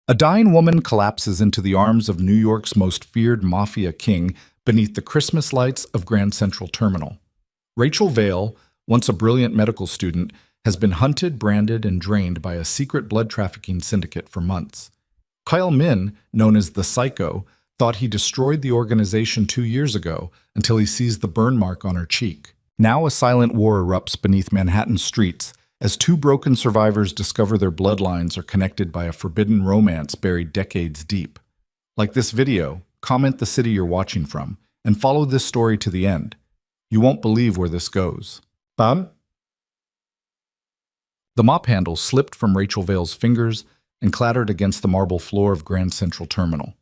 A dying woman collapses into the arms of New York's most feared Mafia king beneath the Christmas lights of Grand Central Terminal. Rachel Vale, once a brilliant medical student, has been hunted, branded, and drained by a secret blood trafficking syndicate for months. Kyle Min, known as the Psycho, thought he destroyed the organization 2 years ago until he sees the burn mark on her cheek. Now a silent war erupts beneath Manhattan streets as two broken survivors discover their bloodlines are connected by a forbidden romance buried decades deep. Like this video, comment the city you're watching from, and follow this story to the end. You won't believe where this goes. Bam? The mop handle slipped from Rachel Vale's fingers and clattered against the marble floor of Grand Central Terminal.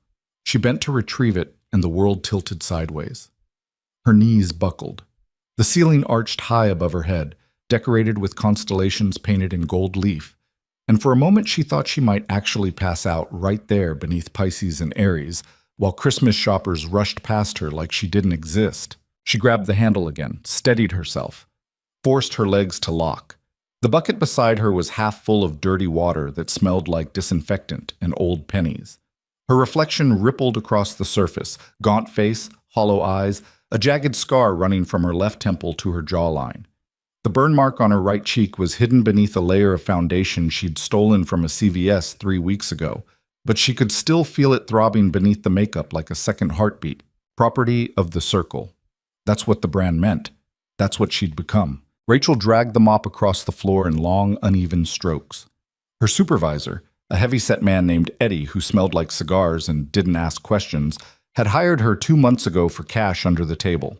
She bent to retrieve it, and the world tilted sideways. Her knees buckled. The ceiling arched high above her head, decorated with constellations painted in gold leaf, and for a moment she thought she might actually pass out right there beneath Pisces and Aries, while Christmas shoppers rushed past her like she didn't exist. She grabbed the handle again, steadied herself, forced her legs to lock. The bucket beside her was half full of dirty water that smelled like disinfectant and old pennies. Her reflection rippled across the surface, gaunt face, hollow eyes, a jagged scar running from her left temple to her jawline. The burn mark on her right cheek was hidden beneath a layer of foundation she'd stolen from a CVS 3 weeks ago, but she could still feel it throbbing beneath the makeup like a second heartbeat. Property of the Circle. That's what the brand meant. That's what she'd become. Rachel dragged the mop across the floor in long, uneven strokes. Her supervisor, a heavy-set man named Eddie who smelled like cigars and didn't ask questions, had hired her 2 months ago for cash under the table.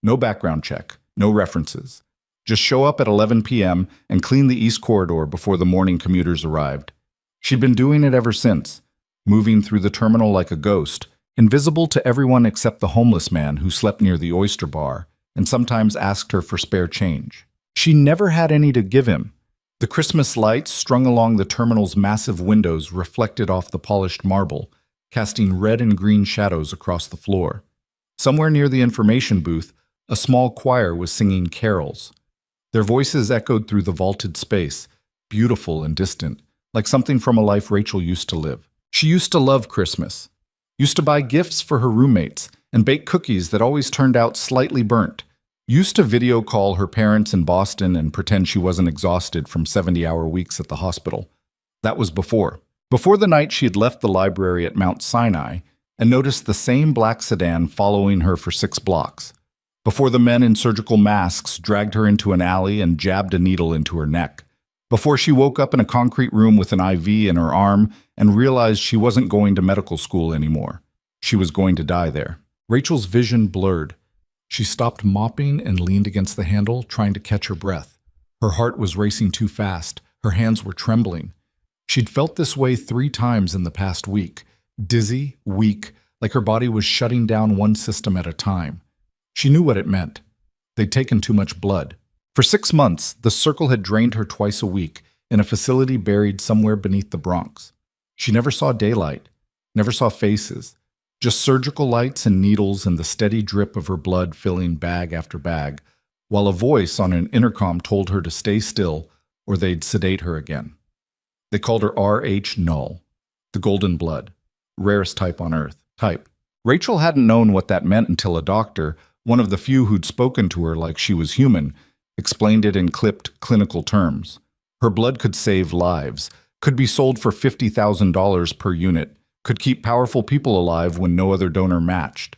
No background check, no references. Just show up at 11 p.m. and clean the East Corridor before the morning commuters arrived. She'd been doing it ever since, moving through the terminal like a ghost, invisible to everyone except the homeless man who slept near the oyster bar and sometimes asked her for spare change. She never had any to give him. The Christmas lights strung along the terminal's massive windows reflected off the polished marble, casting red and green shadows across the floor. Somewhere near the information booth, a small choir was singing carols. Their voices echoed through the vaulted space, beautiful and distant, like something from a life Rachel used to live. She used to love Christmas, used to buy gifts for her roommates, and bake cookies that always turned out slightly burnt, used to video call her parents in Boston and pretend she wasn't exhausted from 70-hour weeks at the hospital. That was before. Before the night she had left the library at Mount Sinai and noticed the same black sedan following her for 6 blocks. Before the men in surgical masks dragged her into an alley and jabbed a needle into her neck. Before she woke up in a concrete room with an IV in her arm and realized she wasn't going to medical school anymore. She was going to die there. Rachel's vision blurred. She stopped mopping and leaned against the handle, trying to catch her breath. Her heart was racing too fast. Her hands were trembling. She'd felt this way 3 times in the past week. Dizzy, weak, like her body was shutting down one system at a time. She knew what it meant. They'd taken too much blood. For 6 months, the Circle had drained her twice a week in a facility buried somewhere beneath the Bronx. She never saw daylight, never saw faces, just surgical lights and needles and the steady drip of her blood filling bag after bag, while a voice on an intercom told her to stay still or they'd sedate her again. They called her RH Null, the golden blood, rarest type on Earth. Rachel hadn't known what that meant until a doctor, one of the few who'd spoken to her like she was human, explained it in clipped clinical terms. Her blood could save lives, could be sold for $50,000 per unit, could keep powerful people alive when no other donor matched.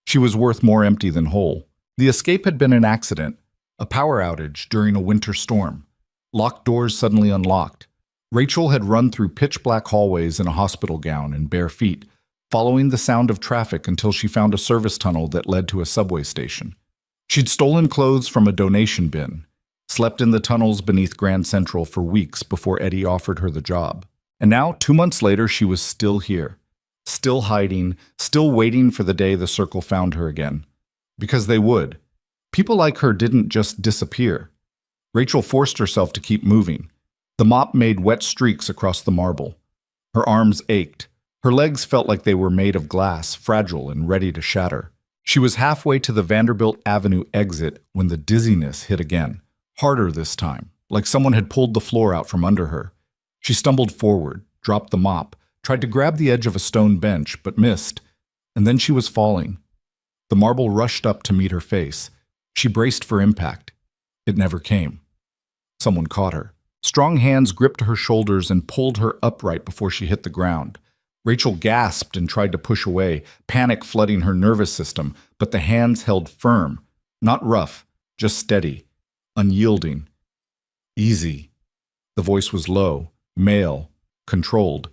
She was worth more empty than whole. The escape had been an accident, a power outage during a winter storm. Locked doors suddenly unlocked. Rachel had run through pitch-black hallways in a hospital gown and bare feet, following the sound of traffic until she found a service tunnel that led to a subway station. She'd stolen clothes from a donation bin, slept in the tunnels beneath Grand Central for weeks before Eddie offered her the job. And now, 2 months later, she was still here, still hiding, still waiting for the day the Circle found her again. Because they would. People like her didn't just disappear. Rachel forced herself to keep moving. The mop made wet streaks across the marble. Her arms ached. Her legs felt like they were made of glass, fragile and ready to shatter. She was halfway to the Vanderbilt Avenue exit when the dizziness hit again, harder this time, like someone had pulled the floor out from under her. She stumbled forward, dropped the mop, tried to grab the edge of a stone bench, but missed, and then she was falling. The marble rushed up to meet her face. She braced for impact. It never came. Someone caught her. Strong hands gripped her shoulders and pulled her upright before she hit the ground. Rachel gasped and tried to push away, panic flooding her nervous system, but the hands held firm, not rough, just steady, unyielding. Easy. The voice was low, male, controlled.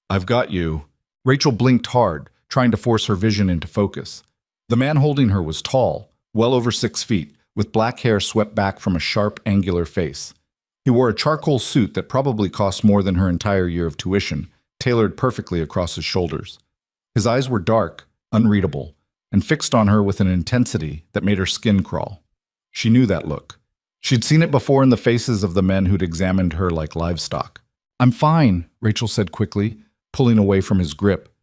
"I've got you." Rachel blinked hard, trying to force her vision into focus. The man holding her was tall, well over 6 feet, with black hair swept back from a sharp, angular face. He wore a charcoal suit that probably cost more than her entire year of tuition, tailored perfectly across his shoulders. His eyes were dark, unreadable, and fixed on her with an intensity that made her skin crawl. She knew that look. She'd seen it before in the faces of the men who'd examined her like livestock. "I'm fine," Rachel said quickly, pulling away from his grip.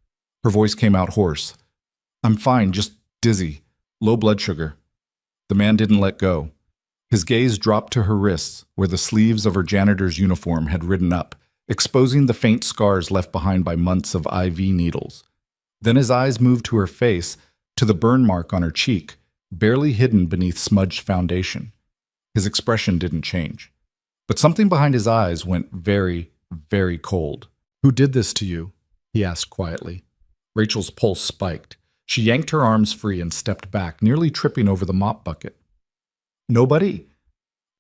Her voice came out hoarse. "I'm fine, just dizzy, low blood sugar." The man didn't let go. His gaze dropped to her wrists, where the sleeves of her janitor's uniform had ridden up, exposing the faint scars left behind by months of IV needles. Then his eyes moved to her face, to the burn mark on her cheek, barely hidden beneath smudged foundation. His expression didn't change. But something behind his eyes went very, very cold. "Who did this to you?" he asked quietly. Rachel's pulse spiked. She yanked her arms free and stepped back, nearly tripping over the mop bucket. "Nobody."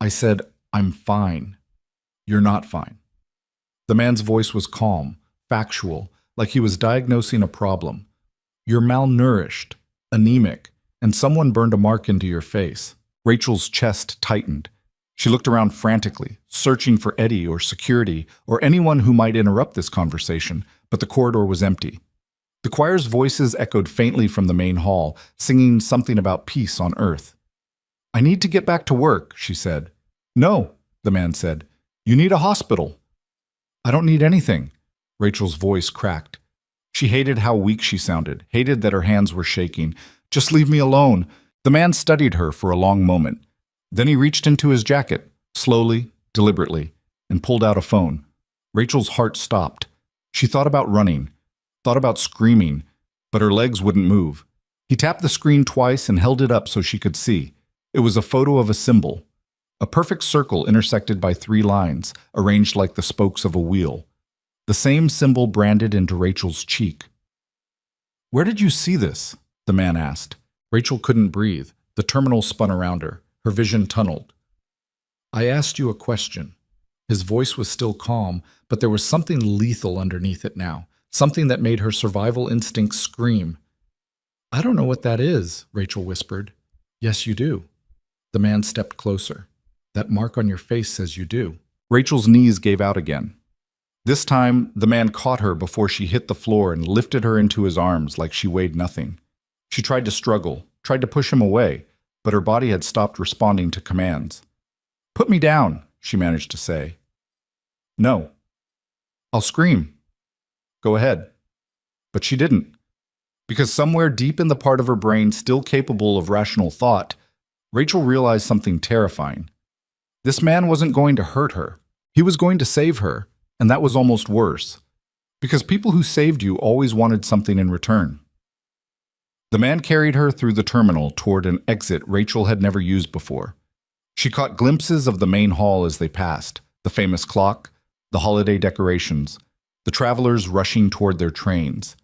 I said, "I'm fine." "You're not fine." The man's voice was calm, factual, like he was diagnosing a problem. "You're malnourished, anemic, and someone burned a mark into your face." Rachel's chest tightened. She looked around frantically, searching for Eddie or security or anyone who might interrupt this conversation, but the corridor was empty. The choir's voices echoed faintly from the main hall, singing something about peace on earth. "I need to get back to work," she said. "No," the man said. "You need a hospital." "I don't need anything." Rachel's voice cracked. She hated how weak she sounded, hated that her hands were shaking. "Just leave me alone." The man studied her for a long moment. Then he reached into his jacket, slowly, deliberately, and pulled out a phone. Rachel's heart stopped. She thought about running, thought about screaming, but her legs wouldn't move. He tapped the screen twice and held it up so she could see. It was a photo of a symbol, a perfect circle intersected by 3 lines, arranged like the spokes of a wheel. The same symbol branded into Rachel's cheek. "Where did you see this?" the man asked. Rachel couldn't breathe. The terminal spun around her. Her vision tunneled. "I asked you a question." His voice was still calm, but there was something lethal underneath it now, something that made her survival instincts scream. "I don't know what that is," Rachel whispered. "Yes, you do." The man stepped closer. "That mark on your face says you do." Rachel's knees gave out again. This time, the man caught her before she hit the floor and lifted her into his arms like she weighed nothing. She tried to struggle, tried to push him away, but her body had stopped responding to commands. "Put me down," she managed to say. "No." "I'll scream." "Go ahead." But she didn't. Because somewhere deep in the part of her brain still capable of rational thought, Rachel realized something terrifying. This man wasn't going to hurt her. He was going to save her, and that was almost worse. Because people who saved you always wanted something in return. The man carried her through the terminal toward an exit Rachel had never used before. She caught glimpses of the main hall as they passed, the famous clock, the holiday decorations, the travelers rushing toward their trains.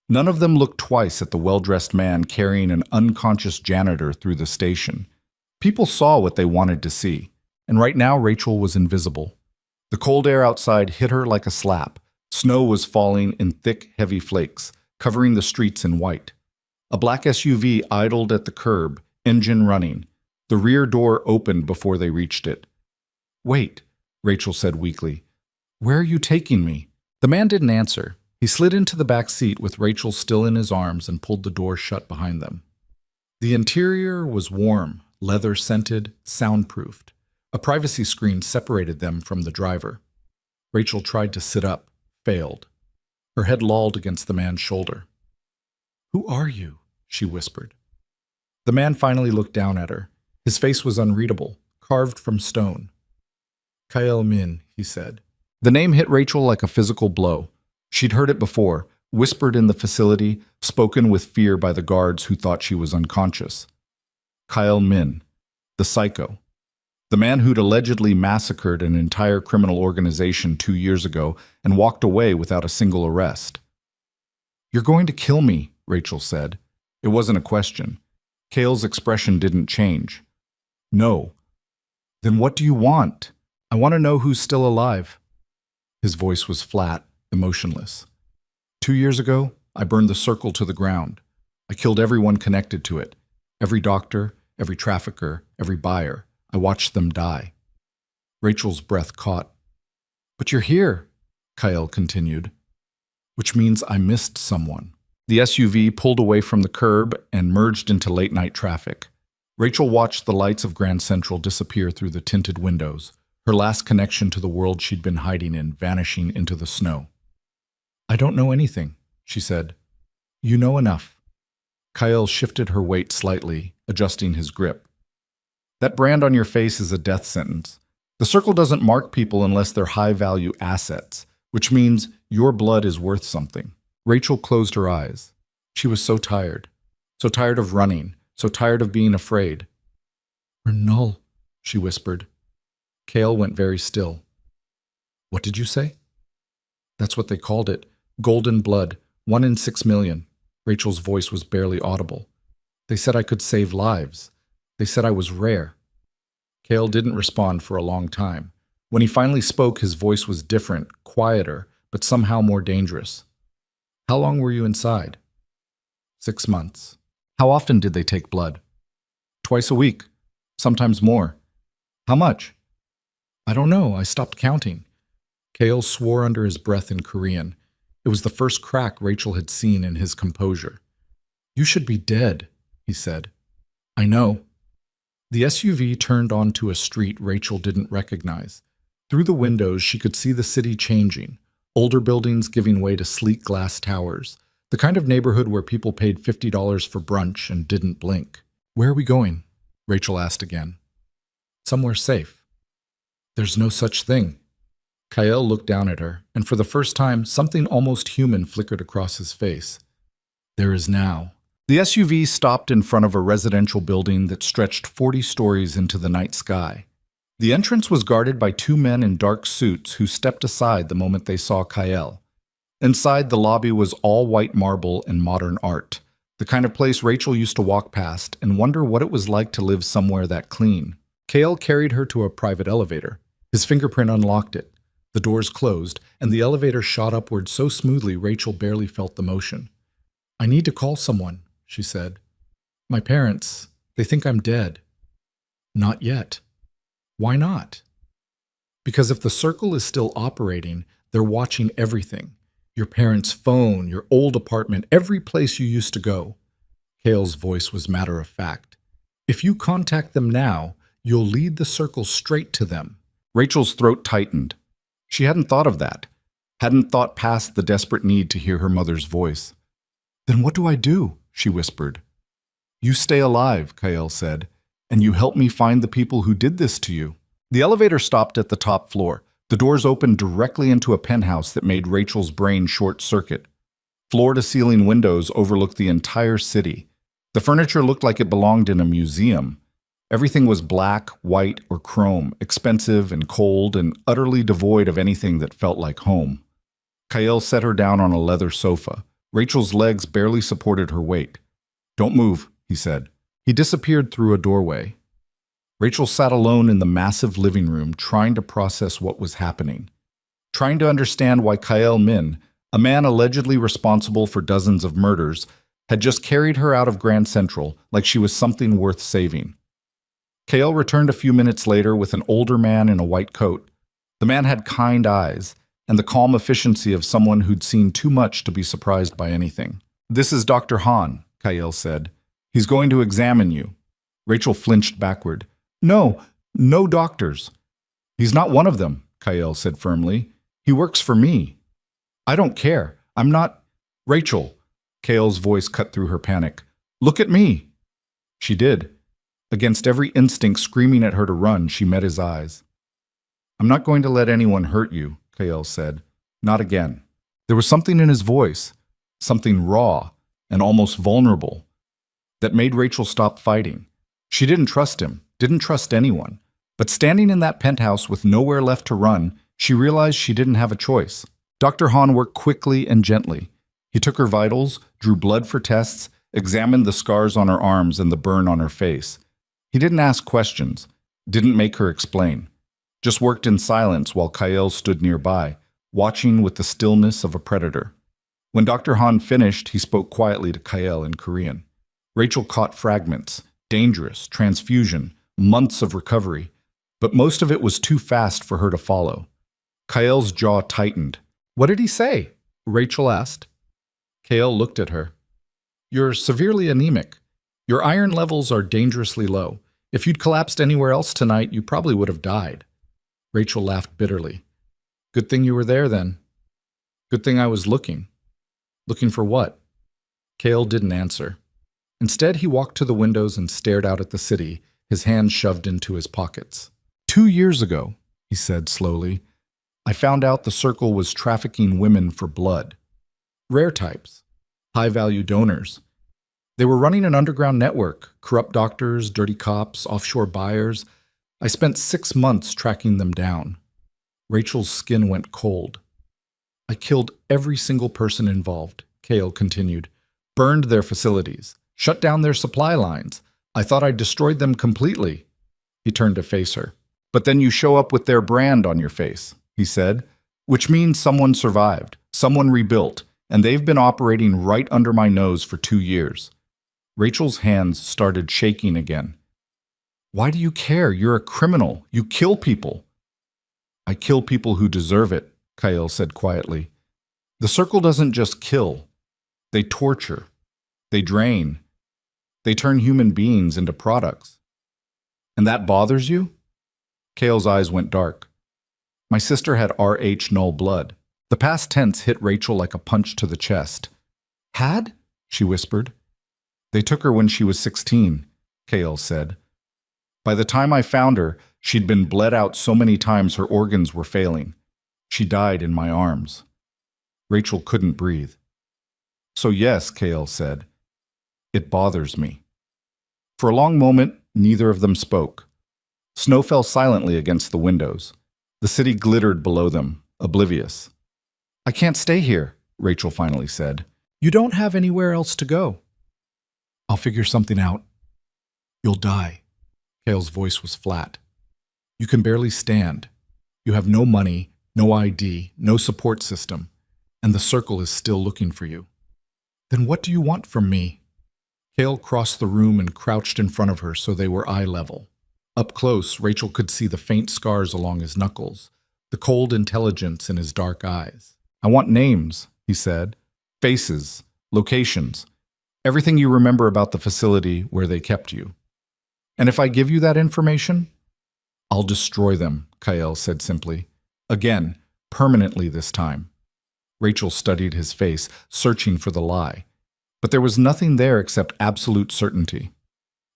None of them looked twice at the well-dressed man carrying an unconscious janitor through the station. People saw what they wanted to see, and right now Rachel was invisible. The cold air outside hit her like a slap. Snow was falling in thick, heavy flakes, covering the streets in white. A black SUV idled at the curb, engine running. The rear door opened before they reached it. "Wait," Rachel said weakly. "Where are you taking me?" The man didn't answer. He slid into the back seat with Rachel still in his arms and pulled the door shut behind them. The interior was warm, leather-scented, soundproofed. A privacy screen separated them from the driver. Rachel tried to sit up, failed. Her head lolled against the man's shoulder. "Who are you?" she whispered. The man finally looked down at her. His face was unreadable, carved from stone. "Kyle Min," he said. The name hit Rachel like a physical blow. She'd heard it before, whispered in the facility, spoken with fear by the guards who thought she was unconscious. Kyle Min, the psycho. The man who'd allegedly massacred an entire criminal organization 2 years ago and walked away without a single arrest. "You're going to kill me," Rachel said. It wasn't a question. Cale's expression didn't change. "No." "Then what do you want?" "I want to know who's still alive." His voice was flat, emotionless. 2 years ago, I burned the circle to the ground. I killed everyone connected to it. Every doctor, every trafficker, every buyer. I watched them die. Rachel's breath caught. "But you're here," Kyle continued. "Which means I missed someone." The SUV pulled away from the curb and merged into late-night traffic. Rachel watched the lights of Grand Central disappear through the tinted windows, her last connection to the world she'd been hiding in vanishing into the snow. "I don't know anything," she said. "You know enough." Kyle shifted her weight slightly, adjusting his grip. "That brand on your face is a death sentence. The circle doesn't mark people unless they're high-value assets, which means your blood is worth something." Rachel closed her eyes. She was so tired of running, so tired of being afraid. "We're null," she whispered. Cale went very still. "What did you say?" "That's what they called it. Golden blood, 1 in 6 million. Rachel's voice was barely audible. "They said I could save lives. They said I was rare." Cale didn't respond for a long time. When he finally spoke, his voice was different, quieter, but somehow more dangerous. "How long were you inside?" 6 months. "How often did they take blood?" "Twice a week, sometimes more." "How much?" "I don't know. I stopped counting." Cale swore under his breath in Korean. It was the first crack Rachel had seen in his composure. "You should be dead," he said. "I know." The SUV turned onto a street Rachel didn't recognize. Through the windows, she could see the city changing, older buildings giving way to sleek glass towers, the kind of neighborhood where people paid $50 for brunch and didn't blink. "Where are we going?" Rachel asked again. "Somewhere safe." "There's no such thing." Kyle looked down at her, and for the first time, something almost human flickered across his face. "There is now." The SUV stopped in front of a residential building that stretched 40 stories into the night sky. The entrance was guarded by 2 men in dark suits who stepped aside the moment they saw Kyle. Inside, the lobby was all white marble and modern art, the kind of place Rachel used to walk past and wonder what it was like to live somewhere that clean. Kale carried her to a private elevator. His fingerprint unlocked it. The doors closed, and the elevator shot upward so smoothly Rachel barely felt the motion. "I need to call someone," she said. "My parents, they think I'm dead." "Not yet." "Why not?" "Because if the circle is still operating, they're watching everything. Your parents' phone, your old apartment, every place you used to go." Cale's voice was matter of fact. "If you contact them now, you'll lead the circle straight to them." Rachel's throat tightened. She hadn't thought of that, hadn't thought past the desperate need to hear her mother's voice. "Then what do I do?" she whispered. "You stay alive," Kyle said, "and you help me find the people who did this to you." The elevator stopped at the top floor. The doors opened directly into a penthouse that made Rachel's brain short-circuit. Floor-to-ceiling windows overlooked the entire city. The furniture looked like it belonged in a museum. Everything was black, white, or chrome, expensive and cold and utterly devoid of anything that felt like home. Kyle set her down on a leather sofa. Rachel's legs barely supported her weight. "Don't move," he said. He disappeared through a doorway. Rachel sat alone in the massive living room, trying to process what was happening. Trying to understand why Kyle Min, a man allegedly responsible for dozens of murders, had just carried her out of Grand Central like she was something worth saving. Kale returned a few minutes later with an older man in a white coat. The man had kind eyes and the calm efficiency of someone who'd seen too much to be surprised by anything. "This is Dr. Han," Kyle said. "He's going to examine you." Rachel flinched backward. "No, no doctors." "He's not one of them," Kyle said firmly. "He works for me." "I don't care. I'm not—" "Rachel," Kale's voice cut through her panic. "Look at me." She did. Against every instinct screaming at her to run, she met his eyes. "I'm not going to let anyone hurt you," Kale said. "Not again." There was something in his voice, something raw and almost vulnerable, that made Rachel stop fighting. She didn't trust him, didn't trust anyone. But standing in that penthouse with nowhere left to run, she realized she didn't have a choice. Dr. Hahn worked quickly and gently. He took her vitals, drew blood for tests, examined the scars on her arms and the burn on her face. He didn't ask questions, didn't make her explain. Just worked in silence while Kael stood nearby, watching with the stillness of a predator. When Dr. Hahn finished, he spoke quietly to Kael in Korean. Rachel caught fragments, dangerous, transfusion, months of recovery. But most of it was too fast for her to follow. Kael's jaw tightened. "What did he say?" Rachel asked. Kael looked at her. "You're severely anemic. Your iron levels are dangerously low. If you'd collapsed anywhere else tonight, you probably would have died." Rachel laughed bitterly. "Good thing you were there then. Good thing I was looking." "Looking for what?" Kael didn't answer. Instead, he walked to the windows and stared out at the city, his hands shoved into his pockets. 2 years ago, he said slowly, I found out the circle was trafficking women for blood. Rare types, high-value donors. They were running an underground network, corrupt doctors, dirty cops, offshore buyers. I spent 6 months tracking them down. Rachel's skin went cold. I killed every single person involved, Kael continued, burned their facilities, shut down their supply lines. I thought I'd destroyed them completely. He turned to face her. But then you show up with their brand on your face, he said, which means someone survived, someone rebuilt, and they've been operating right under my nose for 2 years. Rachel's hands started shaking again. Why do you care? You're a criminal. You kill people. I kill people who deserve it, Kael said quietly. The circle doesn't just kill. They torture. They drain. They turn human beings into products. And that bothers you? Kael's eyes went dark. My sister had Rh null blood. The past tense hit Rachel like a punch to the chest. Had? She whispered. They took her when she was 16, Kael said. By the time I found her, she'd been bled out so many times her organs were failing. She died in my arms. Rachel couldn't breathe. So yes, Kael said, it bothers me. For a long moment, neither of them spoke. Snow fell silently against the windows. The city glittered below them, oblivious. I can't stay here, Rachel finally said. You don't have anywhere else to go. I'll figure something out. You'll die. Kael's voice was flat. You can barely stand. You have no money, no ID, no support system, and the circle is still looking for you. Then what do you want from me? Kael crossed the room and crouched in front of her so they were eye level. Up close, Rachel could see the faint scars along his knuckles, the cold intelligence in his dark eyes. I want names, he said. Faces, locations, everything you remember about the facility where they kept you. And if I give you that information, I'll destroy them, Kael said simply. Again, permanently this time. Rachel studied his face, searching for the lie. But there was nothing there except absolute certainty.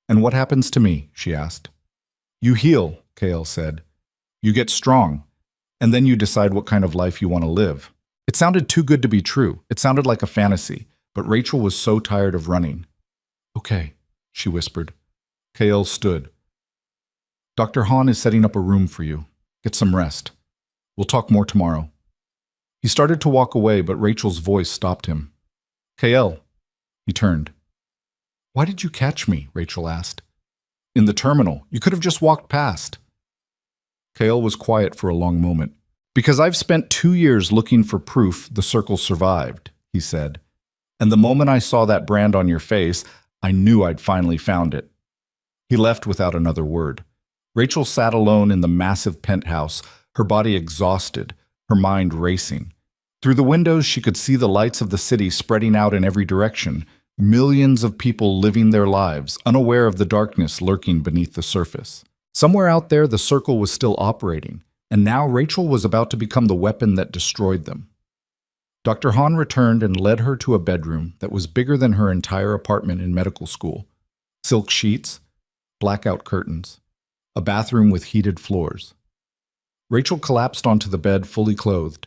And what happens to me? She asked. You heal, Kael said. You get strong, and then you decide what kind of life you want to live. It sounded too good to be true. It sounded like a fantasy, but Rachel was so tired of running. Okay, she whispered. Kael stood. Dr. Hahn is setting up a room for you. Get some rest. We'll talk more tomorrow. He started to walk away, but Rachel's voice stopped him. Kael. He turned. Why did you catch me? Rachel asked. In the terminal. You could have just walked past. Kael was quiet for a long moment. Because I've spent 2 years looking for proof the circle survived, he said. And the moment I saw that brand on your face, I knew I'd finally found it. He left without another word. Rachel sat alone in the massive penthouse, her body exhausted, her mind racing. Through the windows, she could see the lights of the city spreading out in every direction, millions of people living their lives, unaware of the darkness lurking beneath the surface. Somewhere out there, the circle was still operating, and now Rachel was about to become the weapon that destroyed them. Dr. Hahn returned and led her to a bedroom that was bigger than her entire apartment in medical school. Silk sheets, blackout curtains, a bathroom with heated floors. Rachel collapsed onto the bed fully clothed.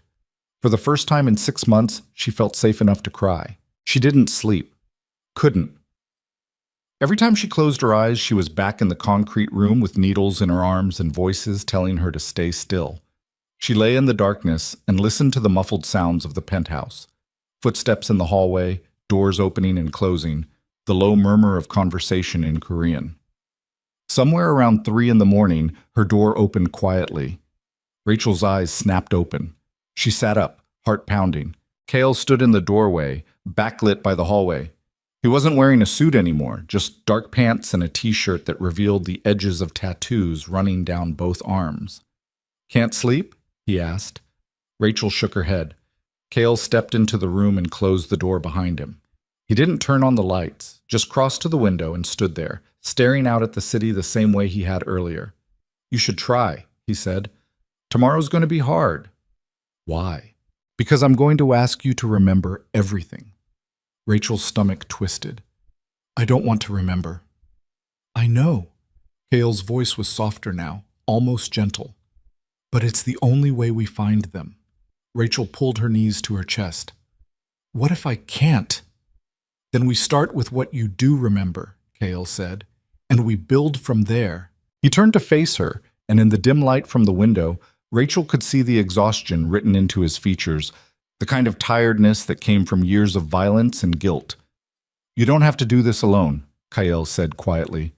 For the first time in 6 months, she felt safe enough to cry. She didn't sleep. Couldn't. Every time she closed her eyes, she was back in the concrete room with needles in her arms and voices telling her to stay still. She lay in the darkness and listened to the muffled sounds of the penthouse. Footsteps in the hallway, doors opening and closing, the low murmur of conversation in Korean. Somewhere around 3 in the morning, her door opened quietly. Rachel's eyes snapped open. She sat up, heart pounding. Kale stood in the doorway, backlit by the hallway. He wasn't wearing a suit anymore, just dark pants and a t-shirt that revealed the edges of tattoos running down both arms. "Can't sleep?" he asked. Rachel shook her head. Kale stepped into the room and closed the door behind him. He didn't turn on the lights, just crossed to the window and stood there, staring out at the city the same way he had earlier. "You should try," he said. "Tomorrow's going to be hard." "Why?" "Because I'm going to ask you to remember everything." Rachel's stomach twisted. "I don't want to remember." "I know." Kale's voice was softer now, almost gentle. "But it's the only way we find them." Rachel pulled her knees to her chest. "What if I can't?" "Then we start with what you do remember," Kale said, "and we build from there." He turned to face her, and in the dim light from the window, Rachel could see the exhaustion written into his features, the kind of tiredness that came from years of violence and guilt. "You don't have to do this alone," Kyle said quietly.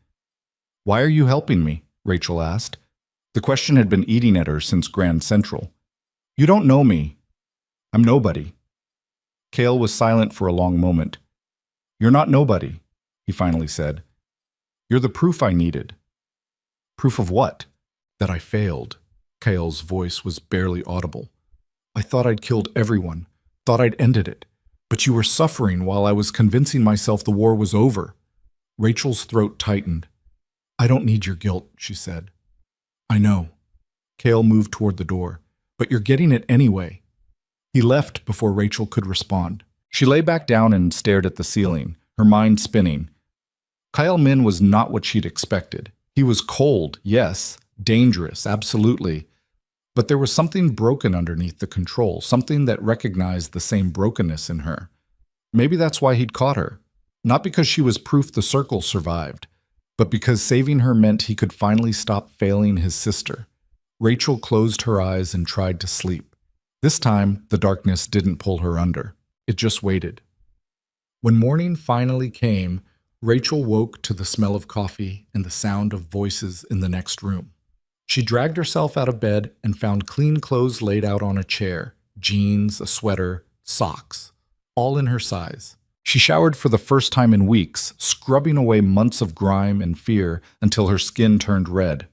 "Why are you helping me?" Rachel asked. The question had been eating at her since Grand Central. "You don't know me. I'm nobody." Kale was silent for a long moment. "You're not nobody," he finally said. "You're the proof I needed." "Proof of what?" "That I failed." Kale's voice was barely audible. "I thought I'd killed everyone, thought I'd ended it. But you were suffering while I was convincing myself the war was over." Rachel's throat tightened. "I don't need your guilt," she said. "I know." Kale moved toward the door. "But you're getting it anyway." He left before Rachel could respond. She lay back down and stared at the ceiling, her mind spinning. Kyle Min was not what she'd expected. He was cold, yes, dangerous, absolutely. But there was something broken underneath the control, something that recognized the same brokenness in her. Maybe that's why he'd caught her. Not because she was proof the circle survived, but because saving her meant he could finally stop failing his sister. Rachel closed her eyes and tried to sleep. This time, the darkness didn't pull her under. It just waited. When morning finally came, Rachel woke to the smell of coffee and the sound of voices in the next room. She dragged herself out of bed and found clean clothes laid out on a chair, jeans, a sweater, socks, all in her size. She showered for the first time in weeks, scrubbing away months of grime and fear until her skin turned red.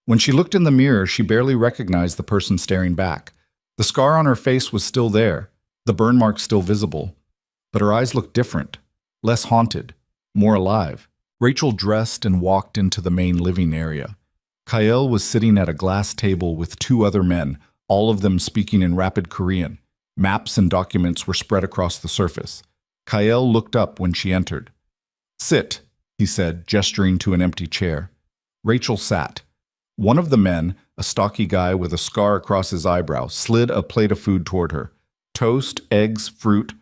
When she looked in the mirror, she barely recognized the person staring back. The scar on her face was still there, the burn mark still visible, but her eyes looked different, less haunted, more alive. Rachel dressed and walked into the main living area. Kyle was sitting at a glass table with 2 other men, all of them speaking in rapid Korean. Maps and documents were spread across the surface. Kyle looked up when she entered. "Sit," he said, gesturing to an empty chair. Rachel sat. One of the men, a stocky guy with a scar across his eyebrow, slid a plate of food toward her. Toast, eggs, fruit.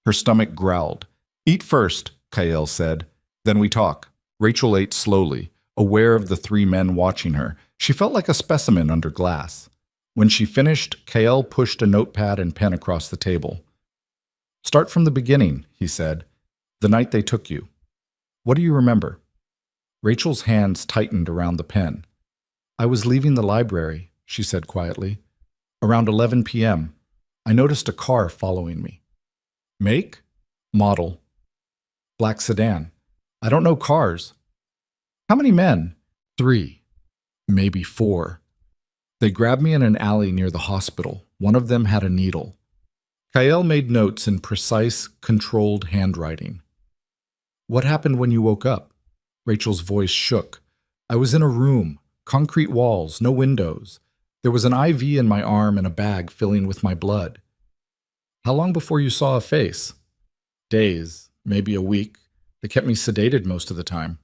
Her stomach growled. "Eat first," Kyle said. "Then we talk." Rachel ate slowly, aware of the 3 men watching her. She felt like a specimen under glass. When she finished, Kyle pushed a notepad and pen across the table. "Start from the beginning," he said. "The night they took you. What do you remember?" Rachel's hands tightened around the pen. "I was leaving the library," she said quietly. "Around 11 p.m. I noticed a car following me." "Make?" "Model." "Black sedan." "I don't know cars." "How many men?" "3. Maybe 4. They grabbed me in an alley near the hospital. One of them had a needle." Kyle made notes in precise, controlled handwriting. "What happened when you woke up?" Rachel's voice shook. "I was in a room, concrete walls, no windows. There was an IV in my arm and a bag filling with my blood." "How long before you saw a face?" "Days, maybe a week. They kept me sedated most of the time."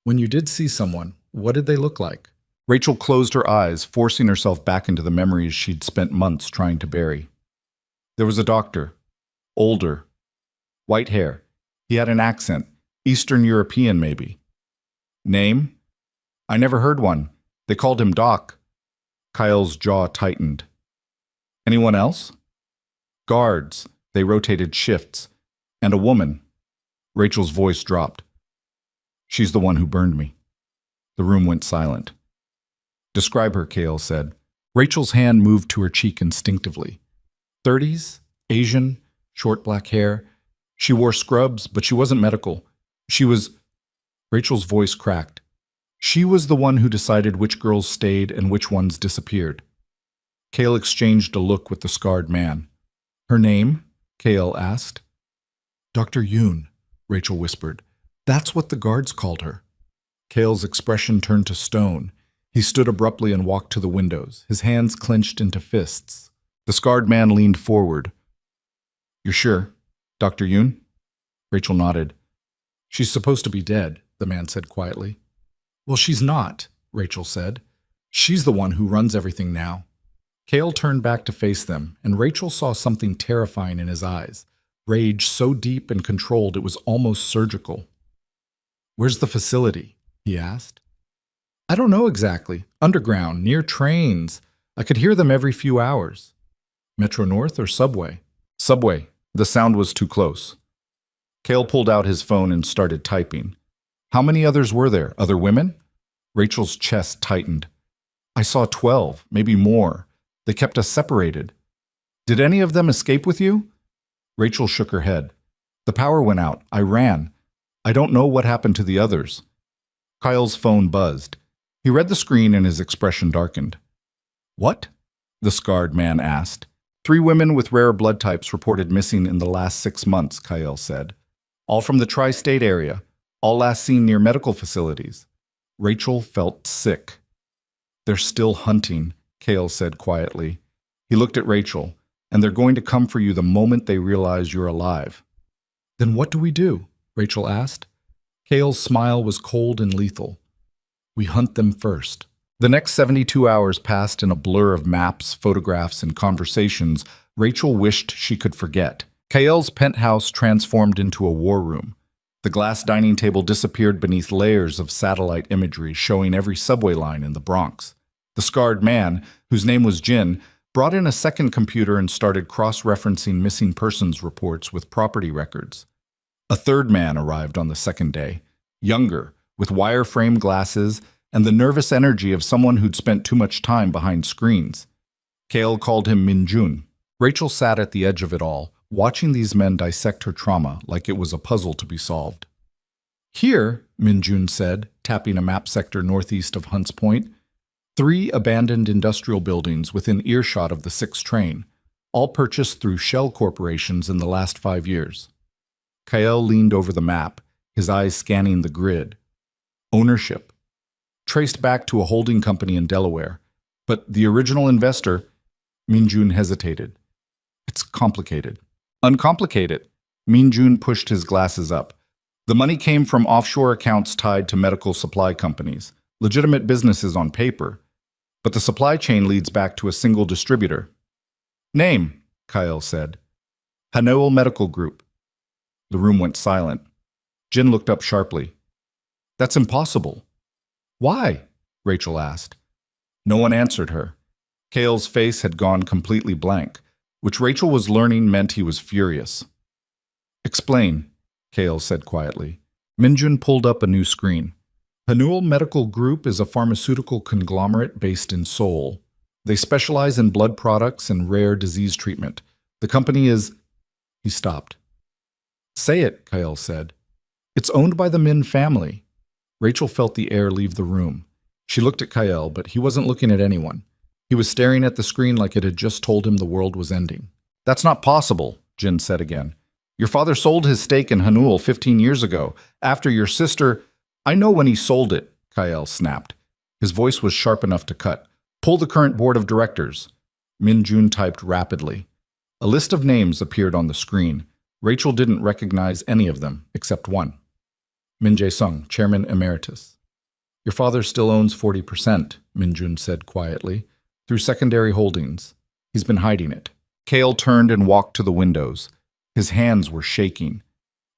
"When you did see someone, what did they look like?" Rachel closed her eyes, forcing herself back into the memories she'd spent months trying to bury. There was a doctor, older, white hair. He had an accent, Eastern European maybe. Name? I never heard one. They called him Doc. Kyle's jaw tightened. Anyone else? Guards. They rotated shifts. And a woman. Rachel's voice dropped. She's the one who burned me. The room went silent. Describe her, Kale said. Rachel's hand moved to her cheek instinctively. 30s, Asian, short black hair. She wore scrubs, but she wasn't medical. She was... Rachel's voice cracked. She was the one who decided which girls stayed and which ones disappeared. Kale exchanged a look with the scarred man. Her name? Kale asked. Dr. Yoon, Rachel whispered. That's what the guards called her. Kale's expression turned to stone. He stood abruptly and walked to the windows, his hands clenched into fists. The scarred man leaned forward. You're sure? Dr. Yoon? Rachel nodded. She's supposed to be dead, the man said quietly. Well, she's not, Rachel said. She's the one who runs everything now. Kale turned back to face them, and Rachel saw something terrifying in his eyes. Rage so deep and controlled it was almost surgical. Where's the facility? He asked. I don't know exactly. Underground, near trains. I could hear them every few hours. Metro North or Subway? Subway. The sound was too close. Kale pulled out his phone and started typing. How many others were there? Other women? Rachel's chest tightened. I saw 12, maybe more. They kept us separated. Did any of them escape with you? Rachel shook her head. The power went out. I ran. I don't know what happened to the others. Kyle's phone buzzed. He read the screen and his expression darkened. What? The scarred man asked. 3 women with rare blood types reported missing in the last 6 months, Kyle said. All from the tri-state area. All last seen near medical facilities. Rachel felt sick. They're still hunting, Kale said quietly. He looked at Rachel, and they're going to come for you the moment they realize you're alive. Then what do we do? Rachel asked. Kale's smile was cold and lethal. We hunt them first. The next 72 hours passed in a blur of maps, photographs, and conversations Rachel wished she could forget. Kale's penthouse transformed into a war room. The glass dining table disappeared beneath layers of satellite imagery showing every subway line in the Bronx. The scarred man, whose name was Jin, brought in a second computer and started cross-referencing missing persons reports with property records. A third man arrived on the second day, younger, with wire-frame glasses and the nervous energy of someone who'd spent too much time behind screens. Kale called him Minjun. Rachel sat at the edge of it all, watching these men dissect her trauma like it was a puzzle to be solved. Here, Minjun said, tapping a map sector northeast of Hunts Point, 3 abandoned industrial buildings within earshot of the 6 train, all purchased through shell corporations in the last 5 years. Kyle leaned over the map, his eyes scanning the grid. Ownership. Traced back to a holding company in Delaware, but the original investor, Minjun hesitated. It's complicated. Uncomplicated. Minjun pushed his glasses up. The money came from offshore accounts tied to medical supply companies, legitimate businesses on paper, but the supply chain leads back to a single distributor. Name, Kyle said. Hanoel Medical Group. The room went silent. Jin looked up sharply. That's impossible. Why? Rachel asked. No one answered her. Kale's face had gone completely blank, which Rachel was learning meant he was furious. Explain, Kale said quietly. Minjun pulled up a new screen. Hanoel Medical Group is a pharmaceutical conglomerate based in Seoul. They specialize in blood products and rare disease treatment. The company is... He stopped. Say it, Kyle said. It's owned by the Min family. Rachel felt the air leave the room. She looked at Kyle, but he wasn't looking at anyone. He was staring at the screen like it had just told him the world was ending. That's not possible, Jin said again. Your father sold his stake in Hanoel 15 years ago, after your sister... I know when he sold it, Kyle snapped. His voice was sharp enough to cut. Pull the current board of directors. Minjun typed rapidly. A list of names appeared on the screen. Rachel didn't recognize any of them, except one. Min Jae-sung, Chairman Emeritus. Your father still owns 40%, Minjun said quietly, through secondary holdings. He's been hiding it. Kale turned and walked to the windows. His hands were shaking.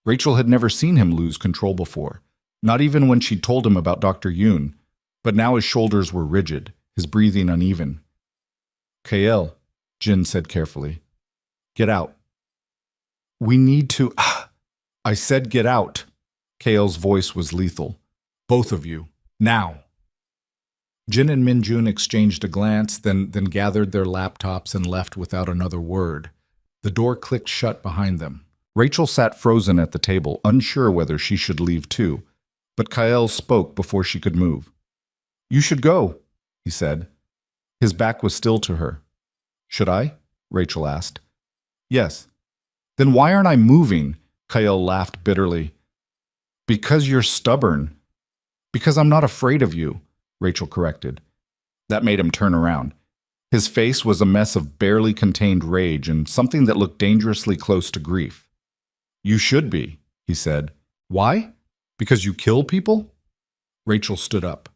Rachel had never seen him lose control before, not even when she told him about Dr. Yoon, but now his shoulders were rigid, his breathing uneven. Kale, Jin said carefully, get out. We need to… I said get out. Kale's voice was lethal. Both of you, now. Jin and Minjun exchanged a glance, then gathered their laptops and left without another word. The door clicked shut behind them. Rachel sat frozen at the table, unsure whether she should leave too, but Kyle spoke before she could move. You should go, he said. His back was still to her. Should I? Rachel asked. Yes. Then why aren't I moving? Kyle laughed bitterly. Because you're stubborn. Because I'm not afraid of you, Rachel corrected. That made him turn around. His face was a mess of barely contained rage and something that looked dangerously close to grief. You should be, he said. Why? Because you kill people? Rachel stood up.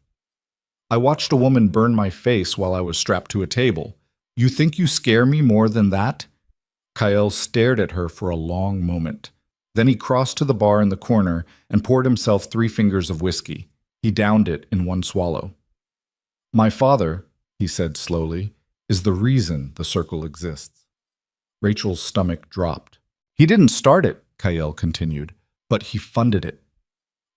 I watched a woman burn my face while I was strapped to a table. You think you scare me more than that? Kyle stared at her for a long moment. Then he crossed to the bar in the corner and poured himself 3 fingers of whiskey. He downed it in one swallow. My father, he said slowly, is the reason the circle exists. Rachel's stomach dropped. He didn't start it, Kyle continued, but he funded it.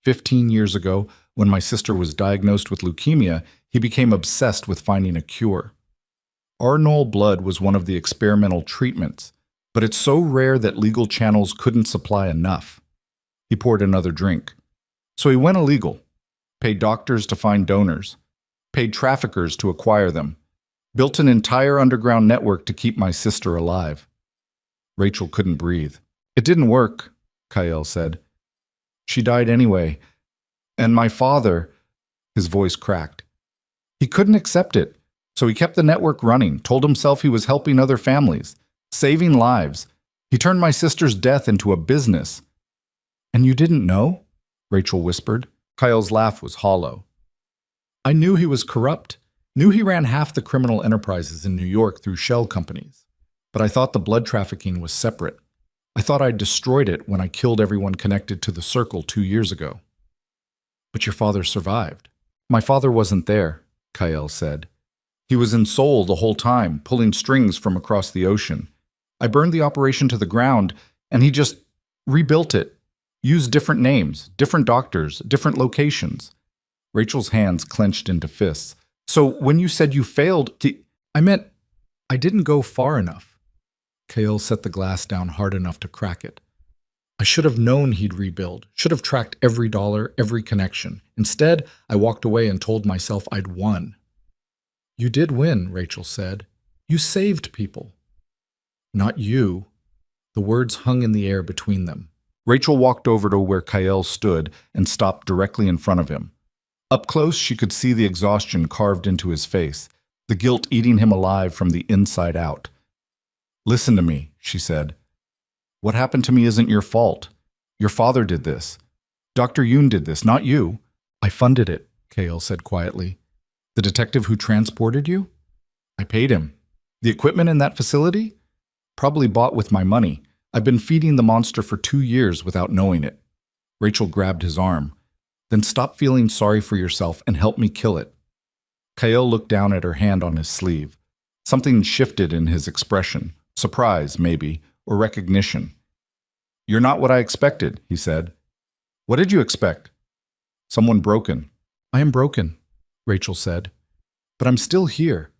15 years ago, when my sister was diagnosed with leukemia, he became obsessed with finding a cure. Arnol blood was one of the experimental treatments, but it's so rare that legal channels couldn't supply enough. He poured another drink. So he went illegal, paid doctors to find donors, paid traffickers to acquire them, built an entire underground network to keep my sister alive. Rachel couldn't breathe. It didn't work, Kyle said. She died anyway. And my father, his voice cracked. He couldn't accept it, so he kept the network running, told himself he was helping other families, saving lives. He turned my sister's death into a business. And you didn't know? Rachel whispered. Kyle's laugh was hollow. I knew he was corrupt, knew he ran half the criminal enterprises in New York through shell companies. But I thought the blood trafficking was separate. I thought I'd destroyed it when I killed everyone connected to the circle 2 years ago. But your father survived. My father wasn't there, Kyle said. He was in Seoul the whole time, pulling strings from across the ocean. I burned the operation to the ground, and he just rebuilt it. Used different names, different doctors, different locations. Rachel's hands clenched into fists. So when you said you failed, I meant I didn't go far enough. Kale set the glass down hard enough to crack it. I should have known he'd rebuild, should have tracked every dollar, every connection. Instead, I walked away and told myself I'd won. You did win, Rachel said. You saved people. Not you. The words hung in the air between them. Rachel walked over to where Kyle stood and stopped directly in front of him. Up close, she could see the exhaustion carved into his face, the guilt eating him alive from the inside out. Listen to me, she said. What happened to me isn't your fault. Your father did this. Dr. Yoon did this, not you. I funded it, Kale said quietly. The detective who transported you? I paid him. The equipment in that facility? Probably bought with my money. I've been feeding the monster for 2 years without knowing it. Rachel grabbed his arm. Then stop feeling sorry for yourself and help me kill it. Kyle looked down at her hand on his sleeve. Something shifted in his expression. Surprise, maybe, or recognition. You're not what I expected, he said. What did you expect? Someone broken. I am broken, Rachel said. But I'm still here,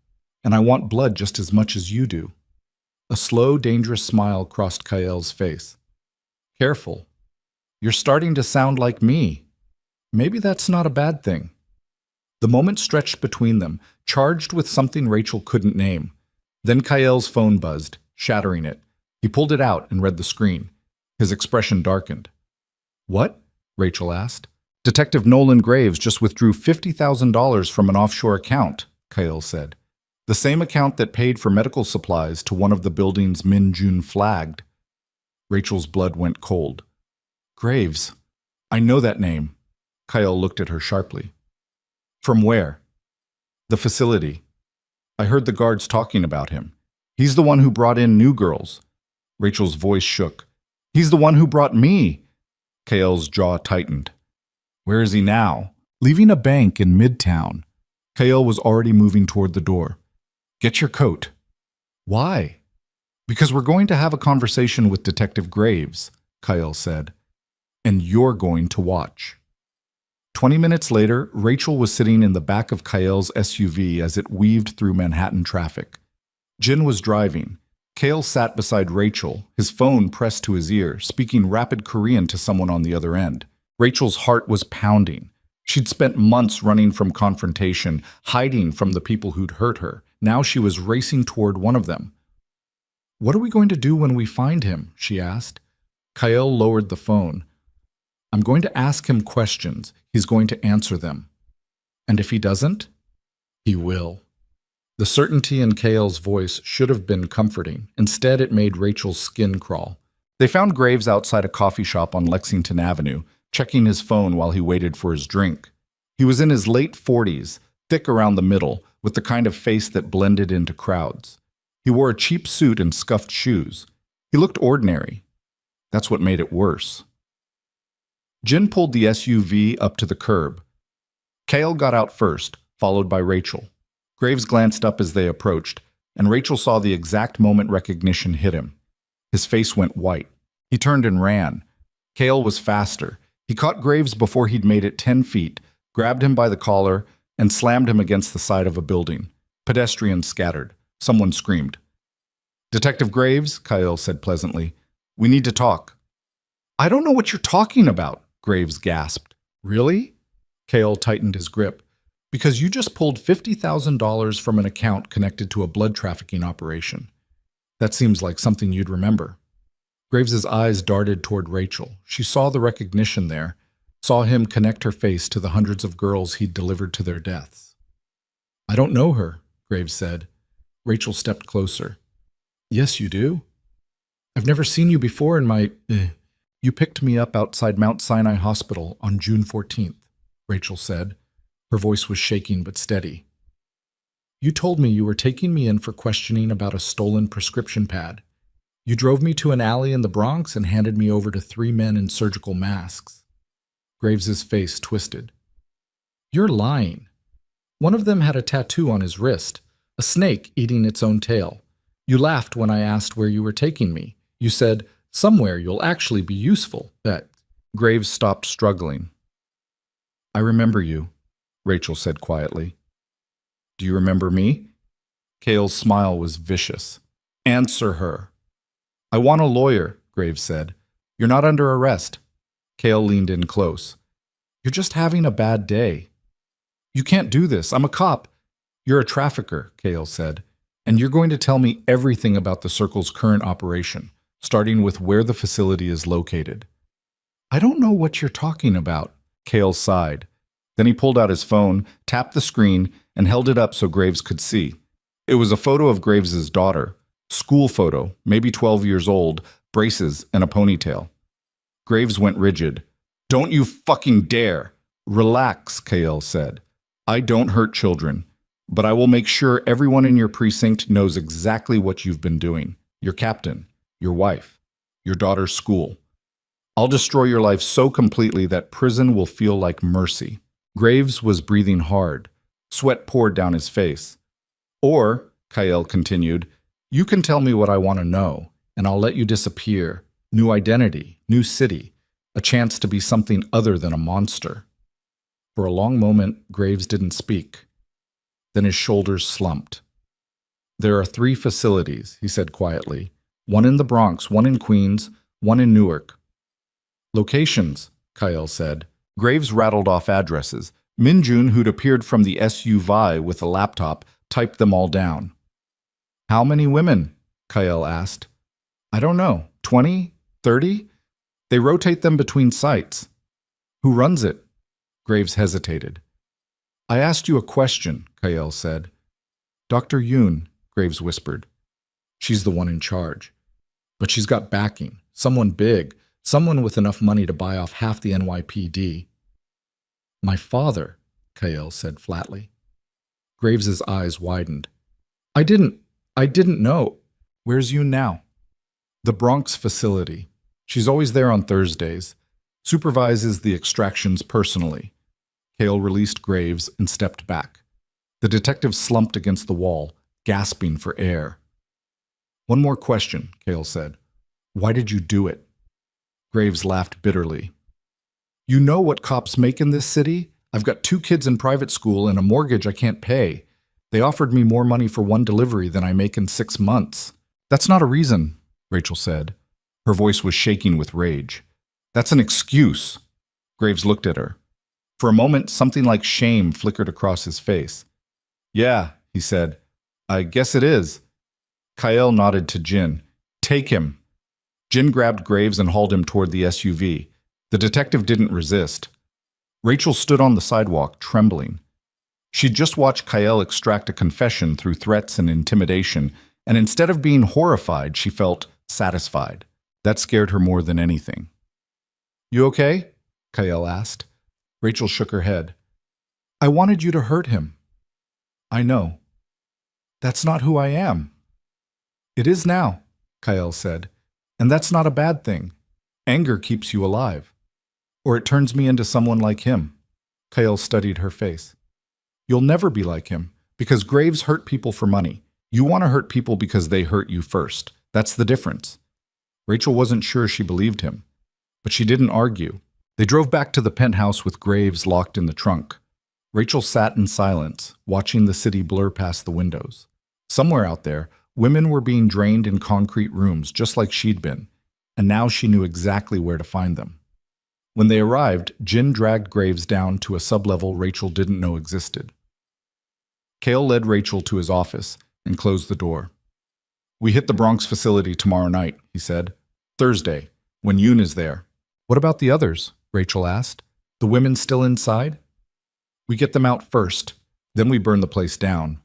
and I want blood just as much as you do. A slow, dangerous smile crossed Kyle's face. Careful. You're starting to sound like me. Maybe that's not a bad thing. The moment stretched between them, charged with something Rachel couldn't name. Then Kyle's phone buzzed, shattering it. He pulled it out and read the screen. His expression darkened. What? Rachel asked. Detective Nolan Graves just withdrew $50,000 from an offshore account, Kyle said. The same account that paid for medical supplies to one of the buildings Min Jun flagged. Rachel's blood went cold. Graves. I know that name. Kyle looked at her sharply. From where? The facility. I heard the guards talking about him. He's the one who brought in new girls. Rachel's voice shook. He's the one who brought me. Kael's jaw tightened. Where is he now? Leaving a bank in Midtown. Kael was already moving toward the door. Get your coat. Why? Because we're going to have a conversation with Detective Graves, Kael said. And you're going to watch. 20 minutes later, Rachel was sitting in the back of Kael's SUV as it weaved through Manhattan traffic. Jin was driving. Kael sat beside Rachel, his phone pressed to his ear, speaking rapid Korean to someone on the other end. Rachel's heart was pounding. She'd spent months running from confrontation, hiding from the people who'd hurt her. Now she was racing toward one of them. What are we going to do when we find him? She asked. Kael lowered the phone. I'm going to ask him questions. He's going to answer them. And if he doesn't, he will. The certainty in Kael's voice should have been comforting. Instead, it made Rachel's skin crawl. They found Graves outside a coffee shop on Lexington Avenue, checking his phone while he waited for his drink. He was in his late 40s, thick around the middle, with the kind of face that blended into crowds. He wore a cheap suit and scuffed shoes. He looked ordinary. That's what made it worse. Jin pulled the SUV up to the curb. Kael got out first, followed by Rachel. Graves glanced up as they approached, and Rachel saw the exact moment recognition hit him. His face went white. He turned and ran. Kael was faster. He caught Graves before he'd made it 10 feet, grabbed him by the collar, and slammed him against the side of a building. Pedestrians scattered. Someone screamed. Detective Graves, Kael said pleasantly, we need to talk. I don't know what you're talking about, Graves gasped. Really? Kael tightened his grip. Because you just pulled $50,000 from an account connected to a blood trafficking operation. That seems like something you'd remember. Graves's eyes darted toward Rachel. She saw the recognition there, saw him connect her face to the hundreds of girls he'd delivered to their deaths. I don't know her, Graves said. Rachel stepped closer. Yes, you do. I've never seen you before in my... You picked me up outside Mount Sinai Hospital on June 14th, Rachel said. Her voice was shaking but steady. You told me you were taking me in for questioning about a stolen prescription pad. You drove me to an alley in the Bronx and handed me over to 3 men in surgical masks. Graves's face twisted. You're lying. One of them had a tattoo on his wrist, a snake eating its own tail. You laughed when I asked where you were taking me. You said, somewhere you'll actually be useful. That Graves stopped struggling. I remember you, Rachel said quietly. Do you remember me? Kael's smile was vicious. Answer her. I want a lawyer, Graves said. You're not under arrest. Kael leaned in close. You're just having a bad day. You can't do this. I'm a cop. You're a trafficker, Kael said, and you're going to tell me everything about the Circle's current operation, starting with where the facility is located. I don't know what you're talking about, Kael sighed. Then he pulled out his phone, tapped the screen, and held it up so Graves could see. It was a photo of Graves's daughter. School photo, maybe 12 years old, braces and a ponytail. Graves went rigid. Don't you fucking dare! Relax, Kael said. I don't hurt children, but I will make sure everyone in your precinct knows exactly what you've been doing. Your captain, your wife, your daughter's school. I'll destroy your life so completely that prison will feel like mercy. Graves was breathing hard. Sweat poured down his face. Or, Kael continued, you can tell me what I want to know, and I'll let you disappear. New identity, new city, a chance to be something other than a monster. For a long moment, Graves didn't speak. Then his shoulders slumped. There are 3 facilities, he said quietly. One in the Bronx, one in Queens, one in Newark. Locations, Kael said. Graves rattled off addresses. Minjun, who'd appeared from the SUV with a laptop, typed them all down. How many women? Kael asked. I don't know. 20? 30? They rotate them between sites. Who runs it? Graves hesitated. I asked you a question, Kael said. Dr. Yoon, Graves whispered. She's the one in charge. But she's got backing. Someone big. Someone with enough money to buy off half the NYPD. My father, Kael said flatly. Graves's eyes widened. I didn't know. Where's Yoon now? The Bronx facility. She's always there on Thursdays. Supervises the extractions personally. Kale released Graves and stepped back. The detective slumped against the wall, gasping for air. One more question, Kale said. Why did you do it? Graves laughed bitterly. You know what cops make in this city? I've got 2 kids in private school and a mortgage I can't pay. They offered me more money for one delivery than I make in 6 months. That's not a reason, Rachel said. Her voice was shaking with rage. That's an excuse. Graves looked at her. For a moment, something like shame flickered across his face. Yeah, he said. I guess it is. Kyle nodded to Jin. Take him. Jin grabbed Graves and hauled him toward the SUV. The detective didn't resist. Rachel stood on the sidewalk, trembling. She'd just watched Kyle extract a confession through threats and intimidation, and instead of being horrified, she felt satisfied. That scared her more than anything. You okay? Kyle asked. Rachel shook her head. I wanted you to hurt him. I know. That's not who I am. It is now, Kyle said, and that's not a bad thing. Anger keeps you alive. Or it turns me into someone like him. Kyle studied her face. You'll never be like him, because Graves hurt people for money. You want to hurt people because they hurt you first. That's the difference. Rachel wasn't sure she believed him, but she didn't argue. They drove back to the penthouse with Graves locked in the trunk. Rachel sat in silence, watching the city blur past the windows. Somewhere out there, women were being drained in concrete rooms just like she'd been, and now she knew exactly where to find them. When they arrived, Jin dragged Graves down to a sublevel Rachel didn't know existed. Kale led Rachel to his office and closed the door. We hit the Bronx facility tomorrow night, he said. Thursday, when Yoon is there. What about the others? Rachel asked. The women still inside? We get them out first, then we burn the place down.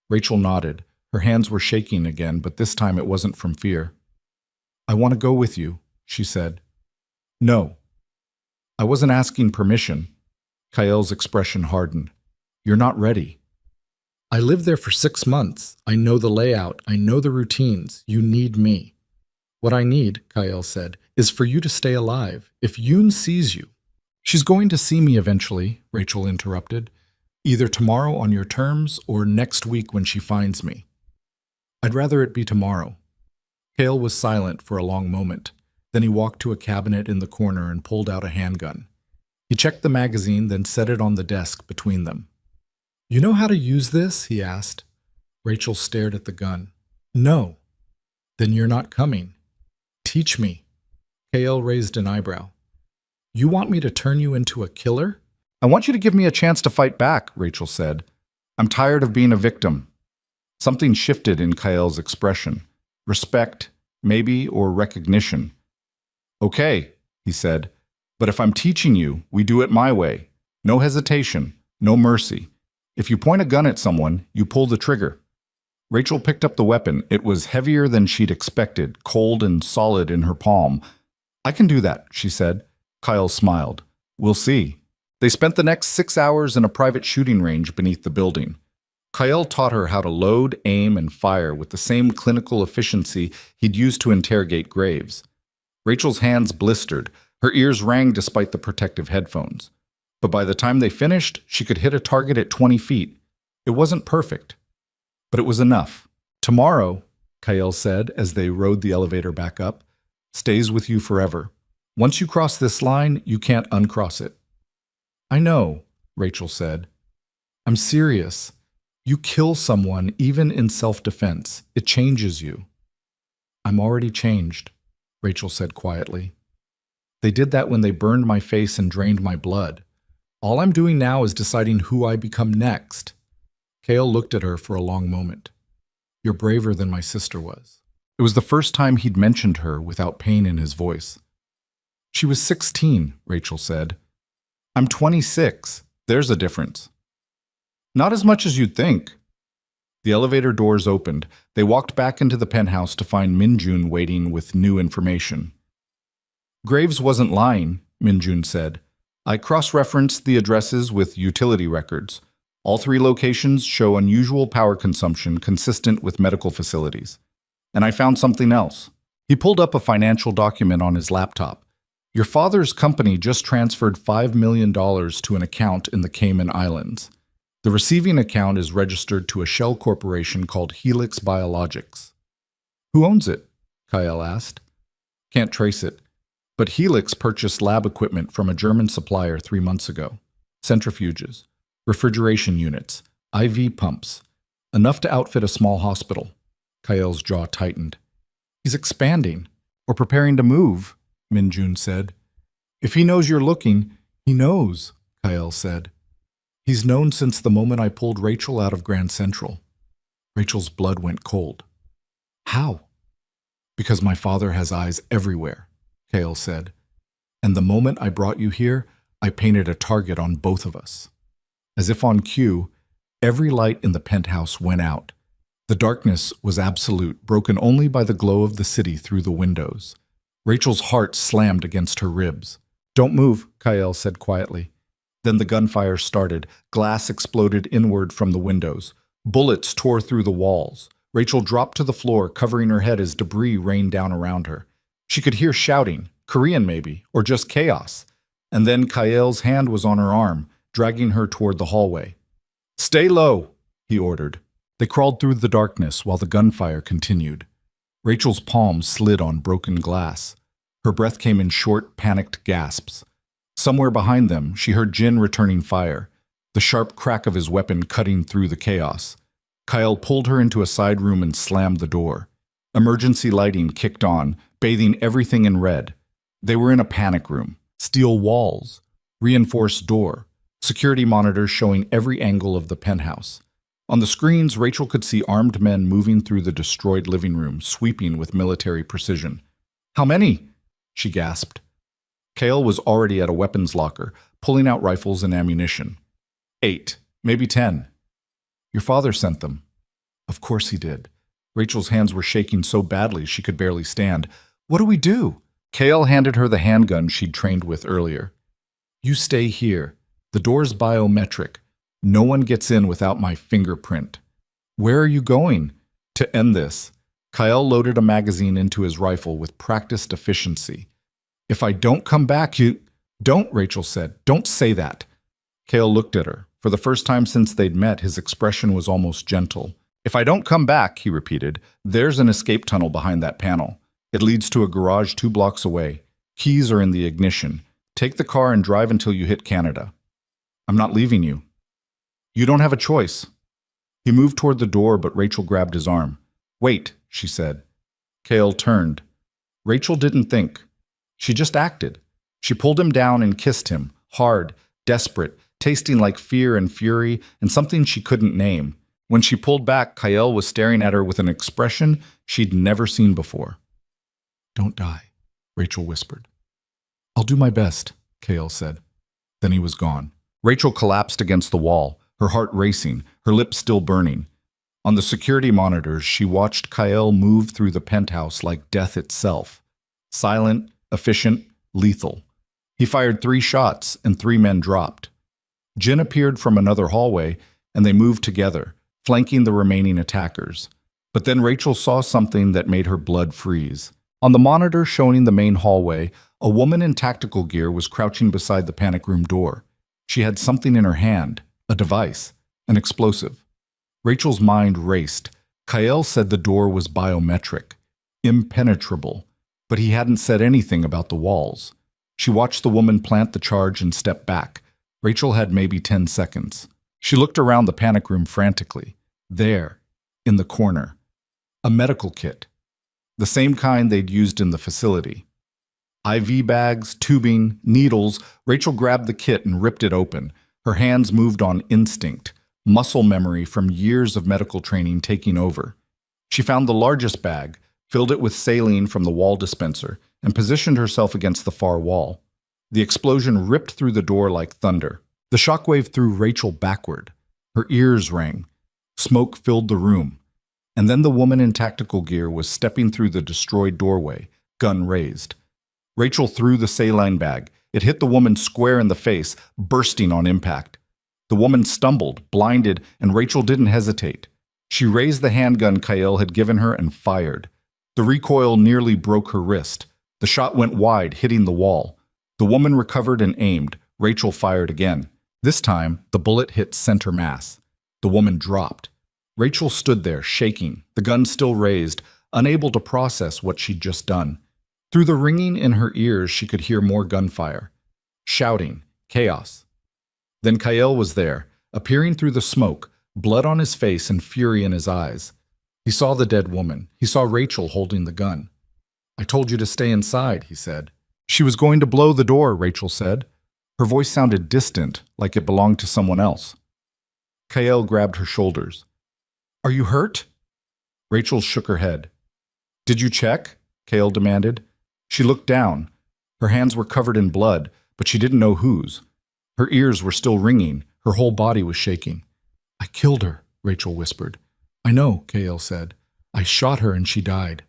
Rachel nodded. Her hands were shaking again, but this time it wasn't from fear. I want to go with you, she said. No. I wasn't asking permission. Kyle's expression hardened. You're not ready. I lived there for 6 months. I know the layout. I know the routines. You need me. What I need, Kyle said, is for you to stay alive. If Yoon sees you. She's going to see me eventually, Rachel interrupted. Either tomorrow on your terms or next week when she finds me. I'd rather it be tomorrow. Kale was silent for a long moment. Then he walked to a cabinet in the corner and pulled out a handgun. He checked the magazine, then set it on the desk between them. You know how to use this? He asked. Rachel stared at the gun. No. Then you're not coming. Teach me. Kale raised an eyebrow. You want me to turn you into a killer? I want you to give me a chance to fight back, Rachel said. I'm tired of being a victim. Something shifted in Kyle's expression. Respect, maybe, or recognition. Okay, he said, but if I'm teaching you, we do it my way. No hesitation, no mercy. If you point a gun at someone, you pull the trigger. Rachel picked up the weapon. It was heavier than she'd expected, cold and solid in her palm. I can do that, she said. Kyle smiled. We'll see. They spent the next 6 hours in a private shooting range beneath the building. Kyle taught her how to load, aim, and fire with the same clinical efficiency he'd used to interrogate Graves. Rachel's hands blistered. Her ears rang despite the protective headphones. But by the time they finished, she could hit a target at 20 feet. It wasn't perfect, but it was enough. Tomorrow, Kyle said as they rode the elevator back up, stays with you forever. Once you cross this line, you can't uncross it. I know, Rachel said. I'm serious. You kill someone even in self-defense. It changes you. I'm already changed, Rachel said quietly. They did that when they burned my face and drained my blood. All I'm doing now is deciding who I become next. Kale looked at her for a long moment. You're braver than my sister was. It was the first time he'd mentioned her without pain in his voice. She was 16, Rachel said. I'm 26. There's a difference. Not as much as you'd think. The elevator doors opened. They walked back into the penthouse to find Minjun waiting with new information. Graves wasn't lying, Minjun said. I cross-referenced the addresses with utility records. All 3 locations show unusual power consumption consistent with medical facilities. And I found something else. He pulled up a financial document on his laptop. Your father's company just transferred $5 million to an account in the Cayman Islands. The receiving account is registered to a shell corporation called Helix Biologics. Who owns it? Kyle asked. Can't trace it. But Helix purchased lab equipment from a German supplier 3 months ago. Centrifuges, refrigeration units, IV pumps. Enough to outfit a small hospital. Kyle's jaw tightened. He's expanding, or preparing to move, Minjun said. If he knows you're looking, he knows, Kyle said. He's known since the moment I pulled Rachel out of Grand Central. Rachel's blood went cold. How? Because my father has eyes everywhere, Kale said. And the moment I brought you here, I painted a target on both of us. As if on cue, every light in the penthouse went out. The darkness was absolute, broken only by the glow of the city through the windows. Rachel's heart slammed against her ribs. Don't move, Kyle said quietly. Then the gunfire started. Glass exploded inward from the windows. Bullets tore through the walls. Rachel dropped to the floor, covering her head as debris rained down around her. She could hear shouting, Korean maybe, or just chaos. And then Kyle's hand was on her arm, dragging her toward the hallway. Stay low, he ordered. They crawled through the darkness while the gunfire continued. Rachel's palms slid on broken glass. Her breath came in short, panicked gasps. Somewhere behind them, she heard Jin returning fire, the sharp crack of his weapon cutting through the chaos. Kyle pulled her into a side room and slammed the door. Emergency lighting kicked on, bathing everything in red. They were in a panic room. Steel walls, reinforced door, security monitors showing every angle of the penthouse. On the screens, Rachel could see armed men moving through the destroyed living room, sweeping with military precision. How many? She gasped. Kale was already at a weapons locker, pulling out rifles and ammunition. 8, maybe 10. Your father sent them. Of course he did. Rachel's hands were shaking so badly she could barely stand. What do we do? Kale handed her the handgun she'd trained with earlier. You stay here. The door's biometric. No one gets in without my fingerprint. Where are you going? To end this. Kyle loaded a magazine into his rifle with practiced efficiency. If I don't come back, you... Don't, Rachel said. Don't say that. Kale looked at her. For the first time since they'd met, his expression was almost gentle. If I don't come back, he repeated, there's an escape tunnel behind that panel. It leads to a garage 2 blocks away. Keys are in the ignition. Take the car and drive until you hit Canada. I'm not leaving you. You don't have a choice. He moved toward the door, but Rachel grabbed his arm. Wait, she said. Kale turned. Rachel didn't think. She just acted. She pulled him down and kissed him, hard, desperate, tasting like fear and fury and something she couldn't name. When she pulled back, Kyle was staring at her with an expression she'd never seen before. Don't die, Rachel whispered. I'll do my best, Kale said. Then he was gone. Rachel collapsed against the wall, her heart racing, her lips still burning. On the security monitors, she watched Kyle move through the penthouse like death itself. Silent, efficient, lethal. He fired 3 shots, and 3 men dropped. Jin appeared from another hallway, and they moved together, flanking the remaining attackers. But then Rachel saw something that made her blood freeze. On the monitor showing the main hallway, a woman in tactical gear was crouching beside the panic room door. She had something in her hand, a device, an explosive. Rachel's mind raced. Kyle said the door was biometric, impenetrable, but he hadn't said anything about the walls. She watched the woman plant the charge and step back. Rachel had maybe 10 seconds. She looked around the panic room frantically. There, in the corner, a medical kit. The same kind they'd used in the facility. IV bags, tubing, needles. Rachel grabbed the kit and ripped it open. Her hands moved on instinct, muscle memory from years of medical training taking over. She found the largest bag, filled it with saline from the wall dispenser, and positioned herself against the far wall. The explosion ripped through the door like thunder. The shockwave threw Rachel backward. Her ears rang. Smoke filled the room. And then the woman in tactical gear was stepping through the destroyed doorway, gun raised. Rachel threw the saline bag. It hit the woman square in the face, bursting on impact. The woman stumbled, blinded, and Rachel didn't hesitate. She raised the handgun Kyle had given her and fired. The recoil nearly broke her wrist. The shot went wide, hitting the wall. The woman recovered and aimed. Rachel fired again. This time, the bullet hit center mass. The woman dropped. Rachel stood there, shaking, the gun still raised, unable to process what she'd just done. Through the ringing in her ears, she could hear more gunfire. Shouting, chaos. Then Kyle was there, appearing through the smoke, blood on his face and fury in his eyes. He saw the dead woman. He saw Rachel holding the gun. "I told you to stay inside," he said. "She was going to blow the door," Rachel said. Her voice sounded distant, like it belonged to someone else. Kyle grabbed her shoulders. "Are you hurt?" Rachel shook her head. "Did you check?" Kyle demanded. She looked down. Her hands were covered in blood, but she didn't know whose. Her ears were still ringing. Her whole body was shaking. "I killed her," Rachel whispered. "I know," Kyle said. "I shot her and she died."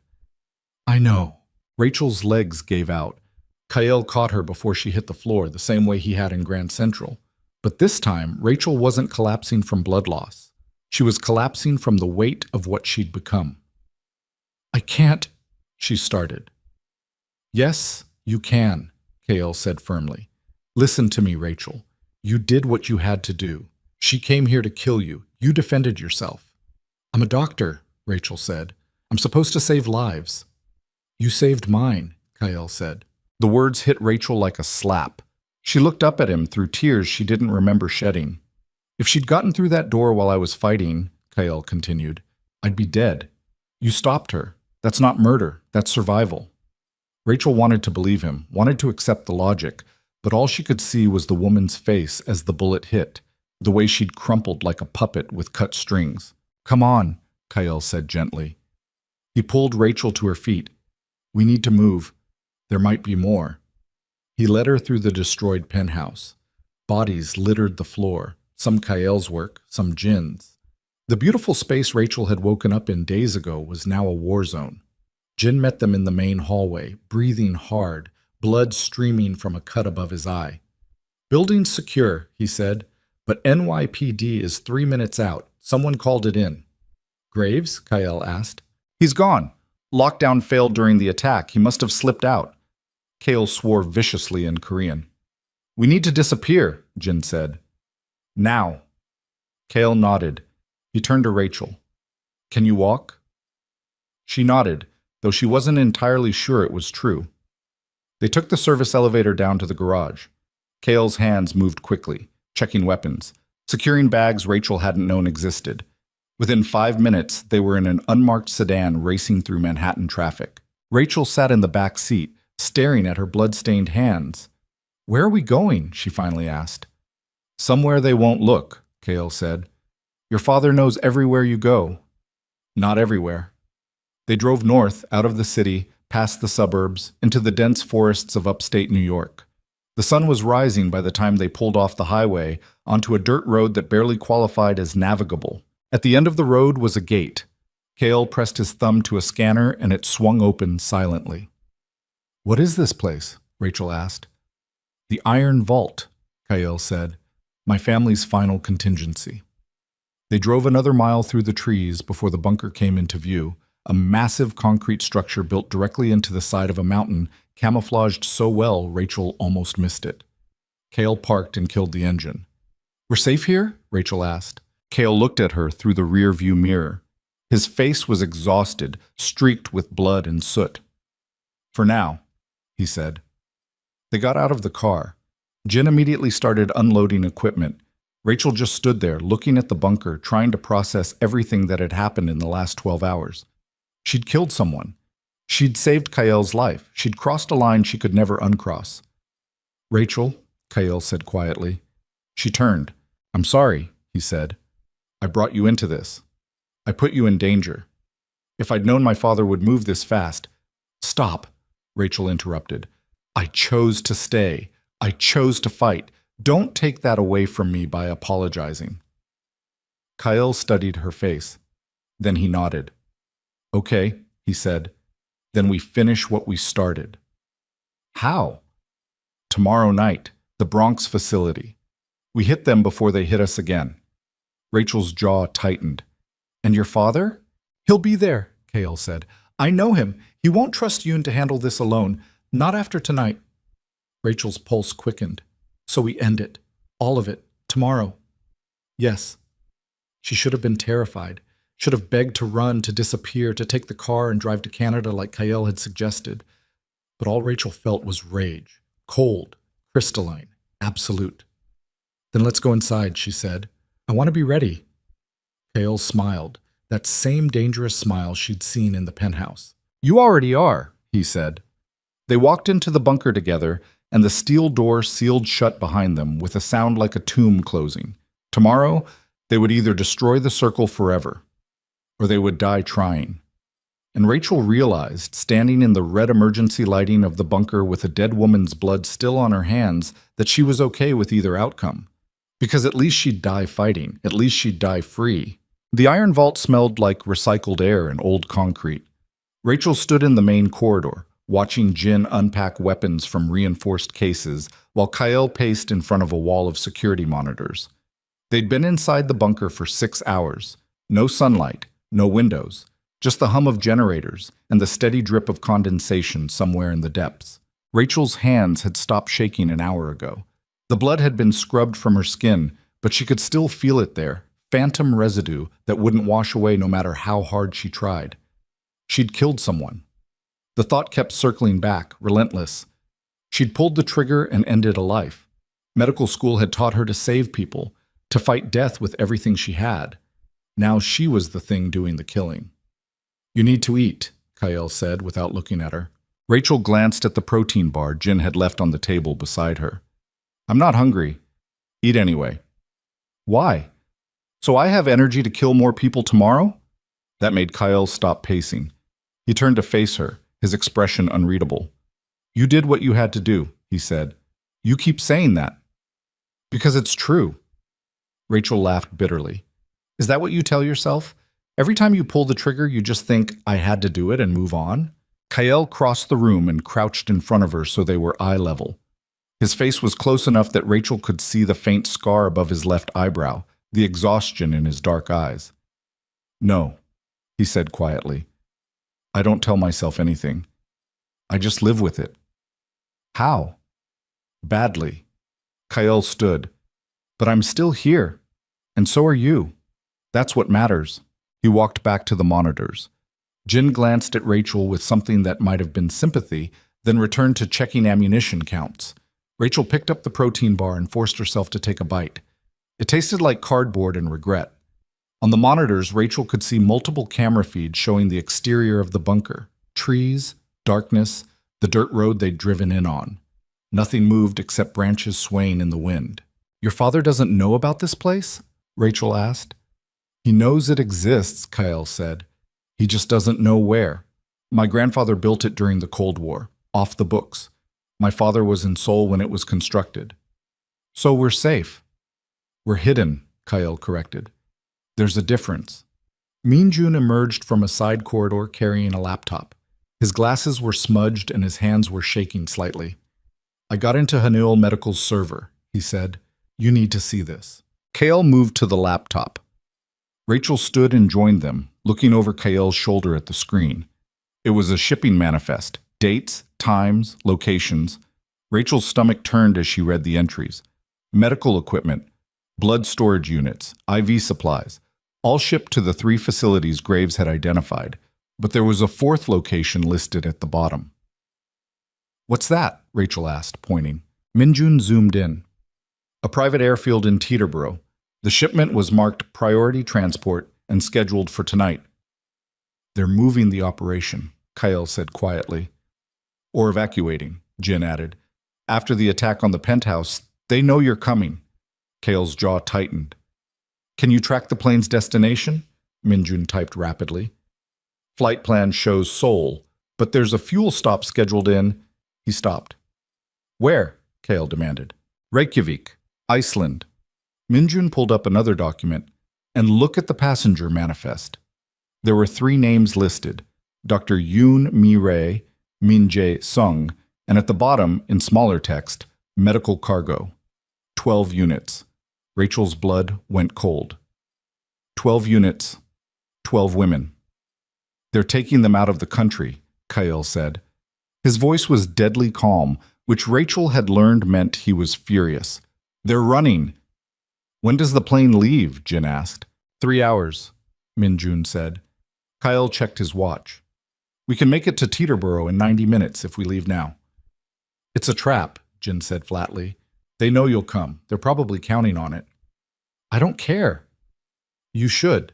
"I know." Rachel's legs gave out. Kyle caught her before she hit the floor, the same way he had in Grand Central. But this time, Rachel wasn't collapsing from blood loss. She was collapsing from the weight of what she'd become. "I can't," she started. "Yes, you can," Kyle said firmly. "Listen to me, Rachel. You did what you had to do. She came here to kill you. You defended yourself." "I'm a doctor," Rachel said. "I'm supposed to save lives." "You saved mine," Kyle said. The words hit Rachel like a slap. She looked up at him through tears she didn't remember shedding. "If she'd gotten through that door while I was fighting," Kyle continued, "I'd be dead. You stopped her. That's not murder. That's survival." Rachel wanted to believe him, wanted to accept the logic, but all she could see was the woman's face as the bullet hit, the way she'd crumpled like a puppet with cut strings. "Come on," Kyle said gently. He pulled Rachel to her feet. "We need to move. There might be more." He led her through the destroyed penthouse. Bodies littered the floor, some Kyle's work, some Jin's. The beautiful space Rachel had woken up in days ago was now a war zone. Jin met them in the main hallway, breathing hard, blood streaming from a cut above his eye. "Building's secure," he said, "but NYPD is 3 minutes out. Someone called it in." "Graves?" Kyle asked. "He's gone. Lockdown failed during the attack. He must have slipped out." Kale swore viciously in Korean. "We need to disappear," Jin said. "Now." Kale nodded. He turned to Rachel. "Can you walk?" She nodded, though she wasn't entirely sure it was true. They took the service elevator down to the garage. Kale's hands moved quickly, checking weapons, securing bags Rachel hadn't known existed. Within 5 minutes, they were in an unmarked sedan racing through Manhattan traffic. Rachel sat in the back seat, staring at her blood-stained hands. "Where are we going?" she finally asked. "Somewhere they won't look," Kale said. "Your father knows everywhere you go." "Not everywhere." They drove north, out of the city, past the suburbs, into the dense forests of upstate New York. The sun was rising by the time they pulled off the highway onto a dirt road that barely qualified as navigable. At the end of the road was a gate. Kale pressed his thumb to a scanner and it swung open silently. "What is this place?" Rachel asked. "The Iron Vault," Kyle said. "My family's final contingency." They drove another mile through the trees before the bunker came into view, a massive concrete structure built directly into the side of a mountain, camouflaged so well Rachel almost missed it. Kale parked and killed the engine. "We're safe here?" Rachel asked. Kale looked at her through the rear-view mirror. His face was exhausted, streaked with blood and soot. "For now," he said. They got out of the car. Jin immediately started unloading equipment. Rachel just stood there, looking at the bunker, trying to process everything that had happened in the last 12 hours. She'd killed someone. She'd saved Kyle's life. She'd crossed a line she could never uncross. "Rachel," Kyle said quietly. She turned. "I'm sorry," he said. "I brought you into this. I put you in danger. If I'd known my father would move this fast—" "Stop," Rachel interrupted. "I chose to stay. I chose to fight. Don't take that away from me by apologizing." Kyle studied her face. Then he nodded. "Okay," he said. "Then we finish what we started." "How?" "Tomorrow night, the Bronx facility. We hit them before they hit us again." Rachel's jaw tightened. "And your father?" "He'll be there," Kale said. I know him. He won't trust Yoon to handle this alone. Not after tonight. Rachel's pulse quickened. So we end it. All of it. Tomorrow. Yes. She should have been terrified. Should have begged to run, to disappear, to take the car and drive to Canada like Kyle had suggested. But all Rachel felt was rage. Cold. Crystalline. Absolute. Then let's go inside, she said. I want to be ready. Kyle smiled. That same dangerous smile she'd seen in the penthouse. You already are, he said. They walked into the bunker together, and the steel door sealed shut behind them with a sound like a tomb closing. Tomorrow, they would either destroy the circle forever, or they would die trying. And Rachel realized, standing in the red emergency lighting of the bunker with a dead woman's blood still on her hands, that she was okay with either outcome. Because at least she'd die fighting, at least she'd die free. The iron vault smelled like recycled air and old concrete. Rachel stood in the main corridor, watching Jin unpack weapons from reinforced cases, while Kyle paced in front of a wall of security monitors. They'd been inside the bunker for 6 hours. No sunlight, no windows, just the hum of generators and the steady drip of condensation somewhere in the depths. Rachel's hands had stopped shaking an hour ago. The blood had been scrubbed from her skin, but she could still feel it there, phantom residue that wouldn't wash away no matter how hard she tried. She'd killed someone. The thought kept circling back, relentless. She'd pulled the trigger and ended a life. Medical school had taught her to save people, to fight death with everything she had. Now she was the thing doing the killing. You need to eat, Kyle said without looking at her. Rachel glanced at the protein bar Jin had left on the table beside her. I'm not hungry. Eat anyway. Why? So I have energy to kill more people tomorrow? That made Kyle stop pacing. He turned to face her, his expression unreadable. You did what you had to do, he said. You keep saying that. Because it's true. Rachel laughed bitterly. Is that what you tell yourself? Every time you pull the trigger, you just think, I had to do it and move on? Kyle crossed the room and crouched in front of her so they were eye level. His face was close enough that Rachel could see the faint scar above his left eyebrow, the exhaustion in his dark eyes. No, he said quietly. I don't tell myself anything. I just live with it. How? Badly. Kyle stood. But I'm still here. And so are you. That's what matters. He walked back to the monitors. Jin glanced at Rachel with something that might have been sympathy, then returned to checking ammunition counts. Rachel picked up the protein bar and forced herself to take a bite. It tasted like cardboard and regret. On the monitors, Rachel could see multiple camera feeds showing the exterior of the bunker. Trees, darkness, the dirt road they'd driven in on. Nothing moved except branches swaying in the wind. Your father doesn't know about this place? Rachel asked. He knows it exists, Kyle said. He just doesn't know where. My grandfather built it during the Cold War, off the books. My father was in Seoul when it was constructed. So we're safe. We're hidden, Kyle corrected. There's a difference. Minjun emerged from a side corridor carrying a laptop. His glasses were smudged and his hands were shaking slightly. I got into Hanul Medical's server, he said. You need to see this. Kale moved to the laptop. Rachel stood and joined them, looking over Kael's shoulder at the screen. It was a shipping manifest. Dates, times, locations. Rachel's stomach turned as she read the entries. Medical equipment, blood storage units, IV supplies, all shipped to the 3 facilities Graves had identified, but there was a 4th location listed at the bottom. What's that? Rachel asked, pointing. Minjun zoomed in. A private airfield in Teterboro. The shipment was marked priority transport and scheduled for tonight. They're moving the operation, Kyle said quietly. Or evacuating, Jin added. After the attack on the penthouse, they know you're coming. Kale's jaw tightened. Can you track the plane's destination? Minjun typed rapidly. Flight plan shows Seoul, but there's a fuel stop scheduled in. He stopped. Where? Kale demanded. Reykjavik, Iceland. Minjun pulled up another document. And look at the passenger manifest. There were 3 names listed. Dr. Yoon Mi-rae, Min Jae-sung, and at the bottom, in smaller text, medical cargo. 12 units. Rachel's blood went cold. 12 units. 12 women. They're taking them out of the country, Kyle said. His voice was deadly calm, which Rachel had learned meant he was furious. They're running. When does the plane leave? Jin asked. 3 hours, Min-jun said. Kyle checked his watch. We can make it to Teterboro in 90 minutes if we leave now. It's a trap, Jin said flatly. They know you'll come. They're probably counting on it. I don't care. You should.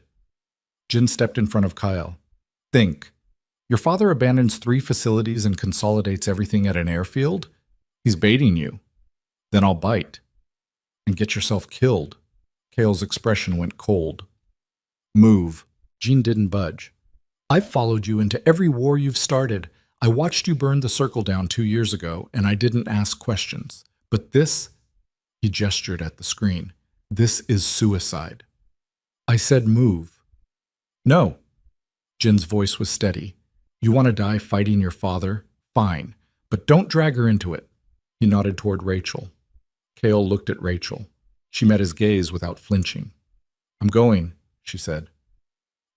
Jin stepped in front of Kyle. Think. Your father abandons 3 facilities and consolidates everything at an airfield? He's baiting you. Then I'll bite. And get yourself killed. Kyle's expression went cold. Move. Jin didn't budge. I've followed you into every war you've started. I watched you burn the circle down 2 years ago, and I didn't ask questions. But this, he gestured at the screen, this is suicide. I said move. No. Jin's voice was steady. You want to die fighting your father? Fine. But don't drag her into it. He nodded toward Rachel. Kale looked at Rachel. She met his gaze without flinching. I'm going, she said.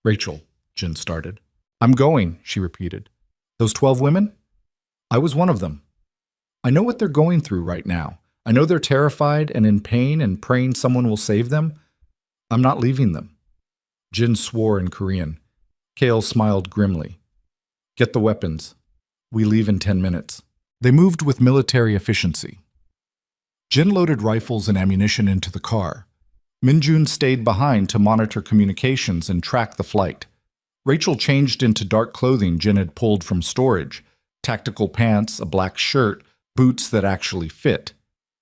Rachel, Jin started. I'm going, she repeated. Those 12 women? I was one of them. I know what they're going through right now. I know they're terrified and in pain and praying someone will save them. I'm not leaving them. Jin swore in Korean. Kale smiled grimly. Get the weapons. We leave in 10 minutes. They moved with military efficiency. Jin loaded rifles and ammunition into the car. Min-jun stayed behind to monitor communications and track the flight. Rachel changed into dark clothing Jin had pulled from storage, tactical pants, a black shirt, boots that actually fit.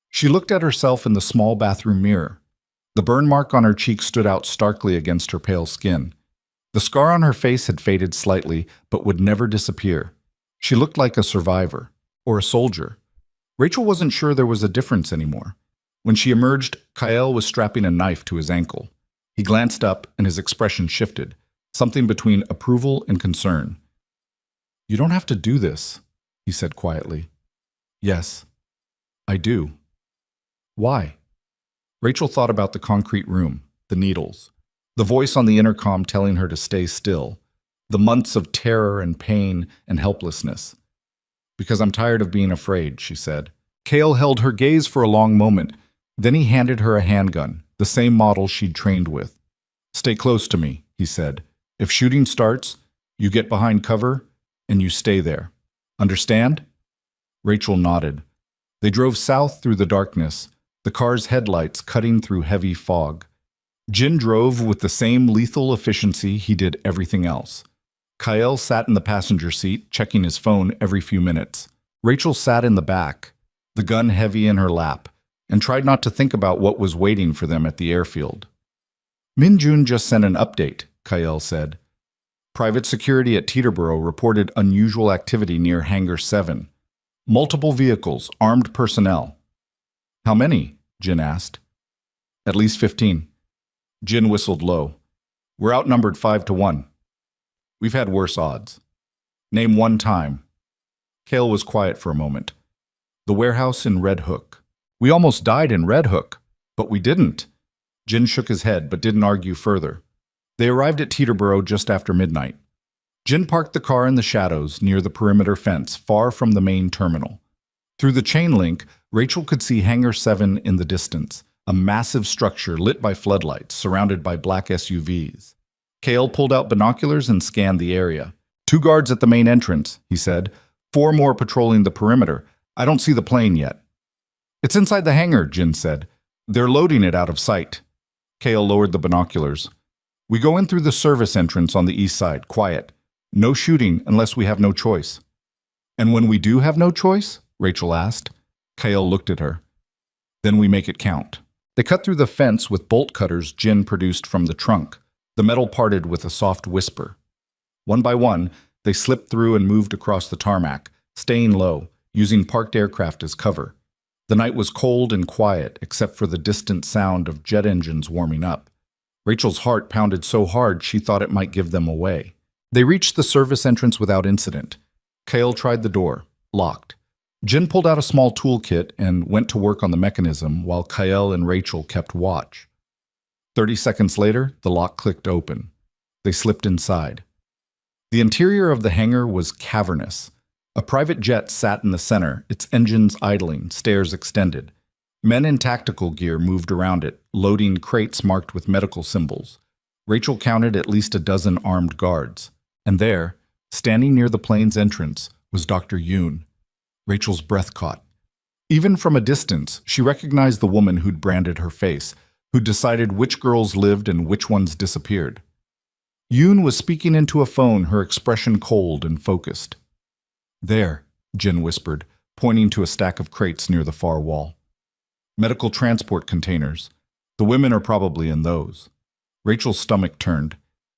She looked at herself in the small bathroom mirror. The burn mark on her cheek stood out starkly against her pale skin. The scar on her face had faded slightly, but would never disappear. She looked like a survivor, or a soldier. Rachel wasn't sure there was a difference anymore. When she emerged, Kyle was strapping a knife to his ankle. He glanced up, and his expression shifted, something between approval and concern. You don't have to do this, he said quietly. Yes, I do. Why? Rachel thought about the concrete room, the needles, the voice on the intercom telling her to stay still, the months of terror and pain and helplessness. Because I'm tired of being afraid, she said. Kale held her gaze for a long moment. Then he handed her a handgun, the same model she'd trained with. Stay close to me, he said. If shooting starts, you get behind cover and you stay there. Understand? Rachel nodded. They drove south through the darkness, the car's headlights cutting through heavy fog. Jin drove with the same lethal efficiency he did everything else. Kyle sat in the passenger seat, checking his phone every few minutes. Rachel sat in the back, the gun heavy in her lap, and tried not to think about what was waiting for them at the airfield. Min-jun just sent an update, Kyle said. Private security at Teterboro reported unusual activity near Hangar 7. Multiple vehicles, armed personnel. How many? Jin asked. At least 15. Jin whistled low. We're outnumbered 5-1. We've had worse odds. Name one time. Kale was quiet for a moment. The warehouse in Red Hook. We almost died in Red Hook, but we didn't. Jin shook his head but didn't argue further. They arrived at Teterboro just after midnight. Jin parked the car in the shadows near the perimeter fence, far from the main terminal. Through the chain link, Rachel could see Hangar 7 in the distance, a massive structure lit by floodlights surrounded by black SUVs. Kale pulled out binoculars and scanned the area. 2 guards at the main entrance, he said. 4 more patrolling the perimeter. I don't see the plane yet. It's inside the hangar, Jin said. They're loading it out of sight. Kale lowered the binoculars. We go in through the service entrance on the east side, quiet. No shooting unless we have no choice. And when we do have no choice? Rachel asked. Kale looked at her. Then we make it count. They cut through the fence with bolt cutters Jin produced from the trunk. The metal parted with a soft whisper. One by one, they slipped through and moved across the tarmac, staying low, using parked aircraft as cover. The night was cold and quiet, except for the distant sound of jet engines warming up. Rachel's heart pounded so hard she thought it might give them away. They reached the service entrance without incident. Kale tried the door, locked. Jin pulled out a small toolkit and went to work on the mechanism while Kyle and Rachel kept watch. 30 seconds later, the lock clicked open. They slipped inside. The interior of the hangar was cavernous. A private jet sat in the center, its engines idling, stairs extended. Men in tactical gear moved around it, loading crates marked with medical symbols. Rachel counted at least a dozen armed guards. And there, standing near the plane's entrance, was Dr. Yoon. Rachel's breath caught. Even from a distance, she recognized the woman who'd branded her face, who'd decided which girls lived and which ones disappeared. Yoon was speaking into a phone, her expression cold and focused. "There," Jin whispered, pointing to a stack of crates near the far wall. "Medical transport containers. The women are probably in those." Rachel's stomach turned.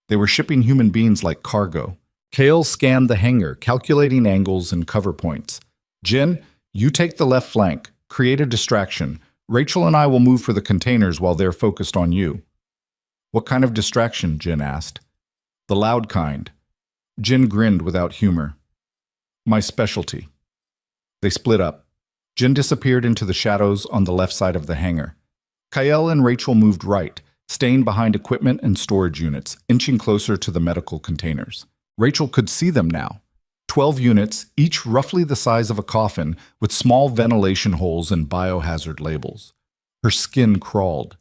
They were shipping human beings like cargo. Kale scanned the hangar, calculating angles and cover points. "Jin, you take the left flank. Create a distraction. Rachel and I will move for the containers while they're focused on you." "What kind of distraction?" Jin asked. "The loud kind." Jin grinned without humor. "My specialty." They split up. Jin disappeared into the shadows on the left side of the hangar. Kyle and Rachel moved right, staying behind equipment and storage units, inching closer to the medical containers. Rachel could see them now. 12 units, each roughly the size of a coffin, with small ventilation holes and biohazard labels. Her skin crawled.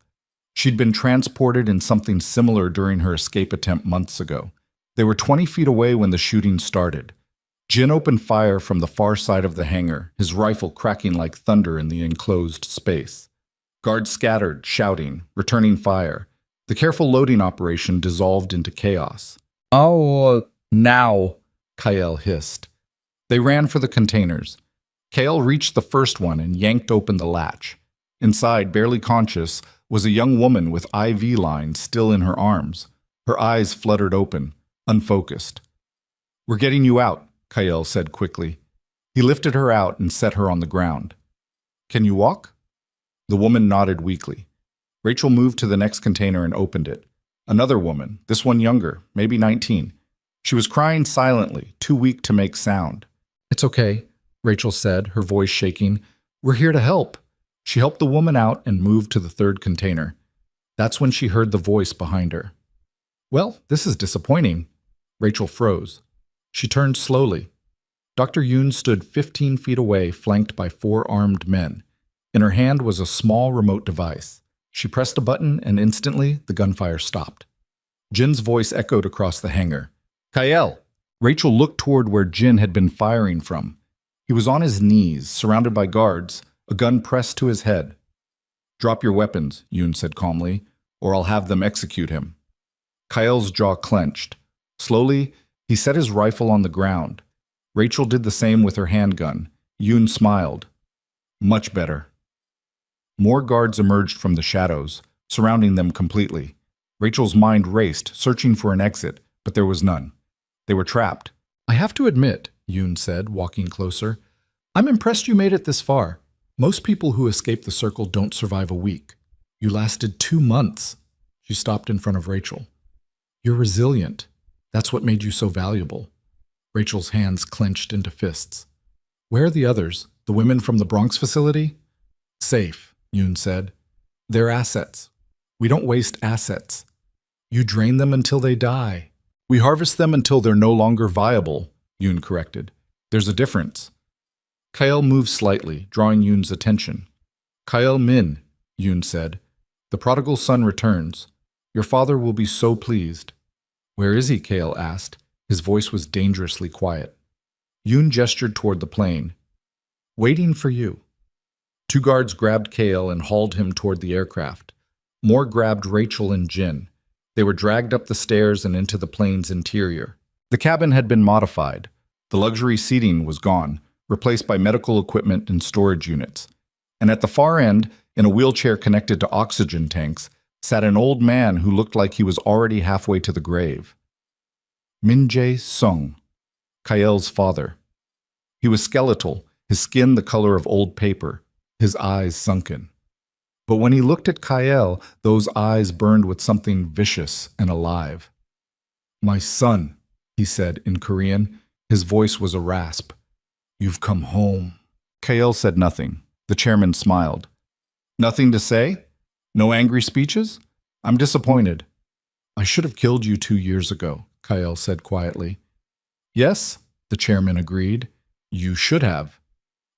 She'd been transported in something similar during her escape attempt months ago. They were 20 feet away when the shooting started. Jin opened fire from the far side of the hangar, his rifle cracking like thunder in the enclosed space. Guards scattered, shouting, returning fire. The careful loading operation dissolved into chaos. "Oh, now," Kyle hissed. They ran for the containers. Kale reached the first one and yanked open the latch. Inside, barely conscious, was a young woman with IV lines still in her arms. Her eyes fluttered open, unfocused. "We're getting you out," Kyle said quickly. He lifted her out and set her on the ground. "Can you walk?" The woman nodded weakly. Rachel moved to the next container and opened it. Another woman, this one younger, maybe 19. She was crying silently, too weak to make sound. "It's okay," Rachel said, her voice shaking. "We're here to help." She helped the woman out and moved to the third container. That's when she heard the voice behind her. "Well, this is disappointing." Rachel froze. She turned slowly. Dr. Yoon stood 15 feet away, flanked by 4 armed men. In her hand was a small remote device. She pressed a button and instantly the gunfire stopped. Jin's voice echoed across the hangar. "Kyle!" Rachel looked toward where Jin had been firing from. He was on his knees, surrounded by guards, a gun pressed to his head. "Drop your weapons," Yoon said calmly, "or I'll have them execute him." Kyle's jaw clenched. Slowly, he set his rifle on the ground. Rachel did the same with her handgun. Yoon smiled. "Much better." More guards emerged from the shadows, surrounding them completely. Rachel's mind raced, searching for an exit, but there was none. They were trapped. "I have to admit," Yoon said, walking closer, "I'm impressed you made it this far. Most people who escape the circle don't survive a week. You lasted 2 months." She stopped in front of Rachel. "You're resilient. That's what made you so valuable." Rachel's hands clenched into fists. "Where are the others? The women from the Bronx facility?" "Safe," Yoon said. "They're assets. We don't waste assets. You drain them until they die. We harvest them until they're no longer viable," Yoon corrected. "There's a difference." Kyle moved slightly, drawing Yoon's attention. "Kyle Min," Yoon said. "The prodigal son returns. Your father will be so pleased." "Where is he?" Kale asked. His voice was dangerously quiet. Yoon gestured toward the plane. "Waiting for you." 2 guards grabbed Kale and hauled him toward the aircraft. More grabbed Rachel and Jin. They were dragged up the stairs and into the plane's interior. The cabin had been modified. The luxury seating was gone, replaced by medical equipment and storage units. And at the far end, in a wheelchair connected to oxygen tanks, sat an old man who looked like he was already halfway to the grave. Min Jae-sung, Kael's father. He was skeletal, his skin the color of old paper, his eyes sunken. But when he looked at Kael, those eyes burned with something vicious and alive. "My son," he said in Korean. His voice was a rasp. "You've come home." Kael said nothing. The chairman smiled. "Nothing to say? No angry speeches? I'm disappointed." "I should have killed you 2 years ago," Kael said quietly. Yes, the chairman agreed. You should have.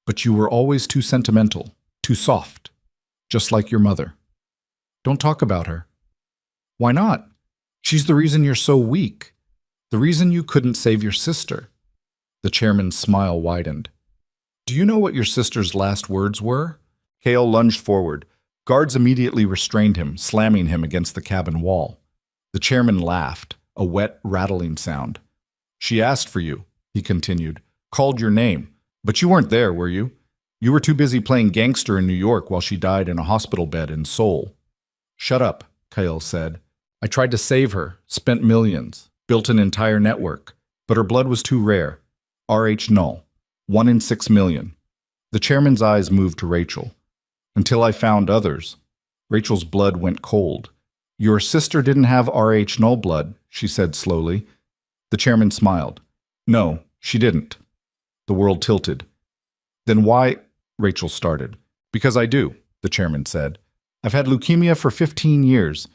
But you were always too sentimental, too soft, just like your mother. Don't talk about her. Why not? She's the reason you're so weak, the reason you couldn't save your sister. The chairman's smile widened. Do you know what your sister's last words were? Kale lunged forward. Guards immediately restrained him, slamming him against the cabin wall. The chairman laughed, a wet, rattling sound. She asked for you, he continued, called your name. But you weren't there, were you? You were too busy playing gangster in New York while she died in a hospital bed in Seoul. Shut up, Kyle said. I tried to save her, spent millions, built an entire network, but her blood was too rare. RH null, 1 in 6 million. The chairman's eyes moved to Rachel. Until I found others. Rachel's blood went cold. Your sister didn't have RH null blood, she said slowly. The chairman smiled. No, she didn't. The world tilted. Then why? Rachel started. Because I do, the chairman said. I've had leukemia for 15 years.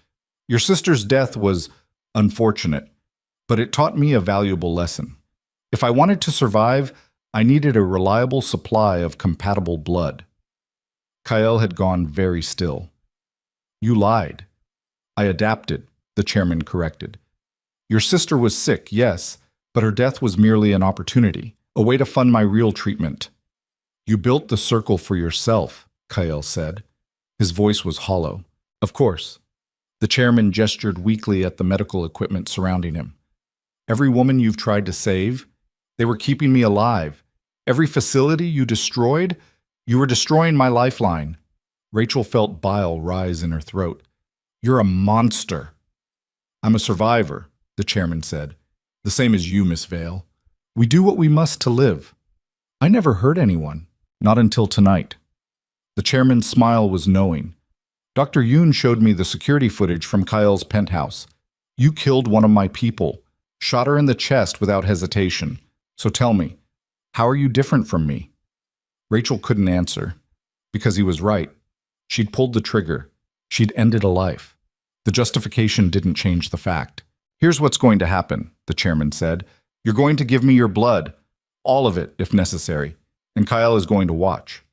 Your sister's death was unfortunate, but it taught me a valuable lesson. If I wanted to survive, I needed a reliable supply of compatible blood. Kyle had gone very still. You lied. I adapted, the chairman corrected. Your sister was sick, yes, but her death was merely an opportunity, a way to fund my real treatment. You built the circle for yourself, Kyle said. His voice was hollow. Of course. The chairman gestured weakly at the medical equipment surrounding him. Every woman you've tried to save, they were keeping me alive. Every facility you destroyed, you were destroying my lifeline. Rachel felt bile rise in her throat. You're a monster. I'm a survivor, the chairman said. The same as you, Miss Vale. We do what we must to live. I never hurt anyone, not until tonight. The chairman's smile was knowing. Dr. Yoon showed me the security footage from Kyle's penthouse. You killed one of my people, shot her in the chest without hesitation. So tell me, how are you different from me? Rachel couldn't answer, because he was right. She'd pulled the trigger. She'd ended a life. The justification didn't change the fact. Here's what's going to happen, the chairman said. You're going to give me your blood, all of it if necessary, and Kyle is going to watch.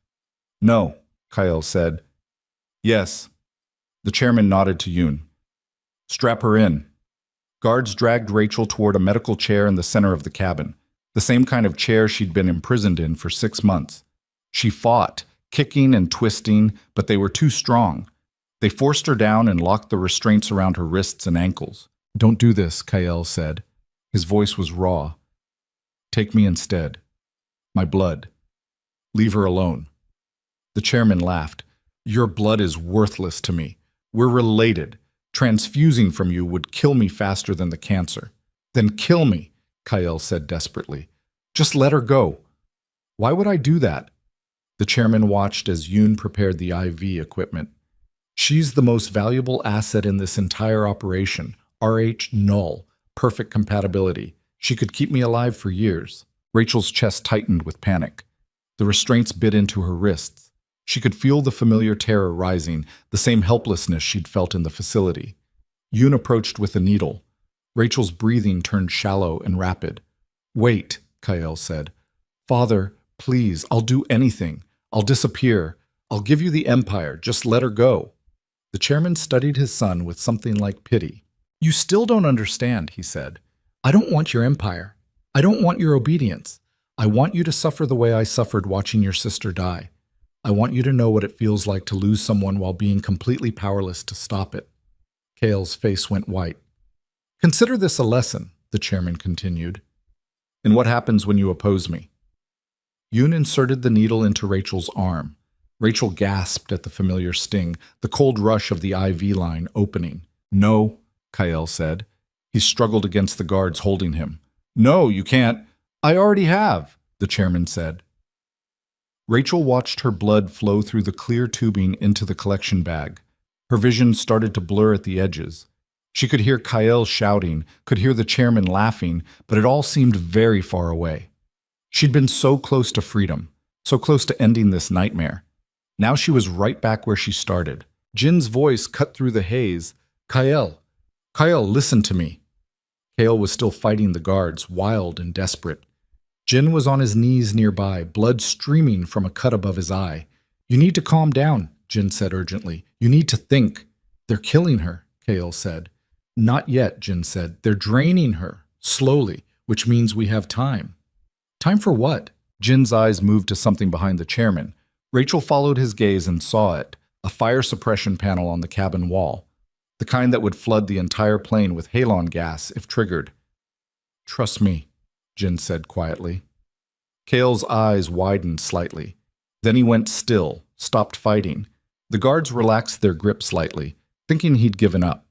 No, Kyle said. Yes. The chairman nodded to Yoon. Strap her in. Guards dragged Rachel toward a medical chair in the center of the cabin, the same kind of chair she'd been imprisoned in for 6 months. She fought, kicking and twisting, but they were too strong. They forced her down and locked the restraints around her wrists and ankles. Don't do this, Kyle said. His voice was raw. Take me instead. My blood. Leave her alone. The chairman laughed. Your blood is worthless to me. We're related. Transfusing from you would kill me faster than the cancer. Then kill me, Kyle said desperately. Just let her go. Why would I do that? The chairman watched as Yoon prepared the IV equipment. She's the most valuable asset in this entire operation. RH null. Perfect compatibility. She could keep me alive for years. Rachel's chest tightened with panic. The restraints bit into her wrists. She could feel the familiar terror rising, the same helplessness she'd felt in the facility. Yoon approached with a needle. Rachel's breathing turned shallow and rapid. Wait, Kyle said. Father, please, I'll do anything. I'll disappear. I'll give you the empire. Just let her go. The chairman studied his son with something like pity. You still don't understand, he said. I don't want your empire. I don't want your obedience. I want you to suffer the way I suffered watching your sister die. I want you to know what it feels like to lose someone while being completely powerless to stop it. Kale's face went white. Consider this a lesson, the chairman continued. In what happens when you oppose me? Yoon inserted the needle into Rachel's arm. Rachel gasped at the familiar sting, the cold rush of the IV line opening. No, Kyle said. He struggled against the guards holding him. No, you can't. I already have, the chairman said. Rachel watched her blood flow through the clear tubing into the collection bag. Her vision started to blur at the edges. She could hear Kyle shouting, could hear the chairman laughing, but it all seemed very far away. She'd been so close to freedom, so close to ending this nightmare. Now she was right back where she started. Jin's voice cut through the haze. Kyle, listen to me. Kale was still fighting the guards, wild and desperate. Jin was on his knees nearby, blood streaming from a cut above his eye. "You need to calm down," Jin said urgently. "You need to think." "They're killing her," Kale said. "Not yet," Jin said. "They're draining her, slowly, which means we have time." "Time for what?" Jin's eyes moved to something behind the chairman. Rachel followed his gaze and saw it, a fire suppression panel on the cabin wall, the kind that would flood the entire plane with halon gas if triggered. "Trust me," Jin said quietly. Kale's eyes widened slightly. Then he went still, stopped fighting. The guards relaxed their grip slightly, thinking he'd given up.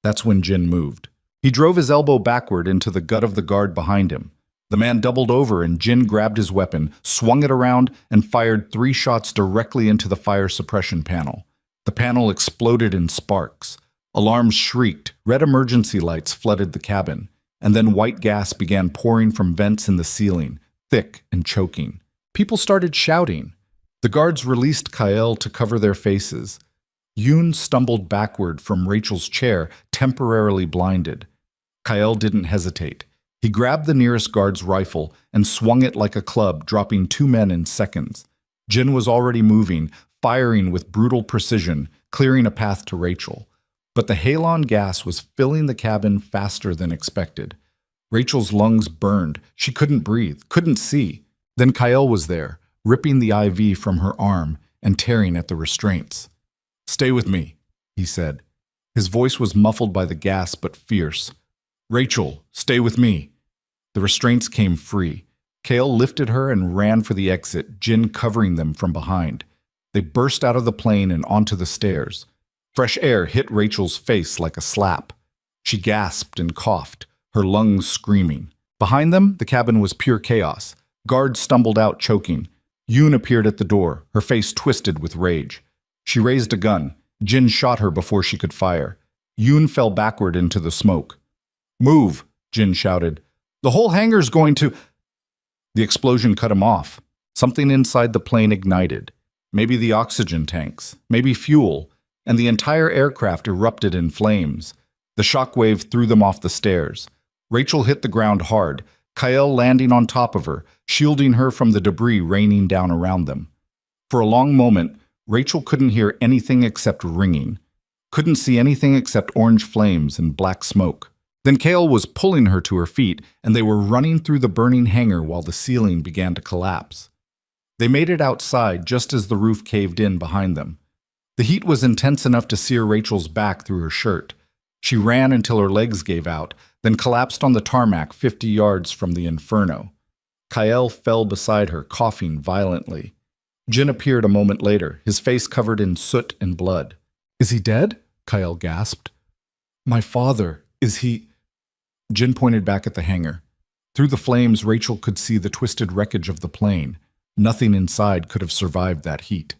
That's when Jin moved. He drove his elbow backward into the gut of the guard behind him. The man doubled over and Jin grabbed his weapon, swung it around, and fired 3 shots directly into the fire suppression panel. The panel exploded in sparks. Alarms shrieked, red emergency lights flooded the cabin, and then white gas began pouring from vents in the ceiling, thick and choking. People started shouting. The guards released Kyle to cover their faces. Yoon stumbled backward from Rachel's chair, temporarily blinded. Kyle didn't hesitate. He grabbed the nearest guard's rifle and swung it like a club, dropping 2 men in seconds. Jin was already moving, firing with brutal precision, clearing a path to Rachel. But the halon gas was filling the cabin faster than expected. Rachel's lungs burned. She couldn't breathe, couldn't see. Then Kyle was there, ripping the IV from her arm and tearing at the restraints. "Stay with me," he said. His voice was muffled by the gas but fierce. "Rachel, stay with me." The restraints came free. Kale lifted her and ran for the exit, Jin covering them from behind. They burst out of the plane and onto the stairs. Fresh air hit Rachel's face like a slap. She gasped and coughed, her lungs screaming. Behind them, the cabin was pure chaos. Guards stumbled out choking. Yoon appeared at the door, her face twisted with rage. She raised a gun. Jin shot her before she could fire. Yoon fell backward into the smoke. "Move," Jin shouted. "The whole hangar's going to—" The explosion cut him off. Something inside the plane ignited. Maybe the oxygen tanks, maybe fuel, and the entire aircraft erupted in flames. The shockwave threw them off the stairs. Rachel hit the ground hard, Kyle landing on top of her, shielding her from the debris raining down around them. For a long moment, Rachel couldn't hear anything except ringing. Couldn't see anything except orange flames and black smoke. Then Kale was pulling her to her feet, and they were running through the burning hangar while the ceiling began to collapse. They made it outside just as the roof caved in behind them. The heat was intense enough to sear Rachel's back through her shirt. She ran until her legs gave out, then collapsed on the tarmac 50 yards from the inferno. Kyle fell beside her, coughing violently. Jin appeared a moment later, his face covered in soot and blood. "Is he dead?" Kyle gasped. "My father, is he—" Jin pointed back at the hangar. Through the flames, Rachel could see the twisted wreckage of the plane. Nothing inside could have survived that heat.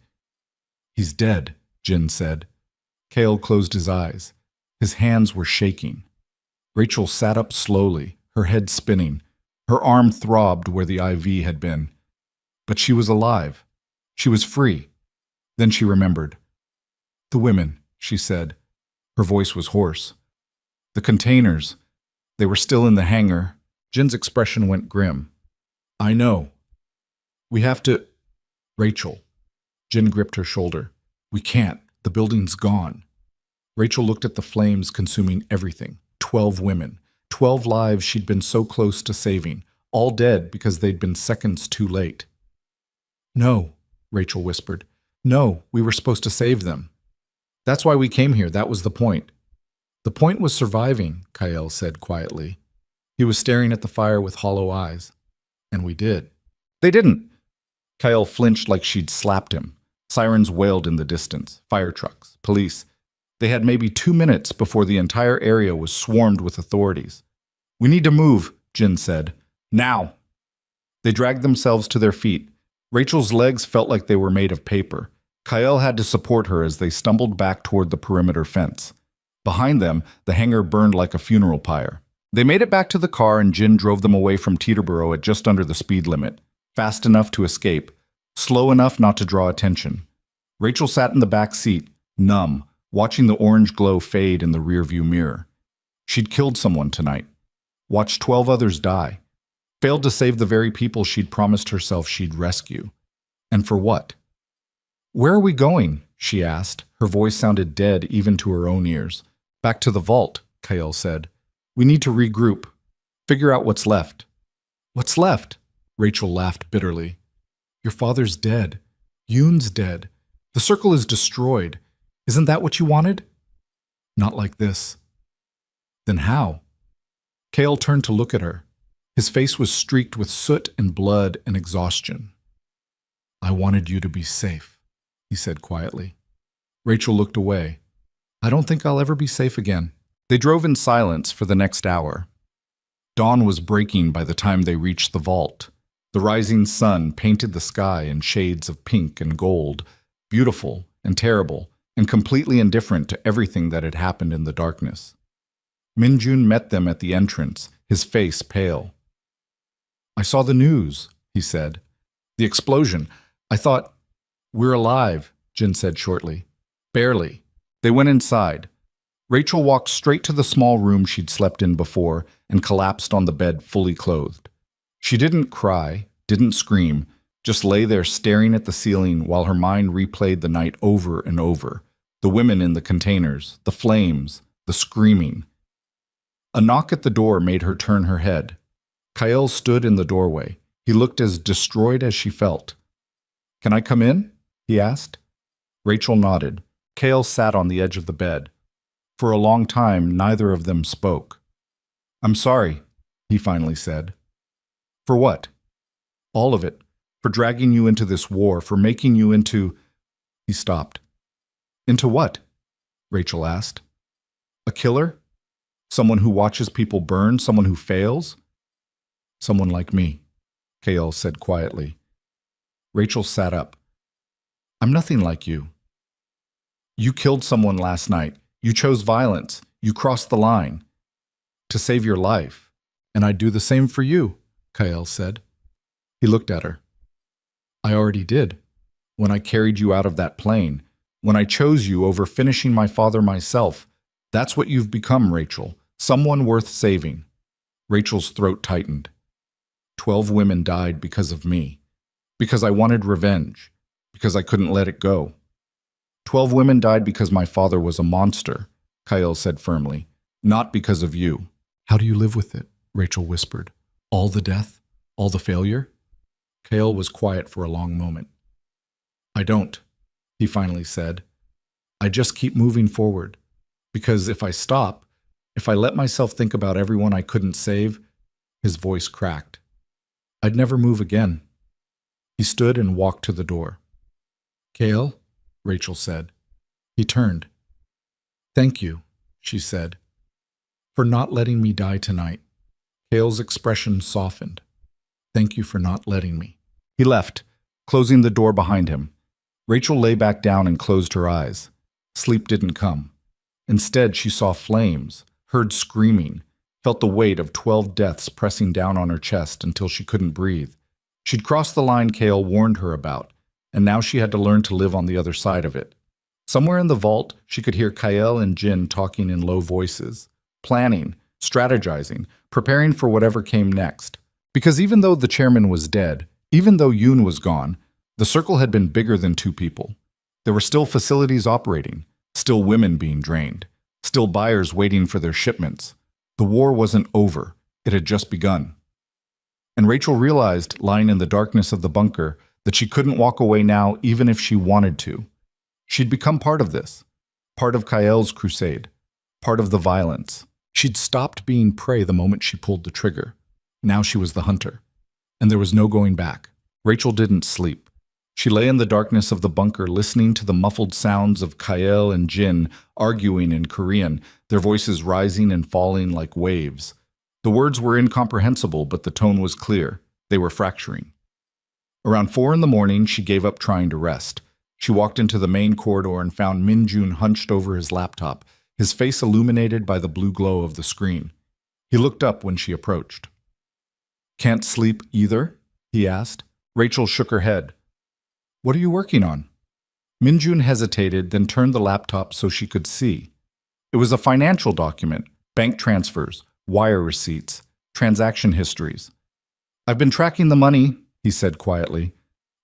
"He's dead," Jin said. Kale closed his eyes. His hands were shaking. Rachel sat up slowly, her head spinning. Her arm throbbed where the IV had been. But she was alive. She was free. Then she remembered. "The women," she said. Her voice was hoarse. "The containers. They were still in the hangar." Jin's expression went grim. "I know. We have to—" "Rachel." Jin gripped her shoulder. "We can't. The building's gone." Rachel looked at the flames consuming everything. 12 women. 12 lives she'd been so close to saving. All dead because they'd been seconds too late. "No," Rachel whispered. "No, we were supposed to save them. That's why we came here. That was the point." "The point was surviving," Kyle said quietly. He was staring at the fire with hollow eyes. "And we did." "They didn't." Kyle flinched like she'd slapped him. Sirens wailed in the distance. Fire trucks. Police. They had maybe 2 minutes before the entire area was swarmed with authorities. "We need to move," Jin said. "Now." They dragged themselves to their feet. Rachel's legs felt like they were made of paper. Kyle had to support her as they stumbled back toward the perimeter fence. Behind them, the hangar burned like a funeral pyre. They made it back to the car and Jin drove them away from Teterboro at just under the speed limit, fast enough to escape, slow enough not to draw attention. Rachel sat in the back seat, numb, watching the orange glow fade in the rearview mirror. She'd killed someone tonight. watched 12 others die, failed to save the very people she'd promised herself she'd rescue. And for what? "Where are we going?" she asked. Her voice sounded dead even to her own ears. "Back to the vault," Kael said. "We need to regroup. Figure out what's left." "What's left?" Rachel laughed bitterly. "Your father's dead. Yoon's dead. The circle is destroyed. Isn't that what you wanted?" "Not like this." "Then how?" Kael turned to look at her. His face was streaked with soot and blood and exhaustion. "I wanted you to be safe," he said quietly. Rachel looked away. "I don't think I'll ever be safe again." They drove in silence for the next hour. Dawn was breaking by the time they reached the vault. The rising sun painted the sky in shades of pink and gold, beautiful and terrible, and completely indifferent to everything that had happened in the darkness. Minjun met them at the entrance, his face pale. "I saw the news," he said. "The explosion. I thought—" "We're alive," Jin said shortly. "Barely." They went inside. Rachel walked straight to the small room she'd slept in before and collapsed on the bed fully clothed. She didn't cry, didn't scream, just lay there staring at the ceiling while her mind replayed the night over and over. The women in the containers, the flames, the screaming. A knock at the door made her turn her head. Kael stood in the doorway. He looked as destroyed as she felt. "Can I come in?" he asked. Rachel nodded. Kael sat on the edge of the bed. For a long time, neither of them spoke. "I'm sorry," he finally said. "For what?" "All of it. For dragging you into this war, for making you into—" He stopped. "Into what?" Rachel asked. "A killer? Someone who watches people burn? Someone who fails?" "Someone like me," Kael said quietly. Rachel sat up. "I'm nothing like you. You killed someone last night. You chose violence. You crossed the line. To save your life. And I'd do the same for you," Kael said. He looked at her. "I already did. When I carried you out of that plane. When I chose you over finishing my father myself. That's what you've become, Rachel. Someone worth saving." Rachel's throat tightened. 12 women died because of me. Because I wanted revenge. Because I couldn't let it go. 12 women died because my father was a monster, Kael said firmly. Not because of you. "How do you live with it?" Rachel whispered. "All the death? All the failure?" Kael was quiet for a long moment. "I don't," he finally said. "I just keep moving forward. Because if I stop, if I let myself think about everyone I couldn't save," his voice cracked, "I'd never move again." He stood and walked to the door. "Kael," Rachel said. He turned. "Thank you," she said, "for not letting me die tonight." Kael's expression softened. "Thank you for not letting me." He left, closing the door behind him. Rachel lay back down and closed her eyes. Sleep didn't come. Instead, she saw flames, heard screaming, felt the weight of 12 deaths pressing down on her chest until she couldn't breathe. She'd crossed the line Kael warned her about, and now she had to learn to live on the other side of it. Somewhere in the vault, she could hear Kael and Jin talking in low voices, planning, strategizing, preparing for whatever came next. Because even though the chairman was dead, even though Yoon was gone, the circle had been bigger than two people. There were still facilities operating, still women being drained, still buyers waiting for their shipments. The war wasn't over. It had just begun. And Rachel realized, lying in the darkness of the bunker, that she couldn't walk away now even if she wanted to. She'd become part of this, part of Kael's crusade, part of the violence. She'd stopped being prey the moment she pulled the trigger. Now she was the hunter. And there was no going back. Rachel didn't sleep. She lay in the darkness of the bunker listening to the muffled sounds of Kael and Jin arguing in Korean, their voices rising and falling like waves. The words were incomprehensible, but the tone was clear. They were fracturing. Around 4 in the morning, she gave up trying to rest. She walked into the main corridor and found Minjun hunched over his laptop, his face illuminated by the blue glow of the screen. He looked up when she approached. "Can't sleep either?" he asked. Rachel shook her head. "What are you working on?" Minjun hesitated, then turned the laptop so she could see. It was a financial document, bank transfers, wire receipts. transaction histories. I've been tracking the money, he said quietly,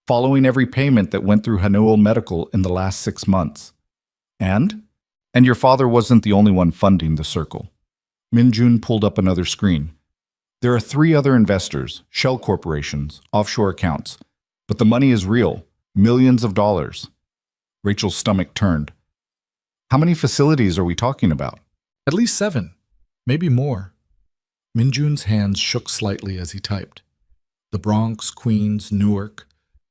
following every payment that went through Hanoel Medical in the last 6 months. And? And your father wasn't the only one funding the circle. Minjun pulled up another screen. There are 3 other investors, shell corporations, offshore accounts. But the money is real, millions of dollars. Rachel's stomach turned. How many facilities are we talking about? At least 7, maybe more. Minjun's hands shook slightly as he typed. The Bronx, Queens, Newark,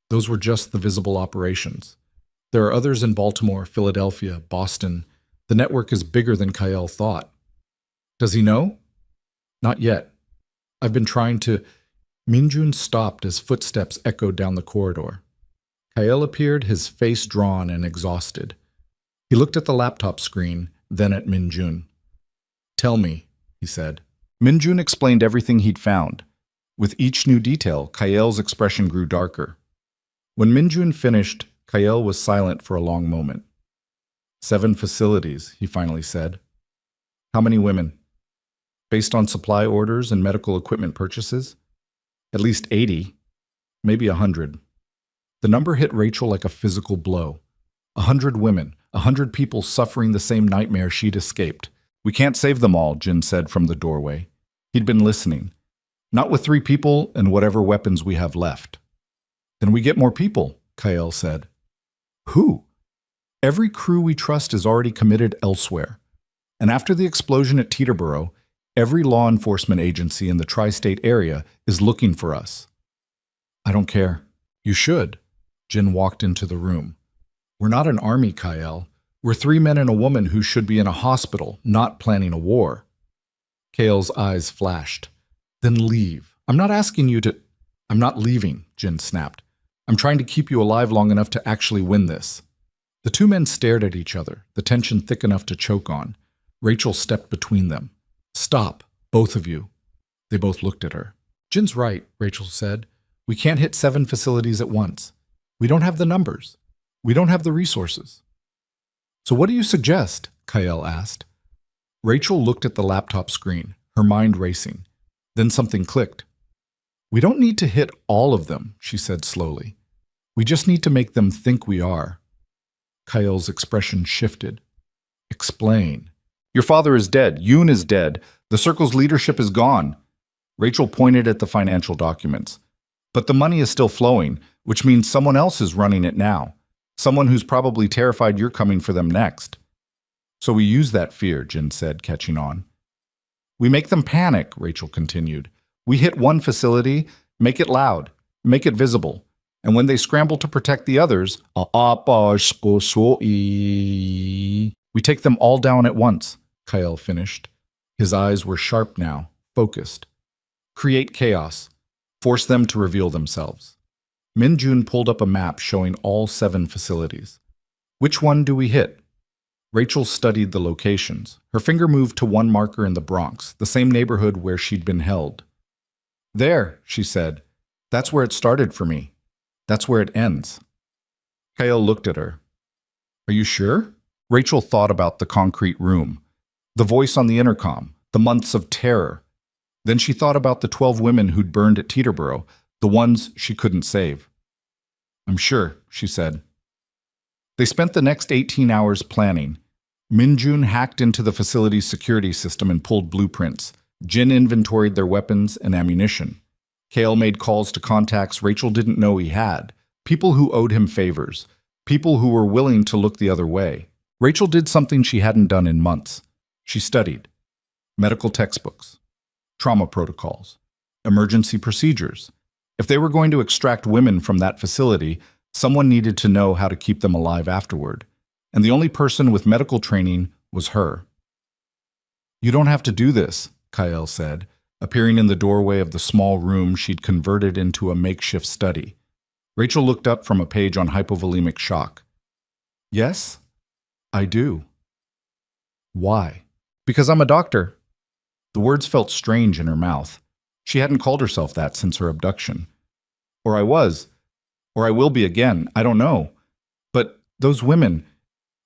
those were just the visible operations. There are others in Baltimore, Philadelphia, Boston. The network is bigger than Kyle thought. Does he know? Not yet. I've been trying to... Minjun stopped as footsteps echoed down the corridor. Kyle appeared, his face drawn and exhausted. He looked at the laptop screen, then at Minjun. Tell me, he said. Minjun explained everything he'd found. With each new detail, Kyle's expression grew darker. When Minjun finished, Kyle was silent for a long moment. 7 facilities, he finally said. How many women? Based on supply orders and medical equipment purchases? At least 80, maybe 100. The number hit Rachel like a physical blow. 100 women, 100 people suffering the same nightmare she'd escaped. We can't save them all, Jin said from the doorway. He'd been listening. Not with 3 people and whatever weapons we have left. Then we get more people, Kyle said. Who? Every crew we trust is already committed elsewhere. And after the explosion at Teterboro, every law enforcement agency in the tri-state area is looking for us. I don't care. You should. Jin walked into the room. We're not an army, Kyle. We're 3 men and a woman who should be in a hospital, not planning a war. Kale's eyes flashed. Then leave. I'm not asking you to... I'm not leaving, Jin snapped. I'm trying to keep you alive long enough to actually win this. The 2 men stared at each other, the tension thick enough to choke on. Rachel stepped between them. Stop, both of you. They both looked at her. Jin's right, Rachel said. We can't hit 7 facilities at once. We don't have the numbers. We don't have the resources. So what do you suggest? Kyle asked. Rachel looked at the laptop screen, her mind racing. Then something clicked. We don't need to hit all of them, she said slowly. We just need to make them think we are. Kyle's expression shifted. Explain. Your father is dead. Yoon is dead. The circle's leadership is gone. Rachel pointed at the financial documents. But the money is still flowing, which means someone else is running it now. Someone who's probably terrified you're coming for them next. So we use that fear, Jin said, catching on. We make them panic, Rachel continued. We hit one facility, make it loud, make it visible. And when they scramble to protect the others, we take them all down at once, Kyle finished. His eyes were sharp now, focused. Create chaos. Force them to reveal themselves. Minjun pulled up a map showing all 7 facilities. Which one do we hit? Rachel studied the locations. Her finger moved to one marker in the Bronx, the same neighborhood where she'd been held. There, she said. That's where it started for me. That's where it ends. Kyle looked at her. Are you sure? Rachel thought about the concrete room, the voice on the intercom, the months of terror. Then she thought about the 12 women who'd burned at Teterboro, the ones she couldn't save. I'm sure, she said. They spent the next 18 hours planning. Minjun hacked into the facility's security system and pulled blueprints. Jin inventoried their weapons and ammunition. Kale made calls to contacts Rachel didn't know he had, people who owed him favors, people who were willing to look the other way. Rachel did something she hadn't done in months. She studied medical textbooks, trauma protocols, emergency procedures. If they were going to extract women from that facility, someone needed to know how to keep them alive afterward. And the only person with medical training was her. You don't have to do this, Kyle said, appearing in the doorway of the small room she'd converted into a makeshift study. Rachel looked up from a page on hypovolemic shock. Yes, I do. Why? Because I'm a doctor. The words felt strange in her mouth. She hadn't called herself that since her abduction. Or I was. Or I will be again. I don't know. But those women,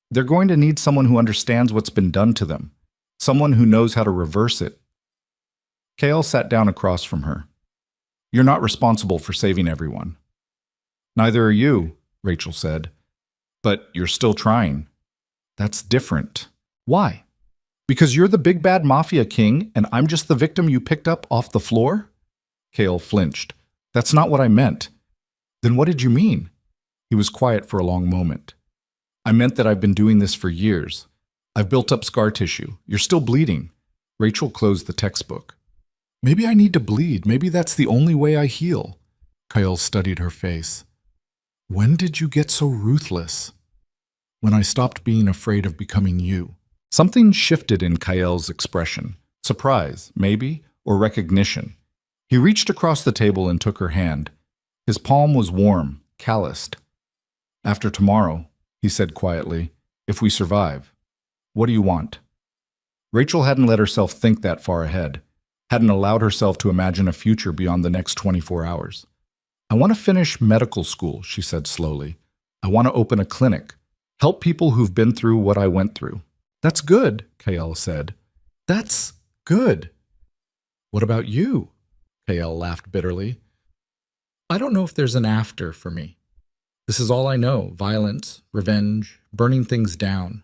they're going to need someone who understands what's been done to them. Someone who knows how to reverse it. Kale sat down across from her. You're not responsible for saving everyone. Neither are you, Rachel said. But you're still trying. That's different. Why? Because you're the big bad mafia king and I'm just the victim you picked up off the floor? Kale flinched. That's not what I meant. Then what did you mean? He was quiet for a long moment. I meant that I've been doing this for years. I've built up scar tissue. You're still bleeding. Rachel closed the textbook. Maybe I need to bleed. Maybe that's the only way I heal. Kyle studied her face. When did you get so ruthless? When I stopped being afraid of becoming you. Something shifted in Kyle's expression. Surprise, maybe, or recognition. He reached across the table and took her hand. His palm was warm, calloused. After tomorrow, he said quietly, if we survive, what do you want? Rachel hadn't let herself think that far ahead, hadn't allowed herself to imagine a future beyond the next 24 hours. I want to finish medical school, she said slowly. I want to open a clinic, help people who've been through what I went through. That's good, Kyle said. That's good. What about you? Kyle laughed bitterly. I don't know if there's an after for me. This is all I know, violence, revenge, burning things down.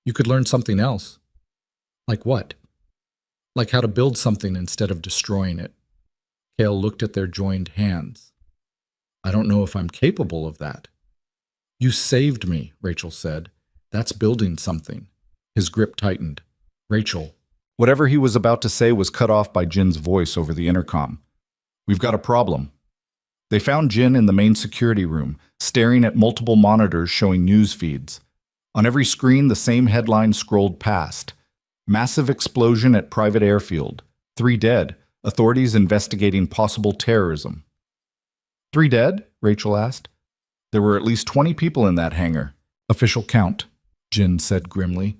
You could learn something else. Like what? Like how to build something instead of destroying it. Kale looked at their joined hands. I don't know if I'm capable of that. You saved me, Rachel said. That's building something. His grip tightened. Rachel. Whatever he was about to say was cut off by Jin's voice over the intercom. We've got a problem. They found Jin in the main security room, staring at multiple monitors showing news feeds. On every screen, the same headline scrolled past. Massive explosion at private airfield. 3 dead. Authorities investigating possible terrorism. 3 dead? Rachel asked. There were at least 20 people in that hangar. Official count, Jin said grimly.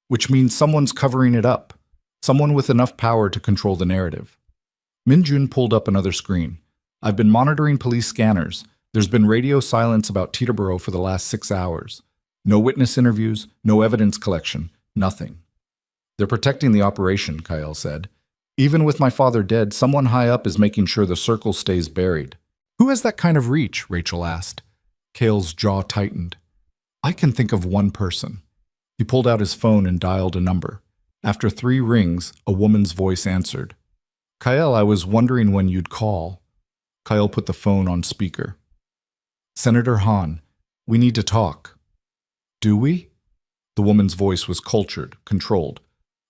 Which means someone's covering it up. Someone with enough power to control the narrative. Minjun pulled up another screen. I've been monitoring police scanners. There's been radio silence about Teterboro for the last 6 hours. No witness interviews, no evidence collection, nothing. They're protecting the operation, Kyle said. Even with my father dead, someone high up is making sure the circle stays buried. Who has that kind of reach? Rachel asked. Kale's jaw tightened. I can think of one person. He pulled out his phone and dialed a number. After 3 rings, a woman's voice answered. Kyle, I was wondering when you'd call. Kyle put the phone on speaker. Senator Hahn, we need to talk. Do we? The woman's voice was cultured, controlled.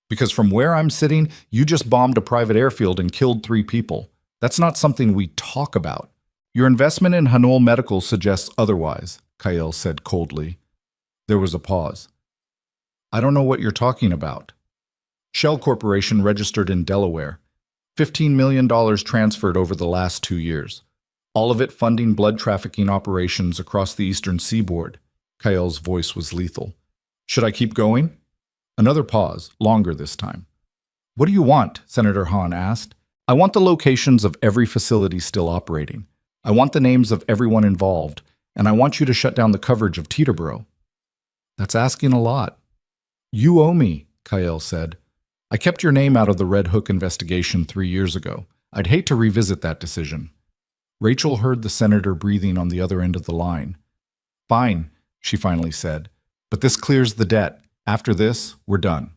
Because from where I'm sitting, you just bombed a private airfield and killed 3 people. That's not something we talk about. Your investment in Hanol Medical suggests otherwise, Kyle said coldly. There was a pause. I don't know what you're talking about. Shell Corporation registered in Delaware. $15 million transferred over the last 2 years. All of it funding blood trafficking operations across the eastern seaboard. Kyle's voice was lethal. Should I keep going? Another pause, longer this time. What do you want? Senator Hahn asked. I want the locations of every facility still operating. I want the names of everyone involved, and I want you to shut down the coverage of Teterboro. That's asking a lot. You owe me, Kyle said. I kept your name out of the Red Hook investigation 3 years ago. I'd hate to revisit that decision. Rachel heard the senator breathing on the other end of the line. Fine, she finally said, but this clears the debt. After this, we're done.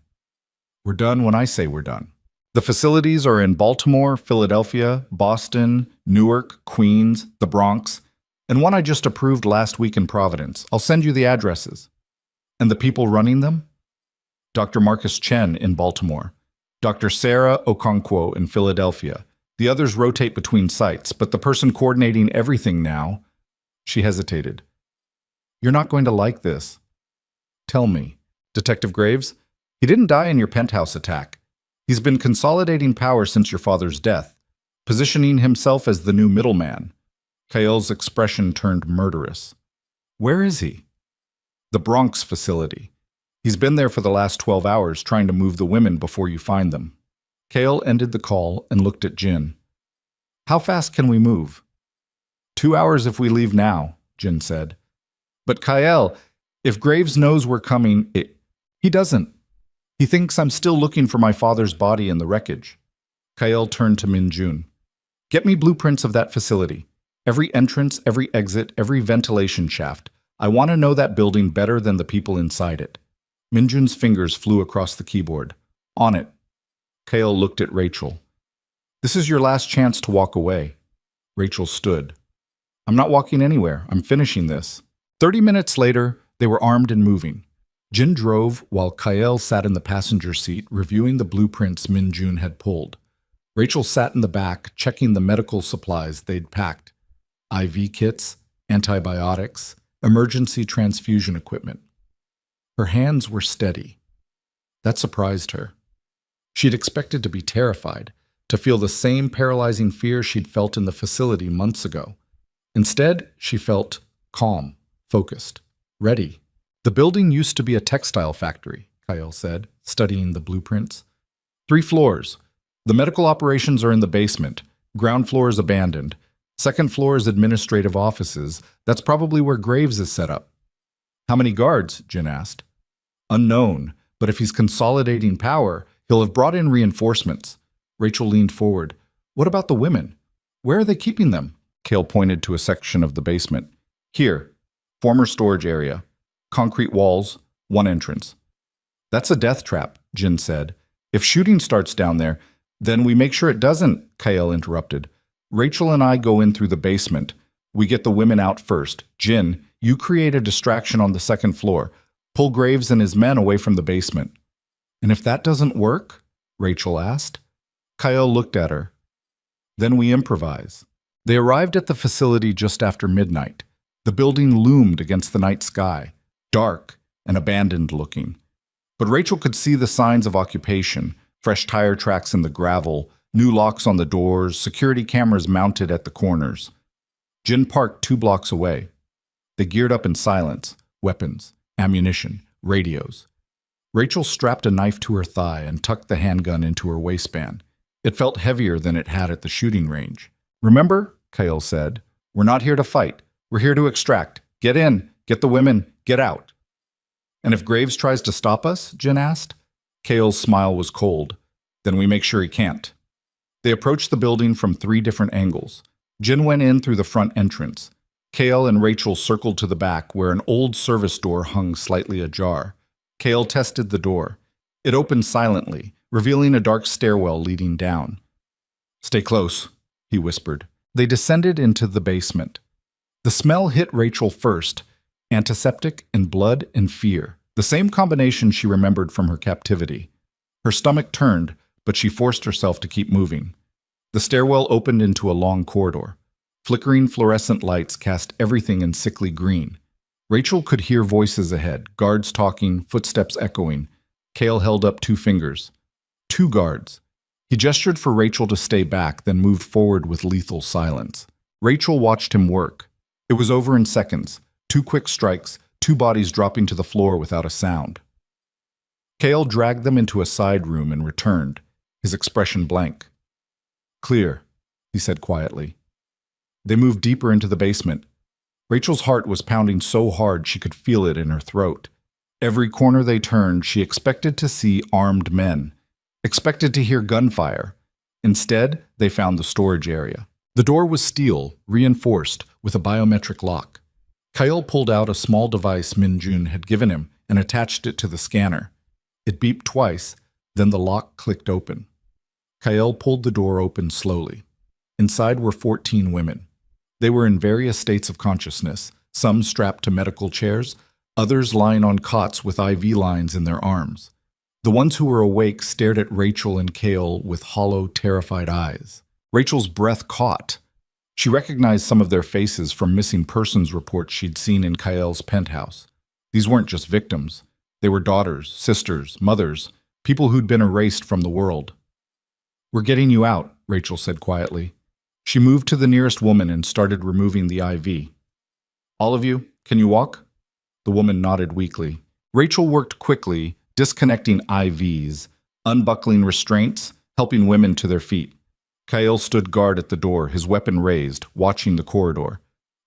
We're done when I say we're done. The facilities are in Baltimore, Philadelphia, Boston, Newark, Queens, the Bronx, and one I just approved last week in Providence. I'll send you the addresses. And the people running them? Dr. Marcus Chen in Baltimore, Dr. Sarah Okonkwo in Philadelphia. The others rotate between sites, but the person coordinating everything now, she hesitated. You're not going to like this. Tell me, Detective Graves, he didn't die in your penthouse attack. He's been consolidating power since your father's death, positioning himself as the new middleman. Kyle's expression turned murderous. Where is he? The Bronx facility. He's been there for the last 12 hours trying to move the women before you find them. Kale ended the call and looked at Jin. How fast can we move? 2 hours if we leave now, Jin said. But Kyle, if Graves knows we're coming, he doesn't. He thinks I'm still looking for my father's body in the wreckage. Kael turned to Minjun. Get me blueprints of that facility. Every entrance, every exit, every ventilation shaft. I want to know that building better than the people inside it. Minjun's fingers flew across the keyboard. On it. Kael looked at Rachel. This is your last chance to walk away. Rachel stood. I'm not walking anywhere. I'm finishing this. 30 minutes later, they were armed and moving. Jin drove while Kael sat in the passenger seat, reviewing the blueprints Minjun had pulled. Rachel sat in the back, checking the medical supplies they'd packed. IV kits, antibiotics, emergency transfusion equipment. Her hands were steady. That surprised her. She'd expected to be terrified, to feel the same paralyzing fear she'd felt in the facility months ago. Instead, she felt calm, focused, ready. The building used to be a textile factory, Kael said, studying the blueprints. 3 floors. The medical operations are in the basement. Ground floor is abandoned. Second floor is administrative offices. That's probably where Graves is set up. How many guards? Jin asked. Unknown, but if he's consolidating power, he'll have brought in reinforcements. Rachel leaned forward. What about the women? Where are they keeping them? Kael pointed to a section of the basement. Here, former storage area. Concrete walls, 1 entrance. That's a death trap, Jin said. If shooting starts down there, then we make sure it doesn't, Kael interrupted. Rachel and I go in through the basement. We get the women out first. Jin, you create a distraction on the 2nd floor. Pull Graves and his men away from the basement. And if that doesn't work? Rachel asked. Kael looked at her. Then we improvise. They arrived at the facility just after midnight. The building loomed against the night sky, dark and abandoned looking. But Rachel could see the signs of occupation, fresh tire tracks in the gravel, new locks on the doors, security cameras mounted at the corners. Jin parked 2 blocks away. They geared up in silence, weapons, ammunition, radios. Rachel strapped a knife to her thigh and tucked the handgun into her waistband. It felt heavier than it had at the shooting range. Remember, Kael said, we're not here to fight. We're here to extract. Get in, get the women, get out. And if Graves tries to stop us? Jin asked. Kael's smile was cold. Then we make sure he can't. They approached the building from 3 different angles. Jin went in through the front entrance. Kael and Rachel circled to the back where an old service door hung slightly ajar. Kael tested the door. It opened silently, revealing a dark stairwell leading down. Stay close, he whispered. They descended into the basement. The smell hit Rachel first, antiseptic and blood and fear, the same combination she remembered from her captivity. Her stomach turned, but she forced herself to keep moving. The stairwell opened into a long corridor. Flickering fluorescent lights cast everything in sickly green. Rachel could hear voices ahead, guards talking, footsteps echoing. Kael held up 2 fingers. 2 guards. He gestured for Rachel to stay back, then moved forward with lethal silence. Rachel watched him work. It was over in seconds. 2 quick strikes, 2 bodies dropping to the floor without a sound. Kael dragged them into a side room and returned, his expression blank. Clear, he said quietly. They moved deeper into the basement. Rachel's heart was pounding so hard she could feel it in her throat. Every corner they turned, she expected to see armed men, expected to hear gunfire. Instead, they found the storage area. The door was steel, reinforced, with a biometric lock. Kael pulled out a small device Minjun had given him and attached it to the scanner. It beeped twice, then the lock clicked open. Kael pulled the door open slowly. Inside were 14 women. They were in various states of consciousness, some strapped to medical chairs, others lying on cots with IV lines in their arms. The ones who were awake stared at Rachel and Kael with hollow, terrified eyes. Rachel's breath caught. She recognized some of their faces from missing persons reports she'd seen in Kael's penthouse. These weren't just victims. They were daughters, sisters, mothers, people who'd been erased from the world. We're getting you out, Rachel said quietly. She moved to the nearest woman and started removing the IV. All of you, can you walk? The woman nodded weakly. Rachel worked quickly, disconnecting IVs, unbuckling restraints, helping women to their feet. Kael stood guard at the door, his weapon raised, watching the corridor.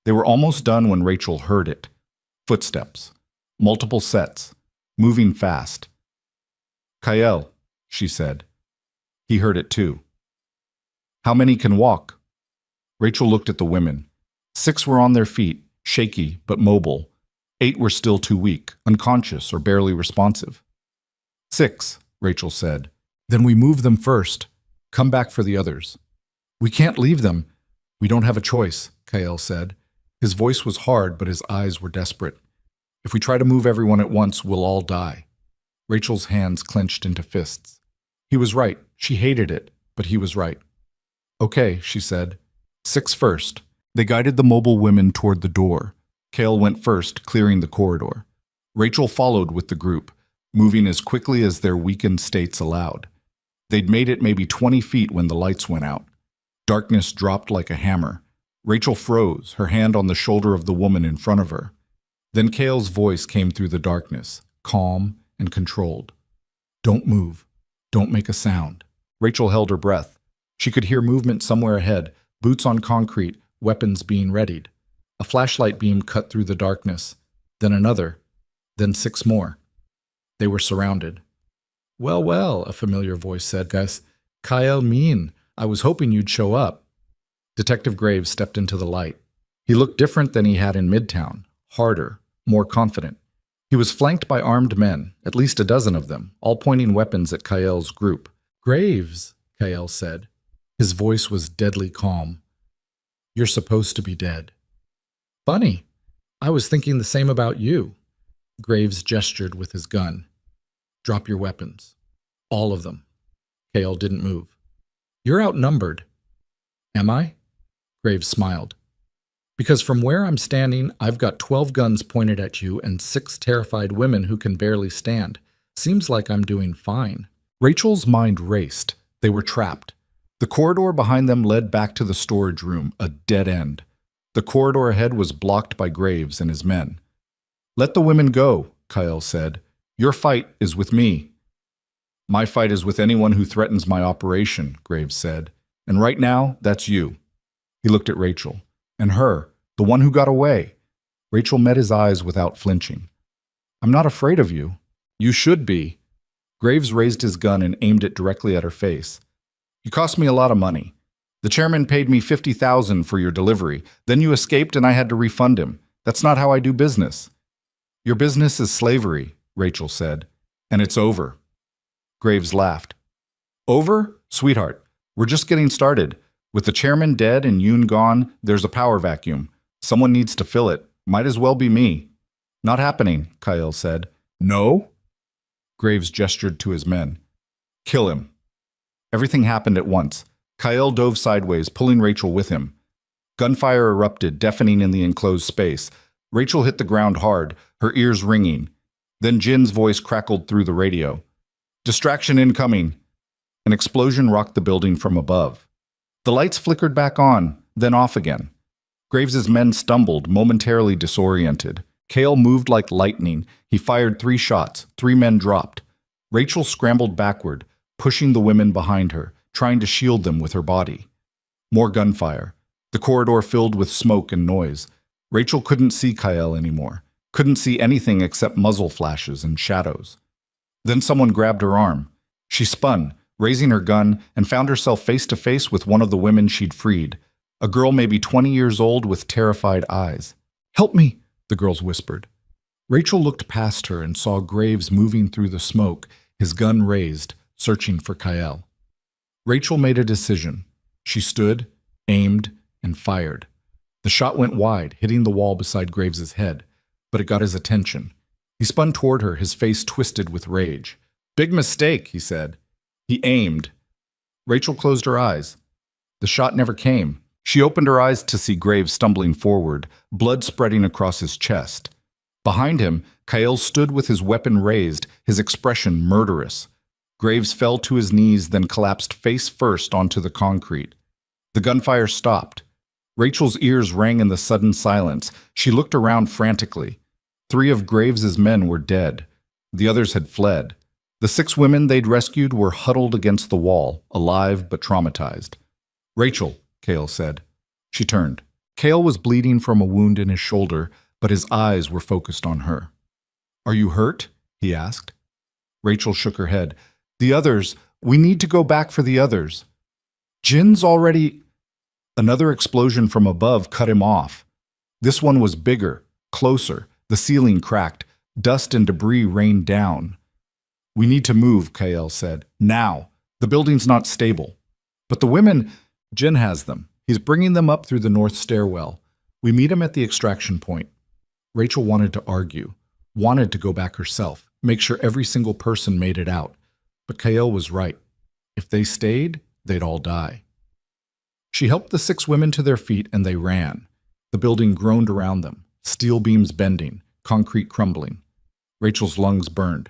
They were almost done when Rachel heard it. Footsteps. Multiple sets. Moving fast. Kael, she said. He heard it too. How many can walk? Rachel looked at the women. 6 were on their feet, shaky but mobile. 8 were still too weak, unconscious or barely responsive. 6, Rachel said. Then we move them first. Come back for the others. We can't leave them. We don't have a choice, Kael said. His voice was hard, but his eyes were desperate. If we try to move everyone at once, we'll all die. Rachel's hands clenched into fists. He was right. She hated it, but he was right. Okay, she said. 6 first. They guided the mobile women toward the door. Kael went first, clearing the corridor. Rachel followed with the group, moving as quickly as their weakened states allowed. They'd made it maybe 20 feet when the lights went out. Darkness dropped like a hammer. Rachel froze, her hand on the shoulder of the woman in front of her. Then Kael's voice came through the darkness, calm and controlled. Don't move. Don't make a sound. Rachel held her breath. She could hear movement somewhere ahead, boots on concrete, weapons being readied. A flashlight beam cut through the darkness. Then another. Then 6 more. They were surrounded. Well, well, a familiar voice said, Gus. Kael Mean, I was hoping you'd show up. Detective Graves stepped into the light. He looked different than he had in Midtown, harder, more confident. He was flanked by armed men, at least a dozen of them, all pointing weapons at Kael's group. Graves, Kael said. His voice was deadly calm. You're supposed to be dead. Funny. I was thinking the same about you. Graves gestured with his gun. Drop your weapons. All of them. Kael didn't move. You're outnumbered. Am I? Graves smiled. Because from where I'm standing, I've got 12 guns pointed at you and 6 terrified women who can barely stand. Seems like I'm doing fine. Rachel's mind raced. They were trapped. The corridor behind them led back to the storage room, a dead end. The corridor ahead was blocked by Graves and his men. Let the women go, Kael said. Your fight is with me. My fight is with anyone who threatens my operation, Graves said. And right now, that's you. He looked at Rachel. And her, the one who got away. Rachel met his eyes without flinching. I'm not afraid of you. You should be. Graves raised his gun and aimed it directly at her face. You cost me a lot of money. The chairman paid me $50,000 for your delivery. Then you escaped and I had to refund him. That's not how I do business. Your business is slavery, Rachel said. And it's over. Graves laughed. Over? Sweetheart, we're just getting started. With the chairman dead and Yoon gone, there's a power vacuum. Someone needs to fill it. Might as well be me. Not happening, Kael said. No? Graves gestured to his men. Kill him. Everything happened at once. Kael dove sideways, pulling Rachel with him. Gunfire erupted, deafening in the enclosed space. Rachel hit the ground hard, her ears ringing. Then Jin's voice crackled through the radio. Distraction incoming. An explosion rocked the building from above. The lights flickered back on, then off again. Graves's men stumbled, momentarily disoriented. Kael moved like lightning. He fired 3 shots. 3 men dropped. Rachel scrambled backward, pushing the women behind her, trying to shield them with her body. More gunfire. The corridor filled with smoke and noise. Rachel couldn't see Kael anymore. Couldn't see anything except muzzle flashes and shadows. Then someone grabbed her arm. She spun, raising her gun, and found herself face to face with one of the women she'd freed, a girl maybe 20 years old with terrified eyes. Help me, the girls whispered. Rachel looked past her and saw Graves moving through the smoke, his gun raised, searching for Kael. Rachel made a decision. She stood, aimed, and fired. The shot went wide, hitting the wall beside Graves's head, but it got his attention. He spun toward her, his face twisted with rage. Big mistake, he said. He aimed. Rachel closed her eyes. The shot never came. She opened her eyes to see Graves stumbling forward, blood spreading across his chest. Behind him, Kael stood with his weapon raised, his expression murderous. Graves fell to his knees, then collapsed face first onto the concrete. The gunfire stopped. Rachel's ears rang in the sudden silence. She looked around frantically. 3 of Graves's men were dead. The others had fled. The 6 women they'd rescued were huddled against the wall, alive but traumatized. Rachel, Kael said. She turned. Kael was bleeding from a wound in his shoulder, but his eyes were focused on her. Are you hurt? He asked. Rachel shook her head. The others, we need to go back for the others. Jin's already... Another explosion from above cut him off. This one was bigger, closer. The ceiling cracked. Dust and debris rained down. We need to move, Kael said. Now. The building's not stable. But the women... Jin has them. He's bringing them up through the north stairwell. We meet him at the extraction point. Rachel wanted to argue, wanted to go back herself, make sure every single person made it out. But Kael was right. If they stayed, they'd all die. She helped the 6 women to their feet and they ran. The building groaned around them, steel beams bending, concrete crumbling. Rachel's lungs burned.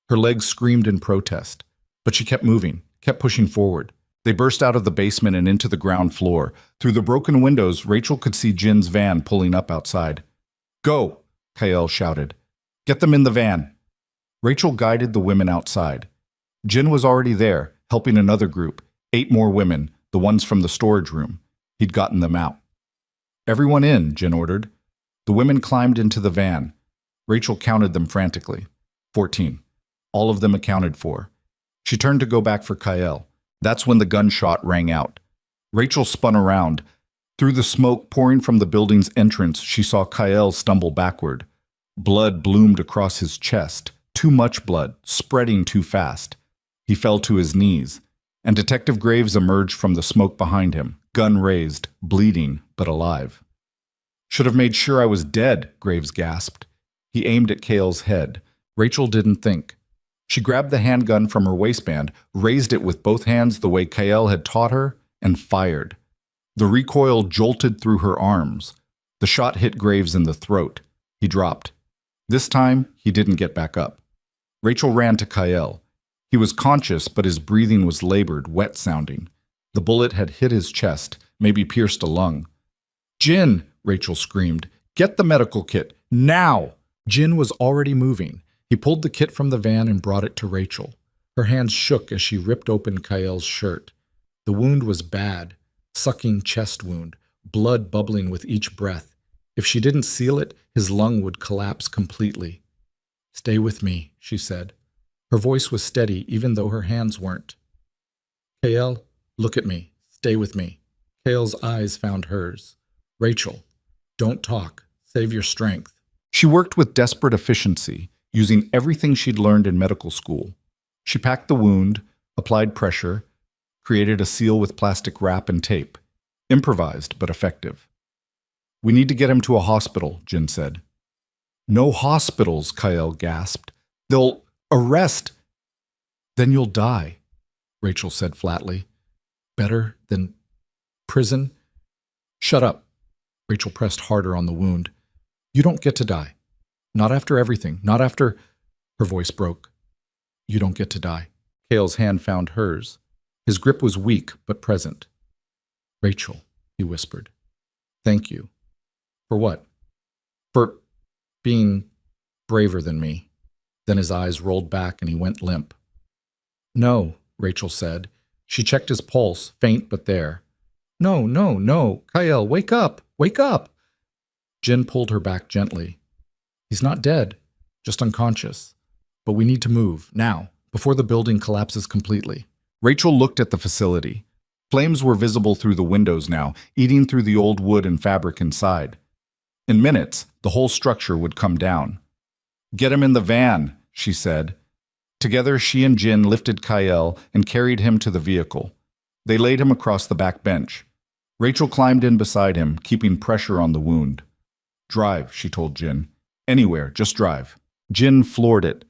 Her legs screamed in protest. But she kept moving, kept pushing forward. They burst out of the basement and into the ground floor. Through the broken windows, Rachel could see Jin's van pulling up outside. Go, Kael shouted. Get them in the van. Rachel guided the women outside. Jin was already there, helping another group, 8 more women, the ones from the storage room. He'd gotten them out. Everyone in, Jin ordered. The women climbed into the van. Rachel counted them frantically. 14. All of them accounted for. She turned to go back for Kael. That's when the gunshot rang out. Rachel spun around. Through the smoke pouring from the building's entrance, she saw Kael stumble backward. Blood bloomed across his chest. Too much blood, spreading too fast. He fell to his knees, and Detective Graves emerged from the smoke behind him, gun raised, bleeding, but alive. Should have made sure I was dead, Graves gasped. He aimed at Kael's head. Rachel didn't think. She grabbed the handgun from her waistband, raised it with both hands the way Kael had taught her, and fired. The recoil jolted through her arms. The shot hit Graves in the throat. He dropped. This time, he didn't get back up. Rachel ran to Kael. He was conscious, but his breathing was labored, wet-sounding. The bullet had hit his chest, maybe pierced a lung. Jin, Rachel screamed. Get the medical kit, now! Jin was already moving. He pulled the kit from the van and brought it to Rachel. Her hands shook as she ripped open Kael's shirt. The wound was bad, sucking chest wound, blood bubbling with each breath. If she didn't seal it, his lung would collapse completely. Stay with me, she said. Her voice was steady, even though her hands weren't. Kael, look at me. Stay with me. Kael's eyes found hers. Rachel, don't talk. Save your strength. She worked with desperate efficiency, using everything she'd learned in medical school. She packed the wound, applied pressure, created a seal with plastic wrap and tape. Improvised, but effective. We need to get him to a hospital, Jin said. No hospitals, Kael gasped. They'll arrest. Then you'll die, Rachel said flatly. Better than prison? Shut up. Rachel pressed harder on the wound. You don't get to die. Not after everything. Not after... Her voice broke. You don't get to die. Kael's hand found hers. His grip was weak, but present. Rachel, he whispered. Thank you. For what? For being braver than me. Then his eyes rolled back and he went limp. No, Rachel said. She checked his pulse, faint but there. No, no, no. Kael, wake up. Wake up. Jin pulled her back gently. He's not dead, just unconscious. But we need to move, now, before the building collapses completely. Rachel looked at the facility. Flames were visible through the windows now, eating through the old wood and fabric inside. In minutes, the whole structure would come down. Get him in the van, she said. Together, she and Jin lifted Kael and carried him to the vehicle. They laid him across the back bench. Rachel climbed in beside him, keeping pressure on the wound. Drive, she told Jin. Anywhere, just drive. Jin floored it.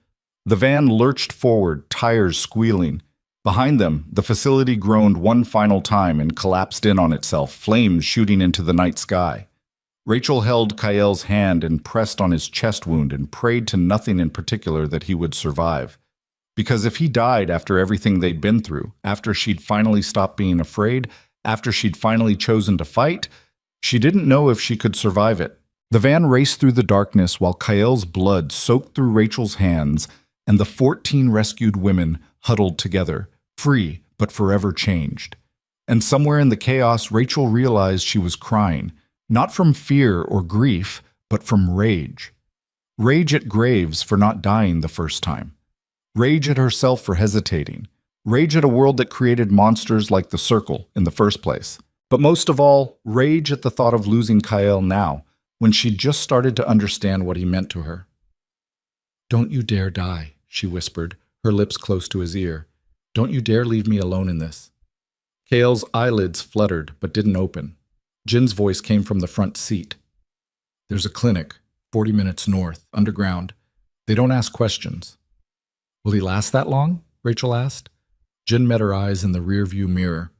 The van lurched forward, tires squealing. Behind them, the facility groaned one final time and collapsed in on itself, flames shooting into the night sky. Rachel held Kael's hand and pressed on his chest wound and prayed to nothing in particular that he would survive. Because if he died after everything they'd been through, after she'd finally stopped being afraid, after she'd finally chosen to fight, she didn't know if she could survive it. The van raced through the darkness while Kael's blood soaked through Rachel's hands, and the 14 rescued women huddled together, free but forever changed. And somewhere in the chaos, Rachel realized she was crying, not from fear or grief, but from rage. Rage at Graves for not dying the first time. Rage at herself for hesitating. Rage at a world that created monsters like the Circle in the first place. But most of all, rage at the thought of losing Kyle now, when she'd just started to understand what he meant to her. "Don't you dare die," she whispered, her lips close to his ear. "Don't you dare leave me alone in this." Kale's eyelids fluttered but didn't open. Jin's voice came from the front seat. "There's a clinic, 40 minutes north, underground. They don't ask questions." "Will he last that long?" Rachel asked. Jin met her eyes in the rearview mirror.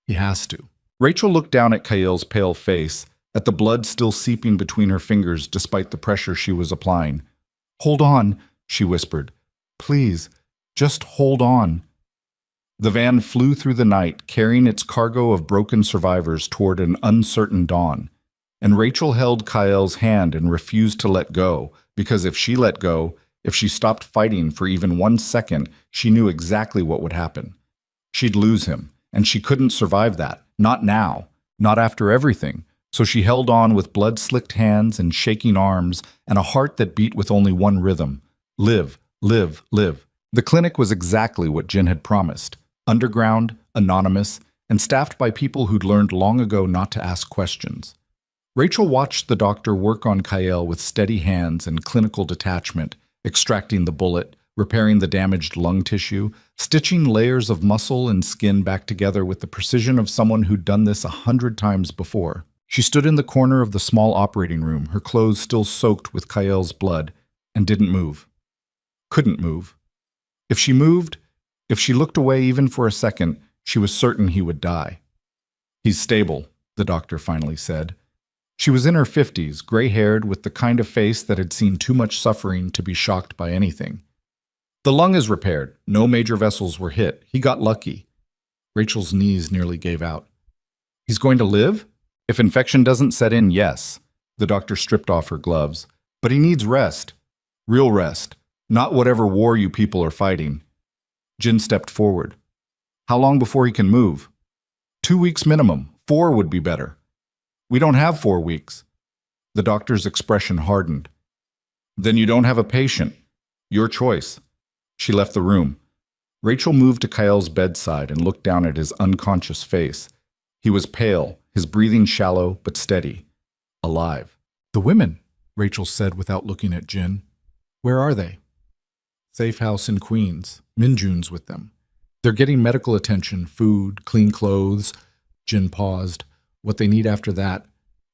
"He has to." Rachel looked down at Kale's pale face, at the blood still seeping between her fingers despite the pressure she was applying. "Hold on," she whispered. "Please, just hold on." The van flew through the night, carrying its cargo of broken survivors toward an uncertain dawn. And Rachel held Kale's hand and refused to let go, because if she let go, if she stopped fighting for even 1 second, she knew exactly what would happen. She'd lose him, and she couldn't survive that. Not now, not after everything. So she held on with blood-slicked hands and shaking arms and a heart that beat with only one rhythm. Live, live, live. The clinic was exactly what Jin had promised. Underground, anonymous, and staffed by people who'd learned long ago not to ask questions. Rachel watched the doctor work on Kyle with steady hands and clinical detachment, extracting the bullet, repairing the damaged lung tissue, stitching layers of muscle and skin back together with the precision of someone who'd done this 100 times before. She stood in the corner of the small operating room, her clothes still soaked with Kyle's blood, and didn't move. Couldn't move. If she moved, if she looked away even for a second, she was certain he would die. "He's stable," the doctor finally said. She was in her 50s, gray-haired, with the kind of face that had seen too much suffering to be shocked by anything. "The lung is repaired. No major vessels were hit. He got lucky." Rachel's knees nearly gave out. "He's going to live? If infection doesn't set in, yes." The doctor stripped off her gloves. "But he needs rest. Real rest. Not whatever war you people are fighting." Jin stepped forward. "How long before he can move?" 2 weeks minimum. 4 would be better." "We don't have 4 weeks." The doctor's expression hardened. "Then you don't have a patient. Your choice." She left the room. Rachel moved to Kyle's bedside and looked down at his unconscious face. He was pale, his breathing shallow but steady. Alive. "The women," Rachel said without looking at Jin. "Where are they?" "Safe house in Queens. Minjun's with them. They're getting medical attention, food, clean clothes." Jin paused. "What they need after that,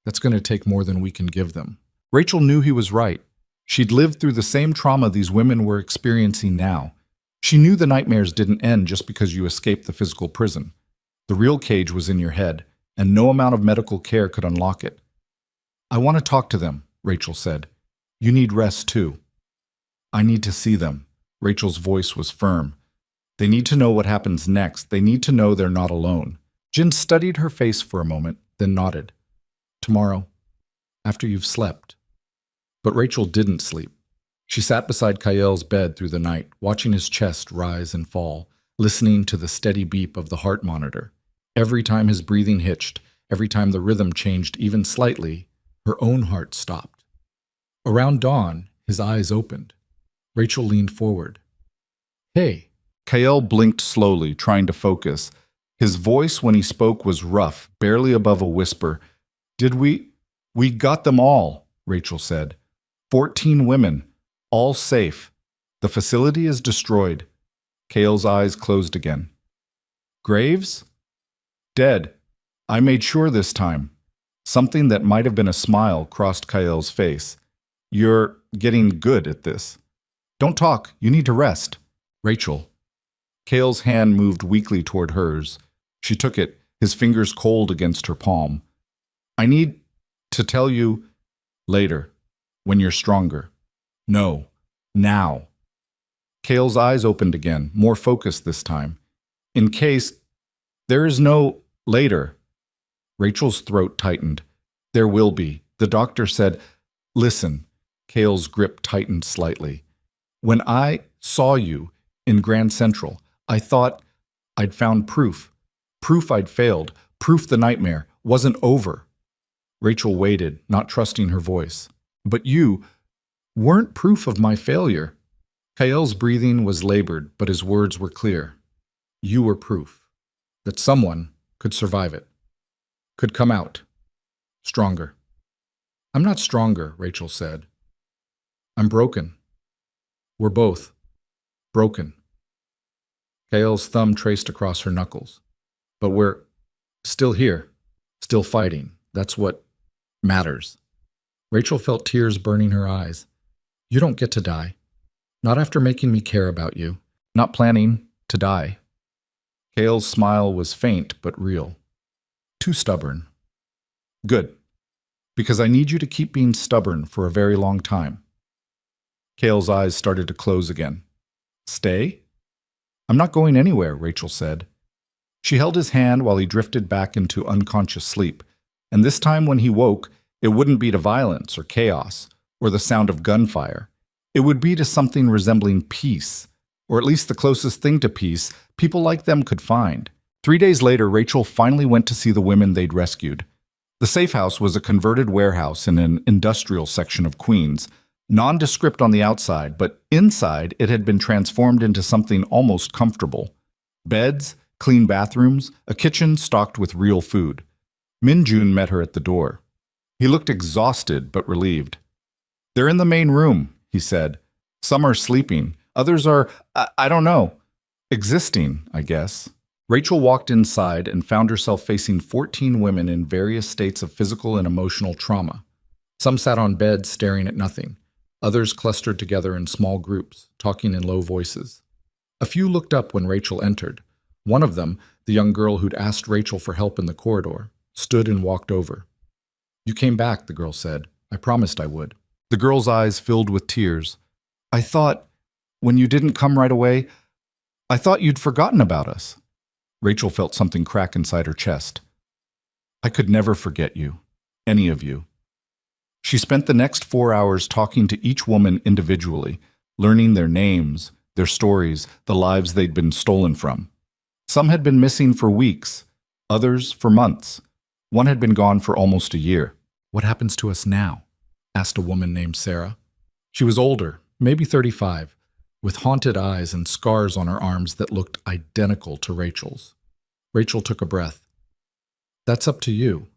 that's going to take more than we can give them." Rachel knew he was right. She'd lived through the same trauma these women were experiencing now. She knew the nightmares didn't end just because you escaped the physical prison. The real cage was in your head, and no amount of medical care could unlock it. "I want to talk to them," Rachel said. "You need rest too." "I need to see them." Rachel's voice was firm. "They need to know what happens next. They need to know they're not alone." Jin studied her face for a moment, then nodded. "Tomorrow, after you've slept." But Rachel didn't sleep. She sat beside Kyle's bed through the night, watching his chest rise and fall, listening to the steady beep of the heart monitor. Every time his breathing hitched, every time the rhythm changed even slightly, her own heart stopped. Around dawn, his eyes opened. Rachel leaned forward. "Hey." Kyle blinked slowly, trying to focus. His voice when he spoke was rough, barely above a whisper. We got them all," Rachel said. 14 women, all safe. The facility is destroyed." Kale's eyes closed again. "Graves?" "Dead. I made sure this time." Something that might have been a smile crossed Kyle's face. "You're getting good at this. Don't talk. You need to rest." "Rachel." Kale's hand moved weakly toward hers. She took it, his fingers cold against her palm. "I need to tell you later, when you're stronger." "No, now." Kale's eyes opened again, more focused this time. "In case there is no later." Rachel's throat tightened. "There will be," the doctor said. "Listen." Kale's grip tightened slightly. "When I saw you in Grand Central, I thought I'd found proof. Proof I'd failed. Proof the nightmare wasn't over." Rachel waited, not trusting her voice. "But you weren't proof of my failure." Kyle's breathing was labored, but his words were clear. You were proof that someone could survive it, could come out stronger. I'm not stronger, Rachel said. I'm broken. We're both broken. Kael's thumb traced across her knuckles. But we're still here, still fighting. That's what matters. Rachel felt tears burning her eyes. You don't get to die. Not after making me care about you. Not planning to die. Kael's smile was faint but real. Too stubborn. Good. Because I need you to keep being stubborn for a very long time. Kael's eyes started to close again. Stay? I'm not going anywhere, Rachel said. She held his hand while he drifted back into unconscious sleep, and this time when he woke, it wouldn't be to violence or chaos or the sound of gunfire. It would be to something resembling peace, or at least the closest thing to peace people like them could find. 3 days later, Rachel finally went to see the women they'd rescued. The safe house was a converted warehouse in an industrial section of Queens, nondescript on the outside, but inside it had been transformed into something almost comfortable. Beds, clean bathrooms, a kitchen stocked with real food. Minjun met her at the door. He looked exhausted but relieved. They're in the main room, he said. Some are sleeping. Others are, I don't know, existing, I guess. Rachel walked inside and found herself facing 14 women in various states of physical and emotional trauma. Some sat on beds staring at nothing. Others clustered together in small groups, talking in low voices. A few looked up when Rachel entered. One of them, the young girl who'd asked Rachel for help in the corridor, stood and walked over. You came back, the girl said. I promised I would. The girl's eyes filled with tears. I thought, when you didn't come right away, I thought you'd forgotten about us. Rachel felt something crack inside her chest. I could never forget you, any of you. She spent the next 4 hours talking to each woman individually, learning their names, their stories, the lives they'd been stolen from. Some had been missing for weeks, others for months. One had been gone for almost a year. What happens to us now? Asked a woman named Sarah. She was older, maybe 35, with haunted eyes and scars on her arms that looked identical to Rachel's. Rachel took a breath. That's up to you.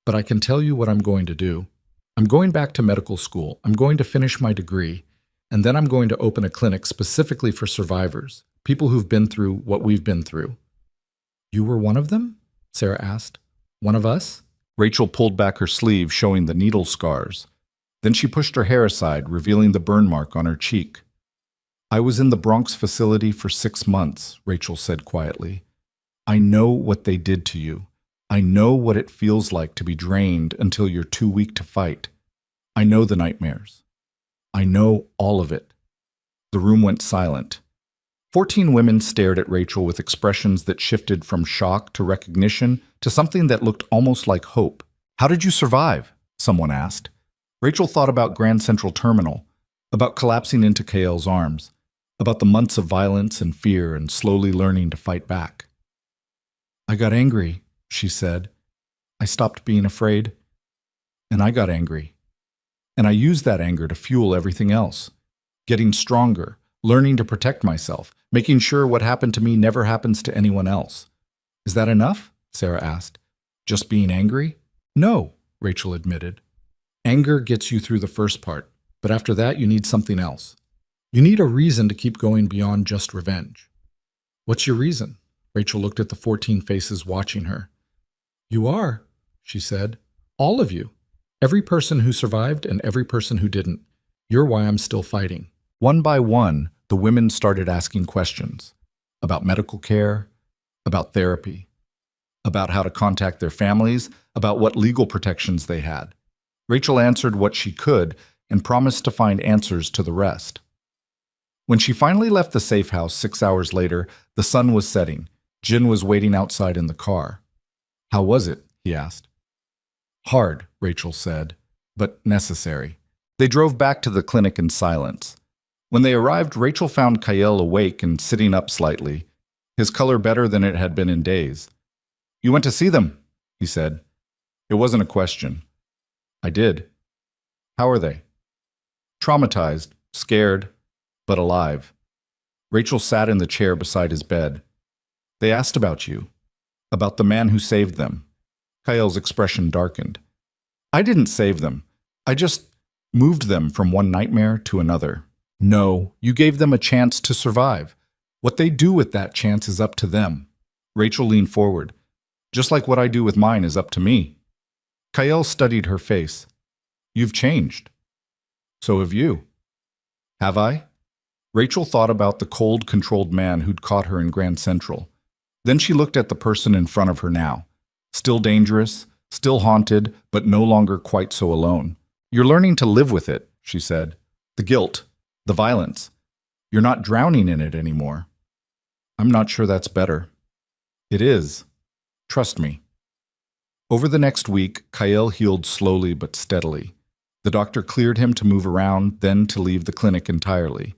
But I can tell you what I'm going to do. I'm going back to medical school. I'm going to finish my degree, and then I'm going to open a clinic specifically for survivors, people who've been through what we've been through. You were one of them? Sarah asked. One of us? Rachel pulled back her sleeve, showing the needle scars. Then she pushed her hair aside, revealing the burn mark on her cheek. I was in the Bronx facility for 6 months, Rachel said quietly. I know what they did to you. I know what it feels like to be drained until you're too weak to fight. I know the nightmares. I know all of it. The room went silent. 14 women stared at Rachel with expressions that shifted from shock to recognition to something that looked almost like hope. How did you survive? Someone asked. Rachel thought about Grand Central Terminal, about collapsing into Kael's arms, about the months of violence and fear and slowly learning to fight back. I got angry, she said. I stopped being afraid, and I got angry. And I used that anger to fuel everything else, getting stronger, learning to protect myself, making sure what happened to me never happens to anyone else. Is that enough? Sarah asked. Just being angry? No, Rachel admitted. Anger gets you through the first part, but after that you need something else. You need a reason to keep going beyond just revenge. What's your reason? Rachel looked at the 14 faces watching her. You are, she said. All of you. Every person who survived and every person who didn't. You're why I'm still fighting. One by one, the women started asking questions about medical care, about therapy, about how to contact their families, about what legal protections they had. Rachel answered what she could and promised to find answers to the rest. When she finally left the safe house 6 hours later, the sun was setting. Jin was waiting outside in the car. How was it? He asked. Hard, Rachel said, but necessary. They drove back to the clinic in silence. When they arrived, Rachel found Kael awake and sitting up slightly, his color better than it had been in days. You went to see them, he said. It wasn't a question. I did. How are they? Traumatized, scared, but alive. Rachel sat in the chair beside his bed. They asked about you, about the man who saved them. Kael's expression darkened. I didn't save them. I just moved them from one nightmare to another. No, you gave them a chance to survive. What they do with that chance is up to them. Rachel leaned forward. Just like what I do with mine is up to me. Kael studied her face. You've changed. So have you. Have I? Rachel thought about the cold, controlled man who'd caught her in Grand Central. Then she looked at the person in front of her now. Still dangerous, still haunted, but no longer quite so alone. You're learning to live with it, she said. The guilt, the violence. You're not drowning in it anymore. I'm not sure that's better. It is. Trust me. Over the next week, Kael healed slowly but steadily. The doctor cleared him to move around, then to leave the clinic entirely.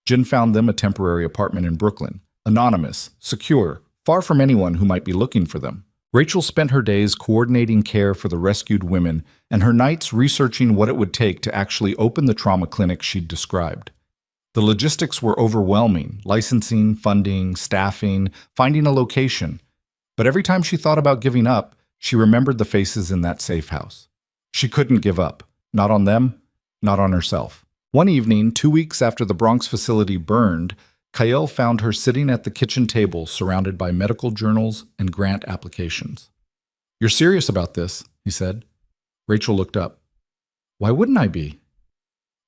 Jin found them a temporary apartment in Brooklyn, anonymous, secure, far from anyone who might be looking for them. Rachel spent her days coordinating care for the rescued women and her nights researching what it would take to actually open the trauma clinic she'd described. The logistics were overwhelming: licensing, funding, staffing, finding a location. But every time she thought about giving up, she remembered the faces in that safe house. She couldn't give up. Not on them, not on herself. One evening, 2 weeks after the Bronx facility burned, Kael found her sitting at the kitchen table surrounded by medical journals and grant applications. You're serious about this, he said. Rachel looked up. Why wouldn't I be?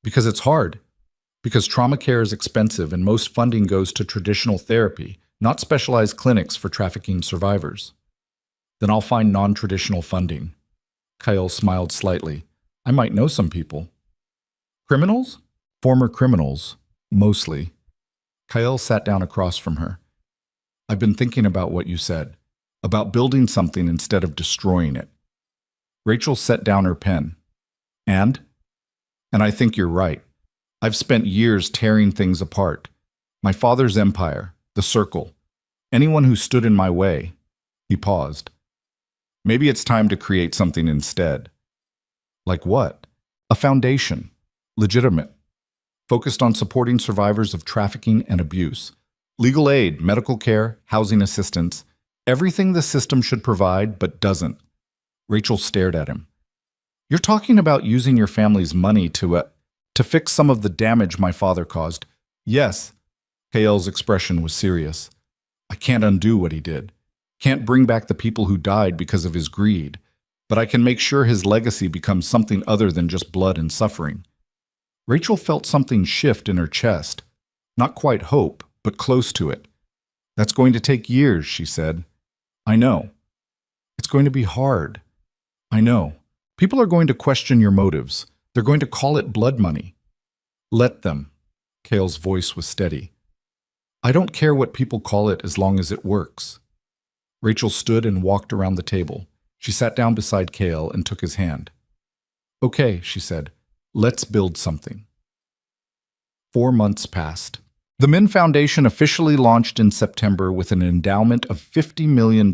Because it's hard. Because trauma care is expensive and most funding goes to traditional therapy, not specialized clinics for trafficking survivors. Then I'll find non-traditional funding. Kael smiled slightly. I might know some people. Criminals? Former criminals, mostly. Kael sat down across from her. I've been thinking about what you said, about building something instead of destroying it. Rachel set down her pen. And I think you're right. I've spent years tearing things apart. My father's empire, the circle, anyone who stood in my way. He paused. Maybe it's time to create something instead. Like what? A foundation, legitimate, focused on supporting survivors of trafficking and abuse. Legal aid, medical care, housing assistance, everything the system should provide but doesn't. Rachel stared at him. You're talking about using your family's money to fix some of the damage my father caused. Yes. Kael's expression was serious. I can't undo what he did. Can't bring back the people who died because of his greed. But I can make sure his legacy becomes something other than just blood and suffering. Rachel felt something shift in her chest. Not quite hope, but close to it. That's going to take years, she said. I know. It's going to be hard. I know. People are going to question your motives. They're going to call it blood money. Let them. Kael's voice was steady. I don't care what people call it as long as it works. Rachel stood and walked around the table. She sat down beside Kael and took his hand. Okay, she said. Let's build something. 4 months passed. The Min Foundation officially launched in September with an endowment of $50 million.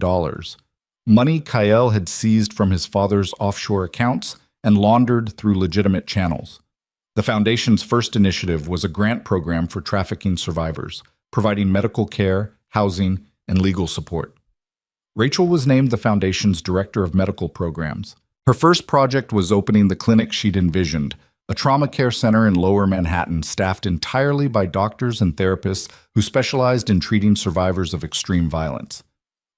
Money Kael had seized from his father's offshore accounts and laundered through legitimate channels. The foundation's first initiative was a grant program for trafficking survivors, providing medical care, housing, and legal support. Rachel was named the foundation's director of medical programs. Her first project was opening the clinic she'd envisioned, a trauma care center in Lower Manhattan staffed entirely by doctors and therapists who specialized in treating survivors of extreme violence.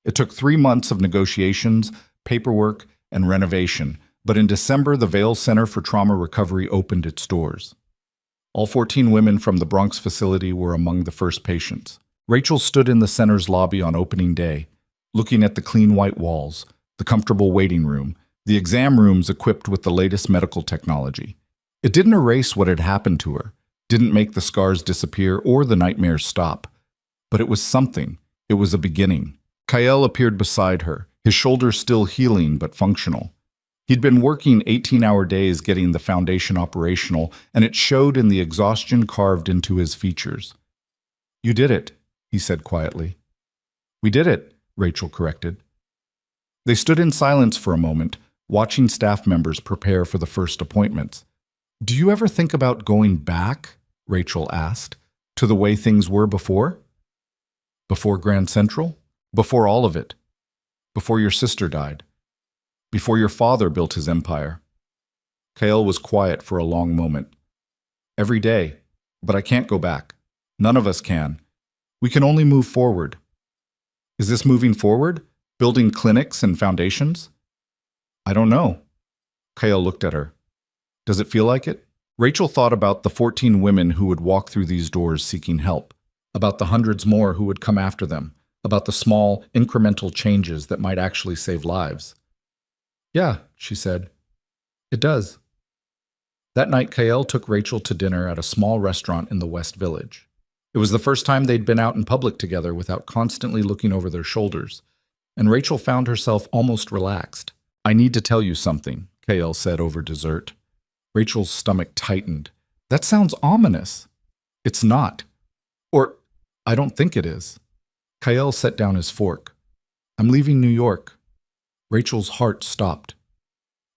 It took 3 months of negotiations, paperwork, and renovation, but in December, the Vail Center for Trauma Recovery opened its doors. All 14 women from the Bronx facility were among the first patients. Rachel stood in the center's lobby on opening day, looking at the clean white walls, the comfortable waiting room, the exam rooms equipped with the latest medical technology. It didn't erase what had happened to her, didn't make the scars disappear or the nightmares stop. But it was something. It was a beginning. Kael appeared beside her, his shoulders still healing but functional. He'd been working 18-hour days getting the foundation operational, and it showed in the exhaustion carved into his features. You did it, he said quietly. We did it, Rachel corrected. They stood in silence for a moment, watching staff members prepare for the first appointments. Do you ever think about going back, Rachel asked, to the way things were before? Before Grand Central? Before all of it. Before your sister died. Before your father built his empire. Kael was quiet for a long moment. Every day. But I can't go back. None of us can. We can only move forward. Is this moving forward? Building clinics and foundations? I don't know. Kael looked at her. Does it feel like it? Rachel thought about the 14 women who would walk through these doors seeking help, about the hundreds more who would come after them, about the small, incremental changes that might actually save lives. Yeah, she said. It does. That night, Kael took Rachel to dinner at a small restaurant in the West Village. It was the first time they'd been out in public together without constantly looking over their shoulders, and Rachel found herself almost relaxed. I need to tell you something, Kael said over dessert. Rachel's stomach tightened. That sounds ominous. It's not. Or, I don't think it is. Kael set down his fork. I'm leaving New York. Rachel's heart stopped.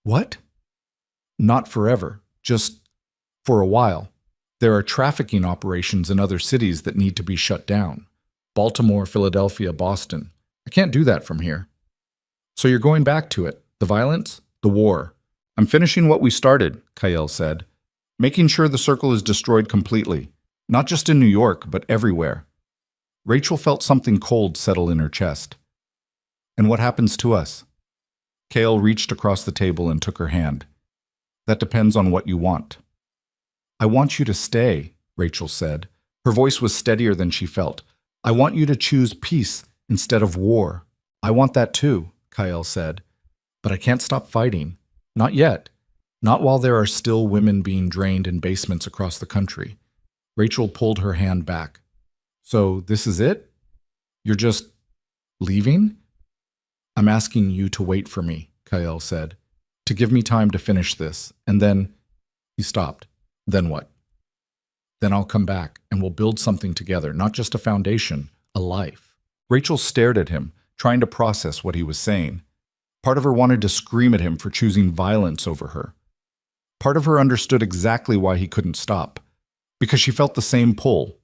What? Not forever, just for a while. There are trafficking operations in other cities that need to be shut down. Baltimore, Philadelphia, Boston. I can't do that from here. So you're going back to it. The violence? The war. I'm finishing what we started, Kael said. Making sure the circle is destroyed completely. Not just in New York, but everywhere. Rachel felt something cold settle in her chest. And what happens to us? Kael reached across the table and took her hand. That depends on what you want. I want you to stay, Rachel said. Her voice was steadier than she felt. I want you to choose peace instead of war. I want that too, Kael said. But I can't stop fighting. Not yet. Not while there are still women being drained in basements across the country. Rachel pulled her hand back. So this is it? You're just leaving? I'm asking you to wait for me, Kael said. To give me time to finish this. And then he stopped. Then what? Then I'll come back and we'll build something together, not just a foundation, a life. Rachel stared at him, trying to process what he was saying. Part of her wanted to scream at him for choosing violence over her. Part of her understood exactly why he couldn't stop, because she felt the same pull,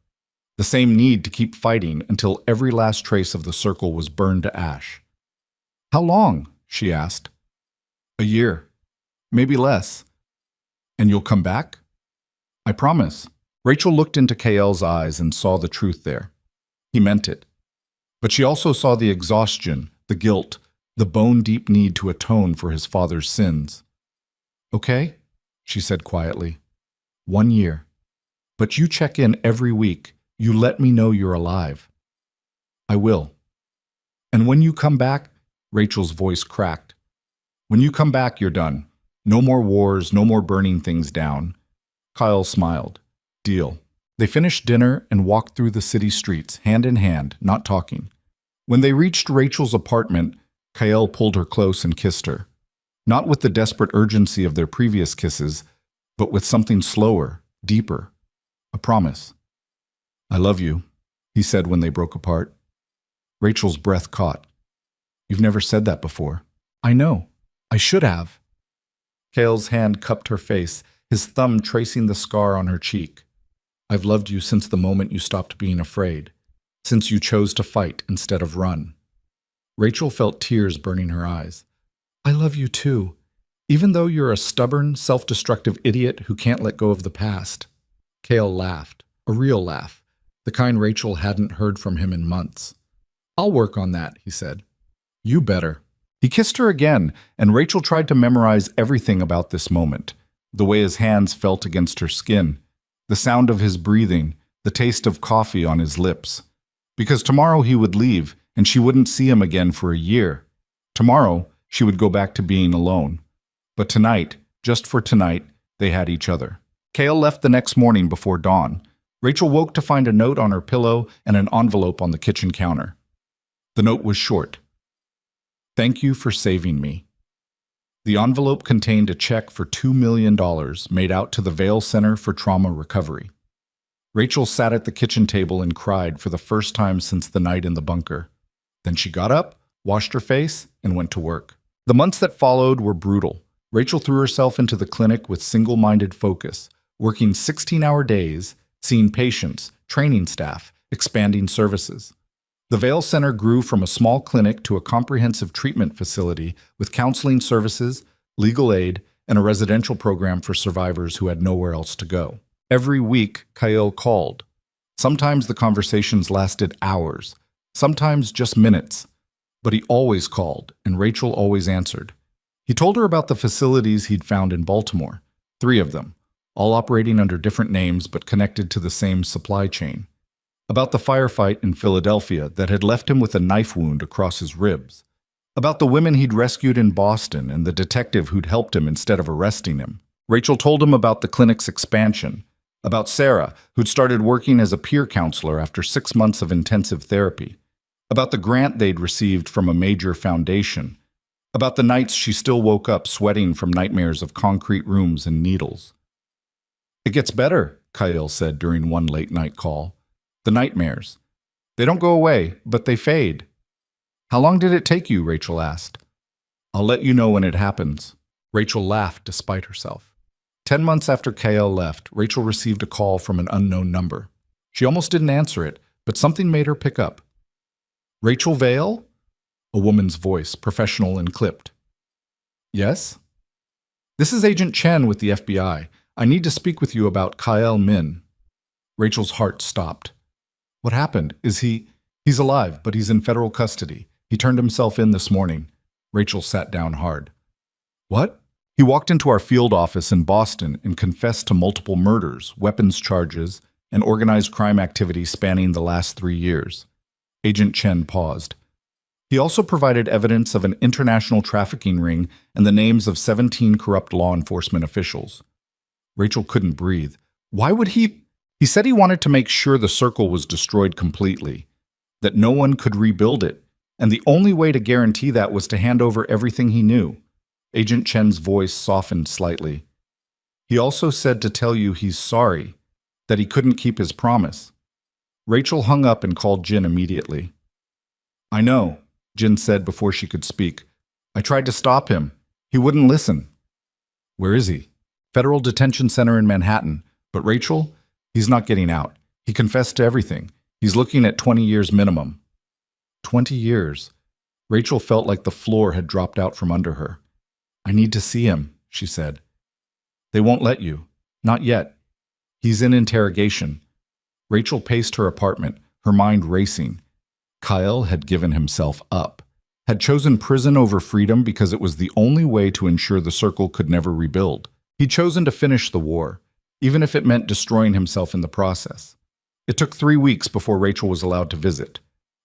the same need to keep fighting until every last trace of the circle was burned to ash. How long? She asked. A year. Maybe less. And you'll come back? I promise. Rachel looked into Kael's eyes and saw the truth there. He meant it. But she also saw the exhaustion, the guilt, the bone-deep need to atone for his father's sins. Okay, she said quietly. 1 year. But you check in every week. You let me know you're alive. I will. And when you come back, Rachel's voice cracked. When you come back, you're done. No more wars, no more burning things down. Kyle smiled. Deal. They finished dinner and walked through the city streets, hand in hand, not talking. When they reached Rachel's apartment, Kael pulled her close and kissed her. Not with the desperate urgency of their previous kisses, but with something slower, deeper. A promise. I love you, he said when they broke apart. Rachel's breath caught. You've never said that before. I know. I should have. Kael's hand cupped her face, his thumb tracing the scar on her cheek. I've loved you since the moment you stopped being afraid, since you chose to fight instead of run. Rachel felt tears burning her eyes. I love you too, even though you're a stubborn, self-destructive idiot who can't let go of the past. Kael laughed, a real laugh, the kind Rachel hadn't heard from him in months. I'll work on that, he said. You better. He kissed her again, and Rachel tried to memorize everything about this moment, the way his hands felt against her skin, the sound of his breathing, the taste of coffee on his lips. Because tomorrow he would leave, and she wouldn't see him again for a year. Tomorrow, she would go back to being alone. But tonight, just for tonight, they had each other. Kael left the next morning before dawn. Rachel woke to find a note on her pillow and an envelope on the kitchen counter. The note was short. Thank you for saving me. The envelope contained a check for $2 million made out to the Vail Center for Trauma Recovery. Rachel sat at the kitchen table and cried for the first time since the night in the bunker. Then she got up, washed her face, and went to work. The months that followed were brutal. Rachel threw herself into the clinic with single-minded focus, working 16-hour days, seeing patients, training staff, expanding services. The Vale Center grew from a small clinic to a comprehensive treatment facility with counseling services, legal aid, and a residential program for survivors who had nowhere else to go. Every week, Kyle called. Sometimes the conversations lasted hours, sometimes just minutes, but he always called, and Rachel always answered. He told her about the facilities he'd found in Baltimore, 3 of them, all operating under different names but connected to the same supply chain. About the firefight in Philadelphia that had left him with a knife wound across his ribs. About the women he'd rescued in Boston and the detective who'd helped him instead of arresting him. Rachel told him about the clinic's expansion, about Sarah, who'd started working as a peer counselor after 6 months of intensive therapy, about the grant they'd received from a major foundation, about the nights she still woke up sweating from nightmares of concrete rooms and needles. "It gets better," Kyle said during one late-night call. "The nightmares. They don't go away, but they fade." "How long did it take you?" Rachel asked. "I'll let you know when it happens." Rachel laughed despite herself. 10 months after Kyle left, Rachel received a call from an unknown number. She almost didn't answer it, but something made her pick up. "Rachel Vale?" A woman's voice, professional and clipped. "Yes?" "This is Agent Chen with the FBI. I need to speak with you about Kyle Min." Rachel's heart stopped. "What happened? Is he—" "He's alive, but he's in federal custody. He turned himself in this morning." Rachel sat down hard. "What?" "He walked into our field office in Boston and confessed to multiple murders, weapons charges, and organized crime activity spanning the last 3 years." Agent Chen paused. "He also provided evidence of an international trafficking ring and the names of 17 corrupt law enforcement officials." Rachel couldn't breathe. "Why would he—" "He said he wanted to make sure the circle was destroyed completely, that no one could rebuild it, and the only way to guarantee that was to hand over everything he knew." Agent Chen's voice softened slightly. "He also said to tell you he's sorry, that he couldn't keep his promise." Rachel hung up and called Jin immediately. "I know," Jin said before she could speak. "I tried to stop him. He wouldn't listen." "Where is he?" "Federal Detention Center in Manhattan. But Rachel, he's not getting out. He confessed to everything. He's looking at 20 years minimum." 20 years. Rachel felt like the floor had dropped out from under her. "I need to see him," she said. "They won't let you. Not yet. He's in interrogation." Rachel paced her apartment, her mind racing. Kyle had given himself up, had chosen prison over freedom because it was the only way to ensure the circle could never rebuild. He'd chosen to finish the war, even if it meant destroying himself in the process. It took 3 weeks before Rachel was allowed to visit.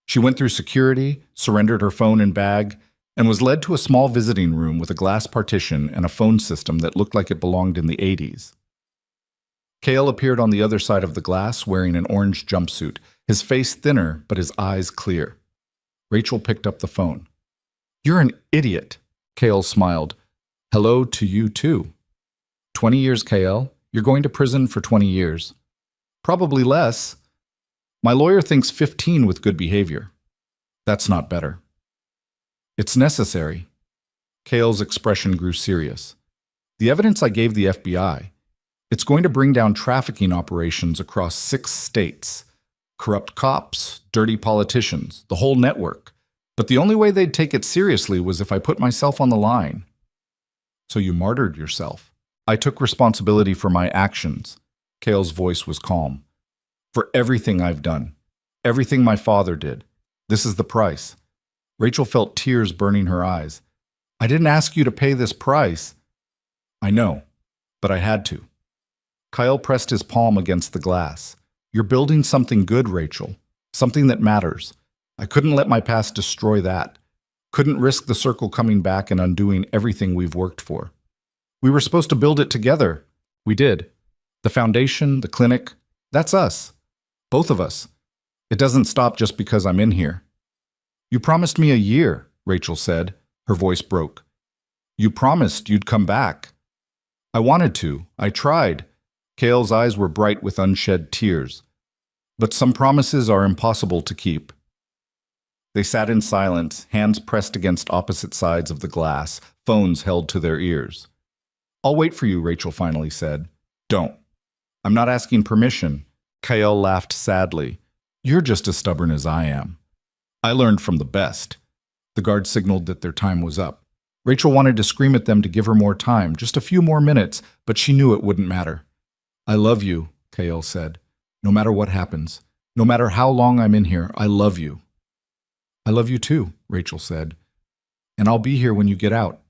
She went through security, surrendered her phone and bag, and was led to a small visiting room with a glass partition and a phone system that looked like it belonged in the 80s. Kale appeared on the other side of the glass wearing an orange jumpsuit, his face thinner but his eyes clear. Rachel picked up the phone. "You're an idiot," Kale smiled. "Hello to you too." 20 years, Kale. You're going to prison for 20 years. Probably less. My lawyer thinks 15 with good behavior. That's not better. It's necessary. Kale's expression grew serious. The evidence I gave the FBI, it's going to bring down trafficking operations across 6 states. Corrupt cops, dirty politicians, the whole network. But the only way they'd take it seriously was if I put myself on the line. So you martyred yourself. I took responsibility for my actions. Kale's voice was calm. For everything I've done. Everything my father did. This is the price. Rachel felt tears burning her eyes. I didn't ask you to pay this price. I know, but I had to. Kyle pressed his palm against the glass. You're building something good, Rachel. Something that matters. I couldn't let my past destroy that. Couldn't risk the circle coming back and undoing everything we've worked for. We were supposed to build it together. We did. The foundation, the clinic, that's us. Both of us. It doesn't stop just because I'm in here. You promised me a year, Rachel said. Her voice broke. You promised you'd come back. I wanted to. I tried. Kale's eyes were bright with unshed tears. But some promises are impossible to keep. They sat in silence, hands pressed against opposite sides of the glass, phones held to their ears. I'll wait for you, Rachel finally said. Don't. I'm not asking permission. Kyle laughed sadly. You're just as stubborn as I am. I learned from the best. The guard signaled that their time was up. Rachel wanted to scream at them to give her more time, just a few more minutes, but she knew it wouldn't matter. I love you, Kael said. No matter what happens, no matter how long I'm in here, I love you. I love you too, Rachel said. And I'll be here when you get out.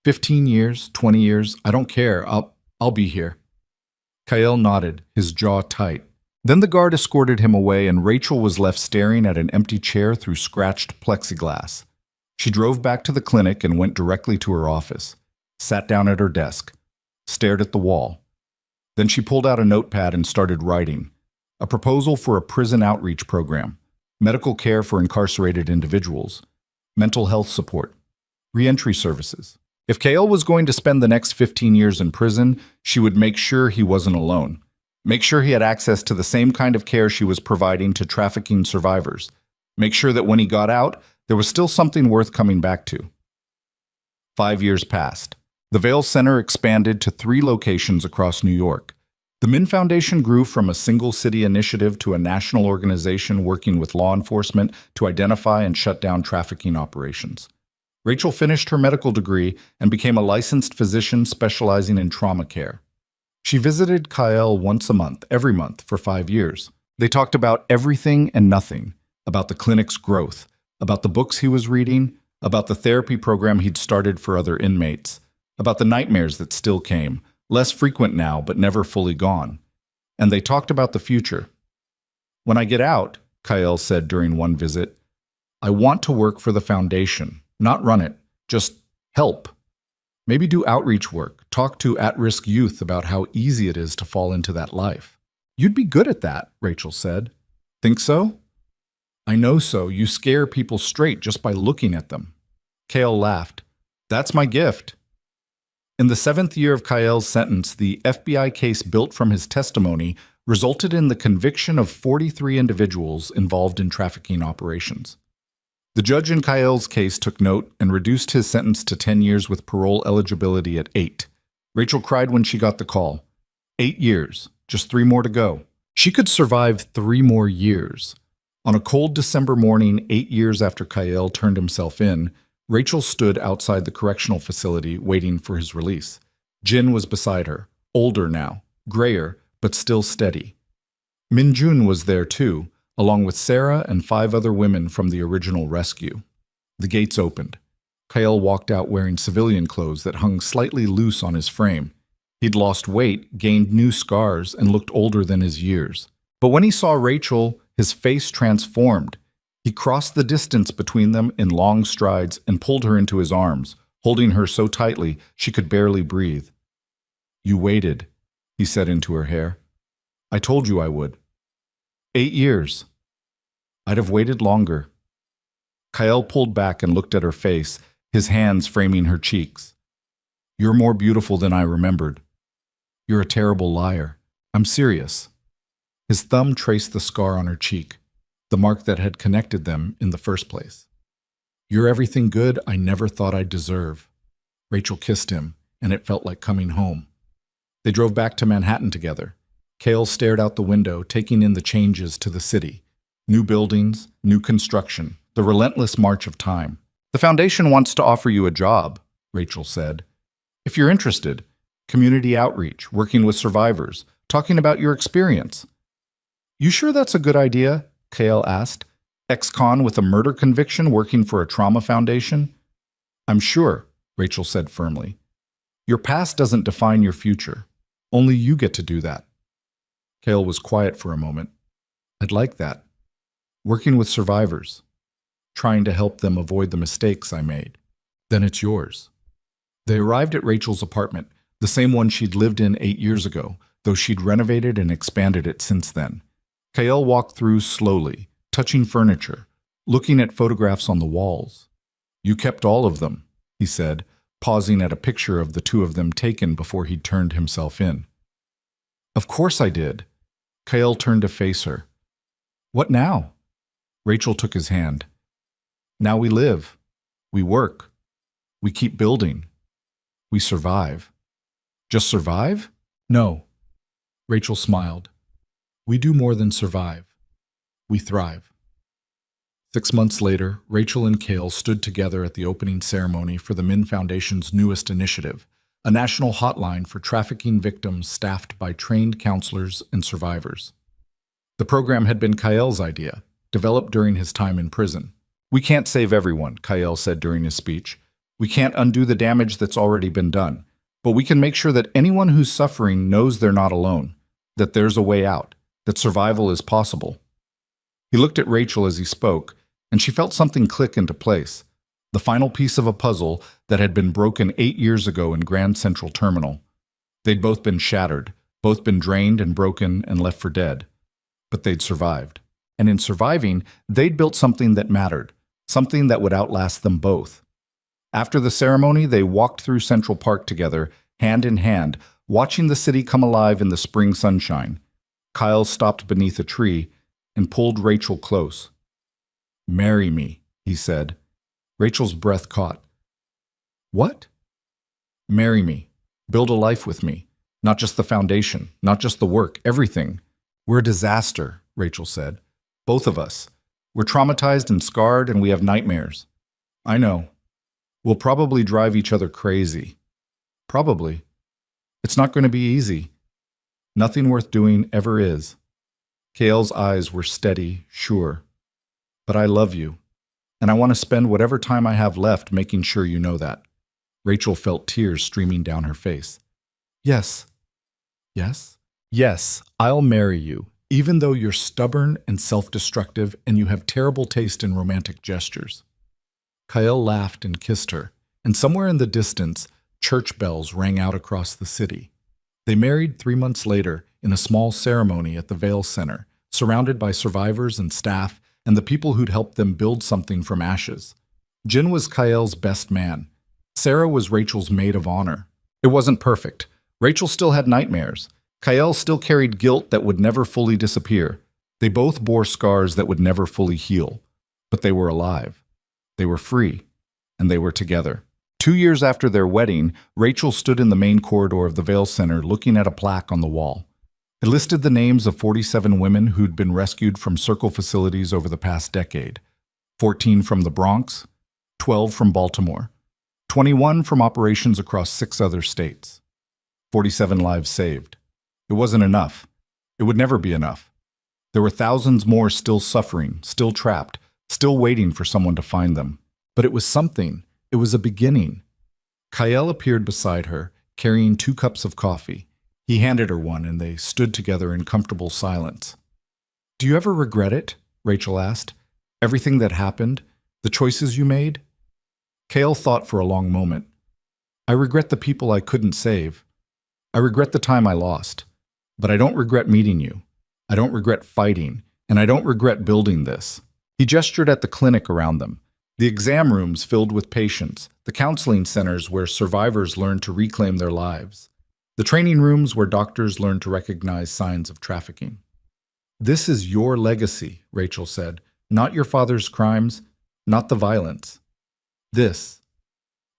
15 years, 20 years, I don't care. I'll be here. Kael nodded, his jaw tight. Then the guard escorted him away and Rachel was left staring at an empty chair through scratched plexiglass. She drove back to the clinic and went directly to her office, sat down at her desk, stared at the wall. Then she pulled out a notepad and started writing. A proposal for a prison outreach program, medical care for incarcerated individuals, mental health support, reentry services. If Kael was going to spend the next 15 years in prison, she would make sure he wasn't alone. Make sure he had access to the same kind of care she was providing to trafficking survivors. Make sure that when he got out, there was still something worth coming back to. 5 years passed. The Vale Center expanded to 3 locations across New York. The Min Foundation grew from a single city initiative to a national organization working with law enforcement to identify and shut down trafficking operations. Rachel finished her medical degree and became a licensed physician specializing in trauma care. She visited Kael once a month, every month, for 5 years. They talked about everything and nothing, about the clinic's growth, about the books he was reading, about the therapy program he'd started for other inmates, about the nightmares that still came, less frequent now but never fully gone. And they talked about the future. When I get out, Kael said during one visit, I want to work for the foundation, not run it, just help. Maybe do outreach work, talk to at-risk youth about how easy it is to fall into that life. You'd be good at that, Rachel said. Think so? I know so. You scare people straight just by looking at them. Kael laughed. That's my gift. In the 7th year of Kael's sentence, the FBI case built from his testimony resulted in the conviction of 43 individuals involved in trafficking operations. The judge in Kael's case took note and reduced his sentence to 10 years with parole eligibility at 8. Rachel cried when she got the call. 8 years, just 3 more to go. She could survive 3 more years. On a cold December morning, 8 years after Kael turned himself in, Rachel stood outside the correctional facility waiting for his release. Jin was beside her, older now, grayer, but still steady. Minjun was there too, along with Sarah and 5 other women from the original rescue. The gates opened. Kael walked out wearing civilian clothes that hung slightly loose on his frame. He'd lost weight, gained new scars, and looked older than his years. But when he saw Rachel, his face transformed. He crossed the distance between them in long strides and pulled her into his arms, holding her so tightly she could barely breathe. You waited, he said into her hair. I told you I would. 8 years. I'd have waited longer. Kael pulled back and looked at her face, his hands framing her cheeks. You're more beautiful than I remembered. You're a terrible liar. I'm serious. His thumb traced the scar on her cheek, the mark that had connected them in the first place. You're everything good I never thought I'd deserve. Rachel kissed him, and it felt like coming home. They drove back to Manhattan together. Kael stared out the window, taking in the changes to the city. New buildings, new construction, the relentless march of time. The foundation wants to offer you a job, Rachel said. If you're interested, community outreach, working with survivors, talking about your experience. You sure that's a good idea? Kael asked. Ex-con with a murder conviction working for a trauma foundation? I'm sure, Rachel said firmly. Your past doesn't define your future. Only you get to do that. Kael was quiet for a moment. I'd like that. Working with survivors. Trying to help them avoid the mistakes I made. Then it's yours. They arrived at Rachel's apartment, the same one she'd lived in 8 years ago, though she'd renovated and expanded it since then. Kael walked through slowly, touching furniture, looking at photographs on the walls. You kept all of them, he said, pausing at a picture of the 2 of them taken before he'd turned himself in. Of course I did. Kael turned to face her. What now? Rachel took his hand. Now we live. We work. We keep building. We survive. Just survive? No. Rachel smiled. We do more than survive. We thrive. 6 months later, Rachel and Cale stood together at the opening ceremony for the Min Foundation's newest initiative, a national hotline for trafficking victims staffed by trained counselors and survivors. The program had been Kael's idea, developed during his time in prison. "We can't save everyone," Kael said during his speech. "We can't undo the damage that's already been done. But we can make sure that anyone who's suffering knows they're not alone, that there's a way out, that survival is possible." He looked at Rachel as he spoke, and she felt something click into place, the final piece of a puzzle that had been broken 8 years ago in Grand Central Terminal. They'd both been shattered, both been drained and broken and left for dead. But they'd survived. And in surviving, they'd built something that mattered, something that would outlast them both. After the ceremony, they walked through Central Park together, hand in hand, watching the city come alive in the spring sunshine. Kyle stopped beneath a tree and pulled Rachel close. "Marry me," he said. Rachel's breath caught. "What?" "Marry me. Build a life with me. Not just the foundation, not just the work, everything. We're a disaster," Rachel said. "Both of us. We're traumatized and scarred, and we have nightmares." "I know. We'll probably drive each other crazy." "Probably. It's not going to be easy. Nothing worth doing ever is." Cale's eyes were steady, sure. "But I love you, and I want to spend whatever time I have left making sure you know that." Rachel felt tears streaming down her face. "Yes. Yes? Yes, I'll marry you, even though you're stubborn and self-destructive and you have terrible taste in romantic gestures." Kyle laughed and kissed her, and somewhere in the distance, church bells rang out across the city. They married 3 months later in a small ceremony at the Vale Center, surrounded by survivors and staff and the people who'd helped them build something from ashes. Jin was Kael's best man. Sarah was Rachel's maid of honor. It wasn't perfect. Rachel still had nightmares. Kael still carried guilt that would never fully disappear. They both bore scars that would never fully heal. But they were alive. They were free. And they were together. 2 years after their wedding, Rachel stood in the main corridor of the Vale Center looking at a plaque on the wall. It listed the names of 47 women who'd been rescued from circle facilities over the past decade. 14 from the Bronx, 12 from Baltimore, 21 from operations across 6 other states. 47 lives saved. It wasn't enough. It would never be enough. There were thousands more still suffering, still trapped, still waiting for someone to find them. But it was something. It was a beginning. Kael appeared beside her, carrying 2 cups of coffee. He handed her one, and they stood together in comfortable silence. "Do you ever regret it?" Rachel asked. "Everything that happened? The choices you made?" Kael thought for a long moment. "I regret the people I couldn't save. I regret the time I lost. But I don't regret meeting you. I don't regret fighting, and I don't regret building this." He gestured at the clinic around them. The exam rooms filled with patients, the counseling centers where survivors learned to reclaim their lives, the training rooms where doctors learned to recognize signs of trafficking. "This is your legacy," Rachel said, "not your father's crimes, not the violence. This."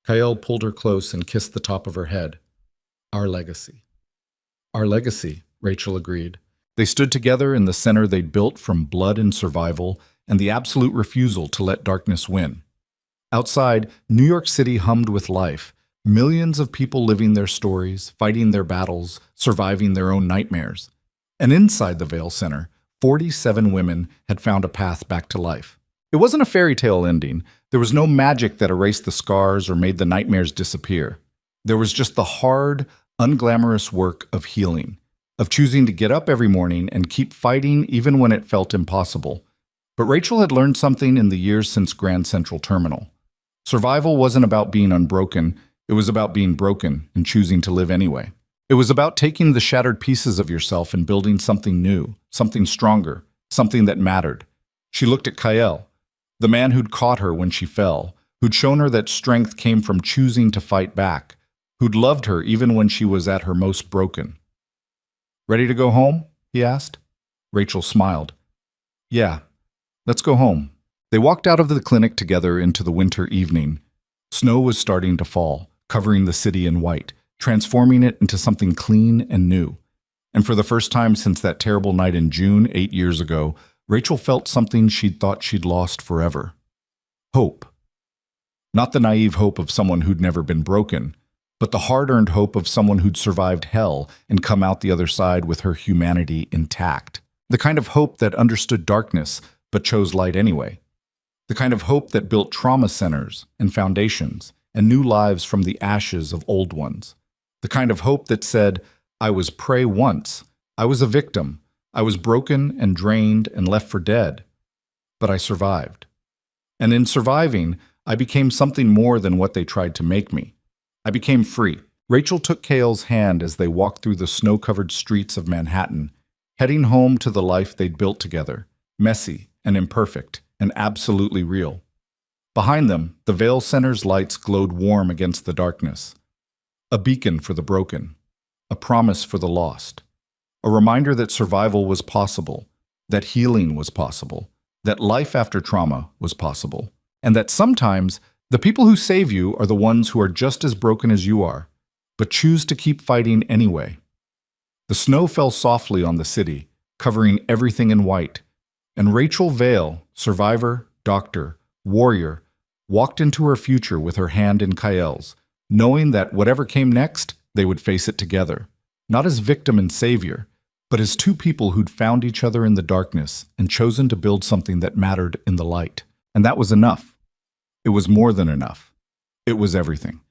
Kael pulled her close and kissed the top of her head. "Our legacy." "Our legacy," Rachel agreed. They stood together in the center they'd built from blood and survival, and the absolute refusal to let darkness win. Outside, New York City hummed with life, millions of people living their stories, fighting their battles, surviving their own nightmares. And inside the Vale Center, 47 women had found a path back to life. It wasn't a fairy tale ending. There was no magic that erased the scars or made the nightmares disappear. There was just the hard, unglamorous work of healing, of choosing to get up every morning and keep fighting even when it felt impossible. But Rachel had learned something in the years since Grand Central Terminal. Survival wasn't about being unbroken, it was about being broken and choosing to live anyway. It was about taking the shattered pieces of yourself and building something new, something stronger, something that mattered. She looked at Kael, the man who'd caught her when she fell, who'd shown her that strength came from choosing to fight back, who'd loved her even when she was at her most broken. "Ready to go home?" he asked. Rachel smiled. "Yeah. Let's go home." They walked out of the clinic together into the winter evening. Snow was starting to fall, covering the city in white, transforming it into something clean and new. And for the first time since that terrible night in June 8 years ago, Rachel felt something she'd thought she'd lost forever. Hope. Not the naive hope of someone who'd never been broken, but the hard-earned hope of someone who'd survived hell and come out the other side with her humanity intact. The kind of hope that understood darkness but chose light anyway. The kind of hope that built trauma centers and foundations and new lives from the ashes of old ones. The kind of hope that said, I was prey once, I was a victim, I was broken and drained and left for dead, but I survived. And in surviving, I became something more than what they tried to make me. I became free. Rachel took Cale's hand as they walked through the snow-covered streets of Manhattan, heading home to the life they'd built together, messy and imperfect and absolutely real. Behind them, the Vale Center's lights glowed warm against the darkness. A beacon for the broken, a promise for the lost, a reminder that survival was possible, that healing was possible, that life after trauma was possible, and that sometimes the people who save you are the ones who are just as broken as you are, but choose to keep fighting anyway. The snow fell softly on the city, covering everything in white, and Rachel Vale, survivor, doctor, warrior, walked into her future with her hand in Kael's, knowing that whatever came next, they would face it together, not as victim and savior, but as two people who'd found each other in the darkness and chosen to build something that mattered in the light. And that was enough. It was more than enough. It was everything.